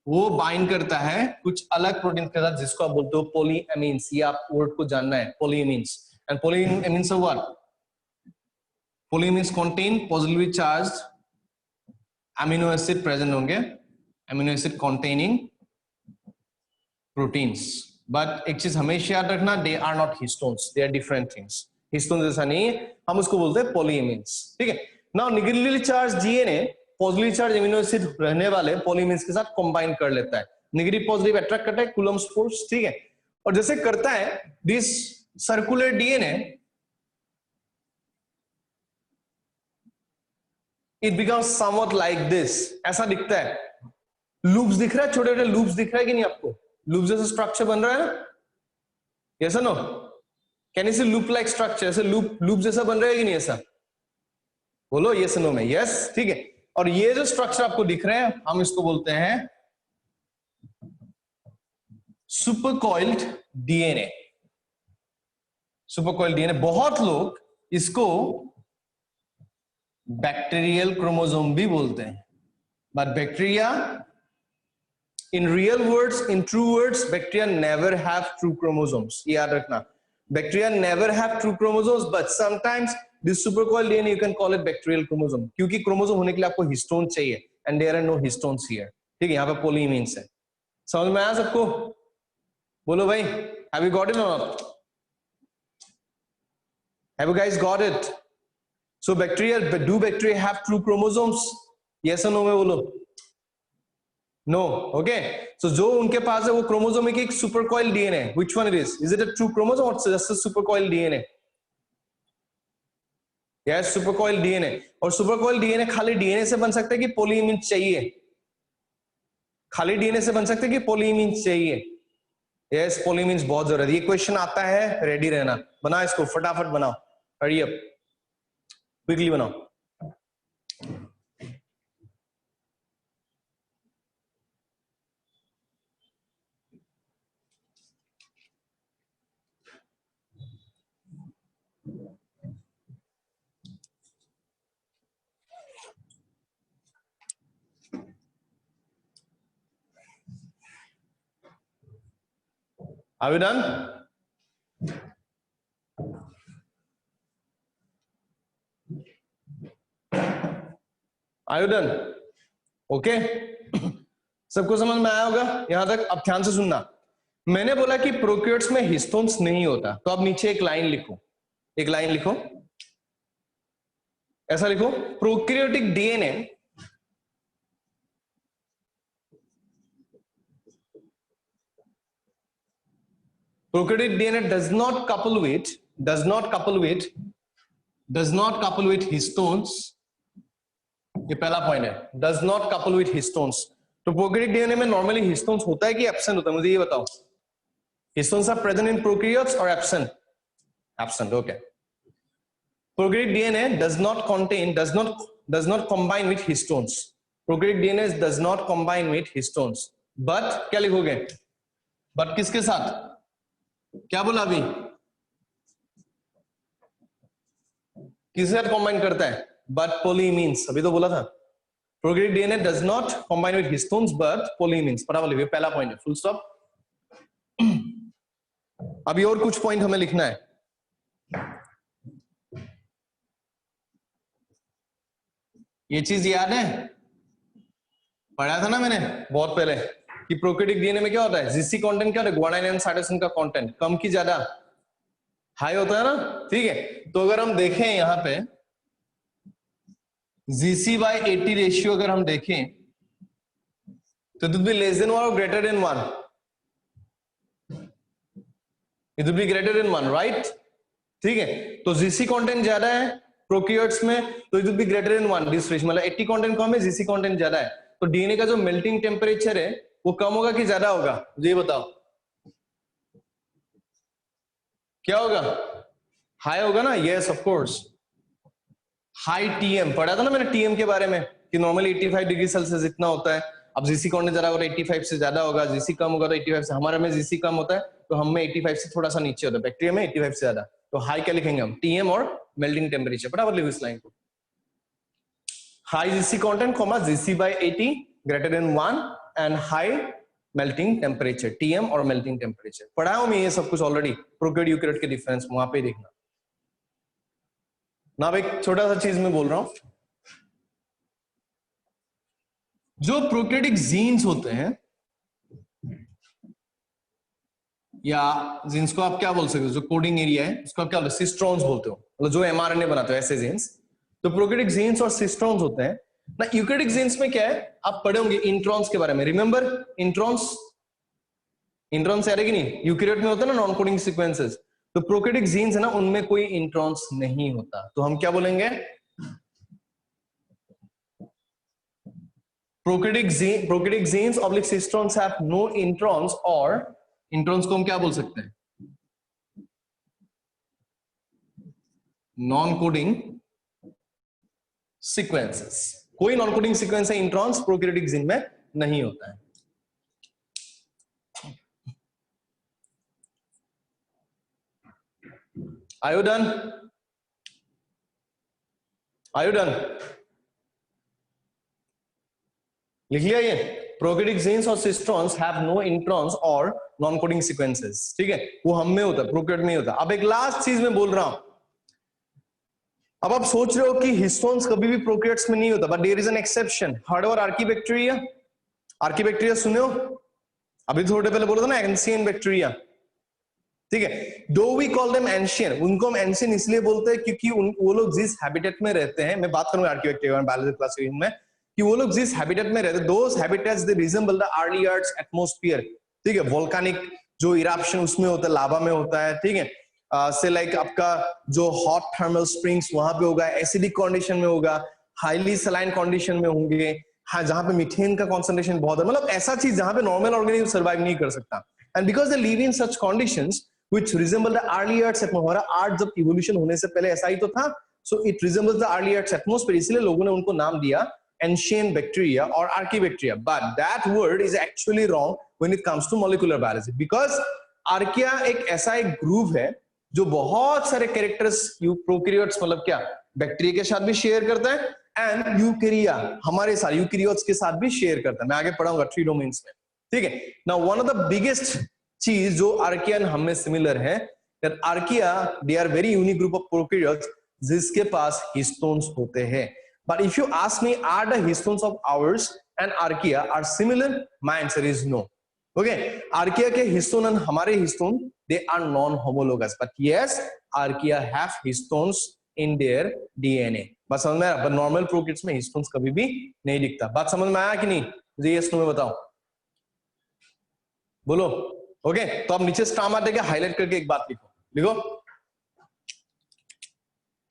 वो बाइंड करता है कुछ अलग प्रोटीन के साथ, जिसको आप बोलते हो पॉलीएमीन्स. ये आप वर्ड को जानना है, polyamines. And polyamines are what? Polyamines contain positively charged amino acid present होंगे, amino acid containing proteins. But एक चीज हमेशा याद रखना, they are not histones, they are different things. Histone जैसा नहीं है, हम उसको बोलते हैं पॉलीइमिन्स, ठीक है। Now negatively charge DNA positive charge amino acid रहने वाले पॉलीइमिन्स के साथ कंबाइन कर लेता है, नेगेटिव पॉजिटिव अट्रैक्ट करता है, कूलम्स फोर्स, ठीक है। और जैसे करता है this circular DNA, it becomes somewhat like this, ऐसा दिखता है। लूप्स दिख रहा है, छोटे छोटे लूप्स दिख रहा है कि नहीं आपको? लूप जैसा स्ट्रक्चर बन रहा है ना, यस और no? Can you see loop like structure? ऐसे लूप जैसा बन रहा है कि नहीं ऐसा? बोलो यस नो में। यस, ठीक है। और ये जो स्ट्रक्चर आपको दिख रहे हैं हम इसको बोलते हैं सुपरकॉइल्ड डीएनए। सुपरकॉइल्ड डीएनए, बहुत लोग इसको बैक्टीरियल क्रोमोसोम भी बोलते हैं, but bacteria in real words, in true words, bacteria never have true chromosomes. ये याद रखना, bacteria never have true chromosomes, but sometimes this supercoiled DNA you can call it bacterial chromosome, क्योंकि chromosome होने के लिए आपको हिस्टोन चाहिए, and there are no histones here, ठीक है। यहाँ पे पोलीइमीन्स है। समझ में आया सबको? बोलो भाई, have you got it or not? Have you guys got it? So do bacteria have true chromosomes? Yes or no में बोलो। No, okay. सो जो उनके पास है वो क्रोमोसोमिक एक supercoil DNA, which one it is? Is it a true chromosome और just a supercoil DNA? Yes, supercoil DNA. और supercoil DNA खाली डीएनए से बन सकता है कि पॉलीइमीन चाहिए? खाली डीएनए से बन सकते हैं कि पॉलीइमीन चाहिए? यस, पॉलीइमीन्स बहुत जरूरी है। ये क्वेश्चन आता है, रेडी रहना, बनाओ इसको, फटाफट बनाओ, हरी अप, क्विकली बनाओ। Are you done? Are you done? Okay? सबको समझ में आया होगा यहां तक? अब ध्यान से सुनना, मैंने बोला कि प्रोकैरियोट्स में हिस्टोन्स नहीं होता, तो अब नीचे एक लाइन लिखो, एक लाइन लिखो, ऐसा लिखो, prokaryotic DNA prokaryotic DNA does not couple with histones. ये पहला पॉइंट है, does not couple with histones. तो प्रोकैरियोटिक डीएनए में नॉर्मली हिस्टोन्स होता है कि एब्सेंट होता है? मुझे ये बताओ, histones are present in prokaryotes और absent? Absent, okay. Prokaryotic DNA does not combine with histones. Prokaryotic DNA does not combine with histones, but क्या लिखोगे? बट किसके साथ? क्या बोला अभी? किसके साथ कंबाइन करता है? बट पॉलीइमीन्स, अभी तो बोला था। Prokaryotic DNA does not combine with histones but polyamines, बराबर लिखिए, पहला पॉइंट है, फुल स्टॉप। अभी और कुछ पॉइंट हमें लिखना है। ये चीज याद है, पढ़ा था ना मैंने बहुत पहले कि प्रोकैरियोटिक डीएनए में क्या होता है? जीसी कंटेंट क्या होता है? ग्वानिन एंड साइटोसिन का कंटेंट कम की ज्यादा? हाई होता है ना, ठीक है। तो अगर हम देखें यहाँ पे GC/80 रेशियो अगर हम देखें तो it will be less than 1 और greater than 1? It will be greater than 1, right? ठीक है, तो GC कंटेंट ज्यादा है प्रोकैरियोट्स में, तो it will be greater than 1 this ratio, मतलब 80 कंटेंट कम है, GC कंटेंट ज्यादा है, तो डीएनए का जो मेल्टिंग टेम्परेचर है वो कम होगा कि ज्यादा होगा? मुझे ये बताओ, क्या होगा? हाई होगा ना? Yes of course, high TM पढ़ा था ना मैंने टीएम के बारे में कि नॉर्मली 85 डिग्री सेल्सियस इतना होता है। अब जीसी कंटेंट ज्यादा होगा तो 85 से ज्यादा होगा, जीसी कम होगा तो 85 से, हमारे में जीसी कम होता है तो हम में 85 से थोड़ा सा नीचे होता है, बैक्टीरिया में 85 से ज्यादा। तो हाई क्या लिखेंगे हम? टीएम और मेल्टिंग टेम्परेचर, बराबर लिखो इस लाइन को, high GC content comma GC/80 greater than 1 and high melting temperature, TM और मेल्टिंग टेम्परेचर। पढ़ा हूं मैं ये सब कुछ ऑलरेडी, प्रोकैरियोट यूकैरियोट के डिफरेंस वहां पे देखना ना। अब एक छोटा सा चीज मैं बोल रहा हूं, जो प्रोकैरियोटिक जीन्स होते हैं या जिनको आप क्या बोल सकते हो, जो कोडिंग एरिया है उसको आप क्या बोलते हो, सिस्ट्रॉन्स बोलते हो, मतलब जो एमआरएनए बनाते हो ऐसे जीन्स। तो प्रोकैरियोटिक जीन्स और सिस्ट्रॉन्स होते हैं ना। यूकैरियोटिक जीन्स में क्या है, आप पढ़े होंगे इंट्रॉन्स के बारे में, रिमेंबर इंट्रॉन्स, इंट्रॉन्स याद है कि नहीं, यूकैरियोट में होता है ना नॉन कोडिंग सीक्वेंसेस। तो प्रोकैरियोटिक जीन्स है ना, उनमें कोई इंट्रॉन्स नहीं होता, तो हम क्या बोलेंगे, prokaryotic genes oblique cistrons have no introns, और इंट्रॉन्स को हम क्या बोल सकते हैं, नॉन कोडिंग सीक्वेंसेस। कोई नॉन कोडिंग सीक्वेंस है इंट्रॉन्स प्रोकैरियोटिक जीन में नहीं होता है। Are you done? Are you done? लिख लिया ये, प्रोकैरियोटिक जीन्स और सिस्ट्रॉन्स हैव नो इंट्रॉन्स और नॉन कोडिंग सीक्वेंसेस, ठीक है, वो हम में होता है, प्रोकैरियोट में होता है। अब एक लास्ट चीज मैं बोल रहा हूं, अब आप सोच रहे हो कि हिस्टोन्स कभी भी प्रोकैरियोट्स में नहीं होता, but there is an exception, hardware archaebacteria. Archaebacteria सुने हो, अभी थोड़े पहले बोला था ना एंशियंट बैक्टीरिया, ठीक है। दो वी कॉल देम एंशियंट, उनको हम एंशियंट इसलिए बोलते हैं क्योंकि वो लोग जिस हैबिटेट में रहते हैं, मैं बात करूंगा आर्कीबैक्टीरिया बायोलॉजी क्लास में, कि वो लोग जिस हैबिटेट में रहते हैं, those habitats they resemble the early earth atmosphere, ठीक है, वोल्केनिक जो इरप्शन उसमें होता है, लावा में होता है, ठीक है, से लाइक आपका जो हॉट थर्मल स्प्रिंग्स वहां पे होगा, एसिडिक कंडीशन में होगा, हाईली सलाइन कंडीशन में होंगे, हाँ, जहां पे मीथेन का कंसंट्रेशन बहुत है, मतलब ऐसा चीज जहां पे नॉर्मल ऑर्गेनिज्म सर्वाइव नहीं कर सकता। And because they live in such conditions which resemble the early earth's atmosphere, हमारा अर्थ जब इवोल्यूशन होने से पहले ऐसा ही तो था, so it resembles the early earth's atmosphere, इसलिए लोगों ने उनको नाम दिया ancient bacteria और archaebacteria, but that word is actually wrong when it comes to molecular biology, because archaea एक ऐसा एक ग्रुप है जो बहुत सारे कैरेक्टर्स प्रोकैरियोट्स मतलब क्या बैक्टीरिया के साथ भी शेयर करता है, एंड यूकैरिया हमारे साथ यूकैरियोट्स के साथ भी शेयर करता है। मैं आगे पढ़ाऊंगा 3 डोमेन्स में, ठीक है। Now one of the biggest चीज जो आर्किया हमें सिमिलर है, that archaea they are very unique group of prokaryotes जिसके पास हिस्टोन्स होते हैं। But if you ask me are the histones of ours and archaea are similar, my answer is no. Okay, archaea के histone and हमारे histone they are non homologous, but yes archaea have histones in their DNA. बात समझ में आया? But normal prokaryotes में histones कभी भी नहीं दिखता। बात समझ में आया कि नहीं? मुझे यस नो में बताओ, बोलो। ओके, तो आप नीचे स्टामा देके हाईलाइट करके एक बात लिखो, लिखो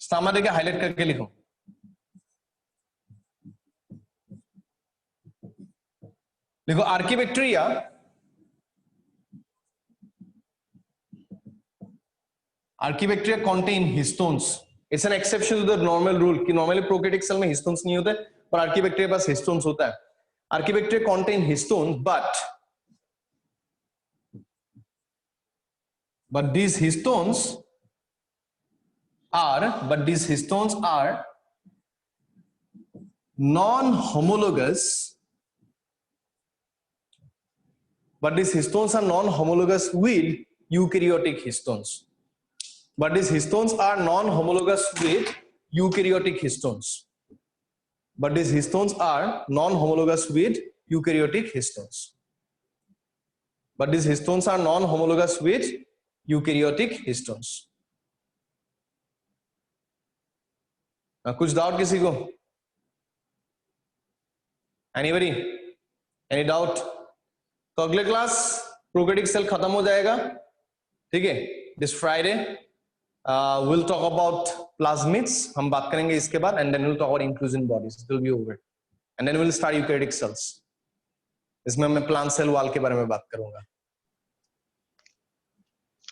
स्टामा देके हाईलाइट करके लिखो। लिखो archaebacteria contain histones. It's an exception to the normal rule कि normally prokaryotic cell में histones नहीं होते, पर आर्कीबैक्टीरिया पास histones होता है। Archaebacteria contain histones, but these histones are non-homologous, but these histones are non-homologous with eukaryotic histones. But these histones are non-homologous with eukaryotic histones. But these histones are non-homologous with eukaryotic histones. But these histones are non-homologous with eukaryotic histones. कुछ doubt किसी को? Anybody? Any doubt? तो अगले class prokaryotic cell खत्म हो जाएगा, ठीक है, this Friday. Will talk about plasmids, हम बात करेंगे इसके बाद, and then will talk about inclusion bodies, it will be over, and then will start eukaryotic cells. इसमें मैं प्लांट सेल वॉल के बारे में बात करूंगा।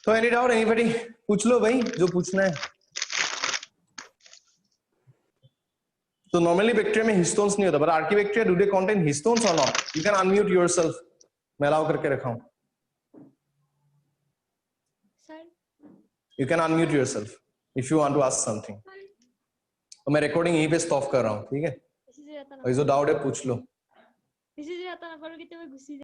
तो एनी डाउट, एनीबॉडी? पूछ लो भाई जो पूछना है। तो नॉर्मली बैक्टीरिया में हिस्टोन्स नहीं होता, but archaebacteria do they contain histones और not? You can unmute yourself, मैं अलाउ करके रखा हूं। You can unmute yourself if you want to ask something. तो मैं रिकॉर्डिंग यहीं पे स्टॉप कर रहा हूँ, ठीक है? और जो डाउट है पूछ लो।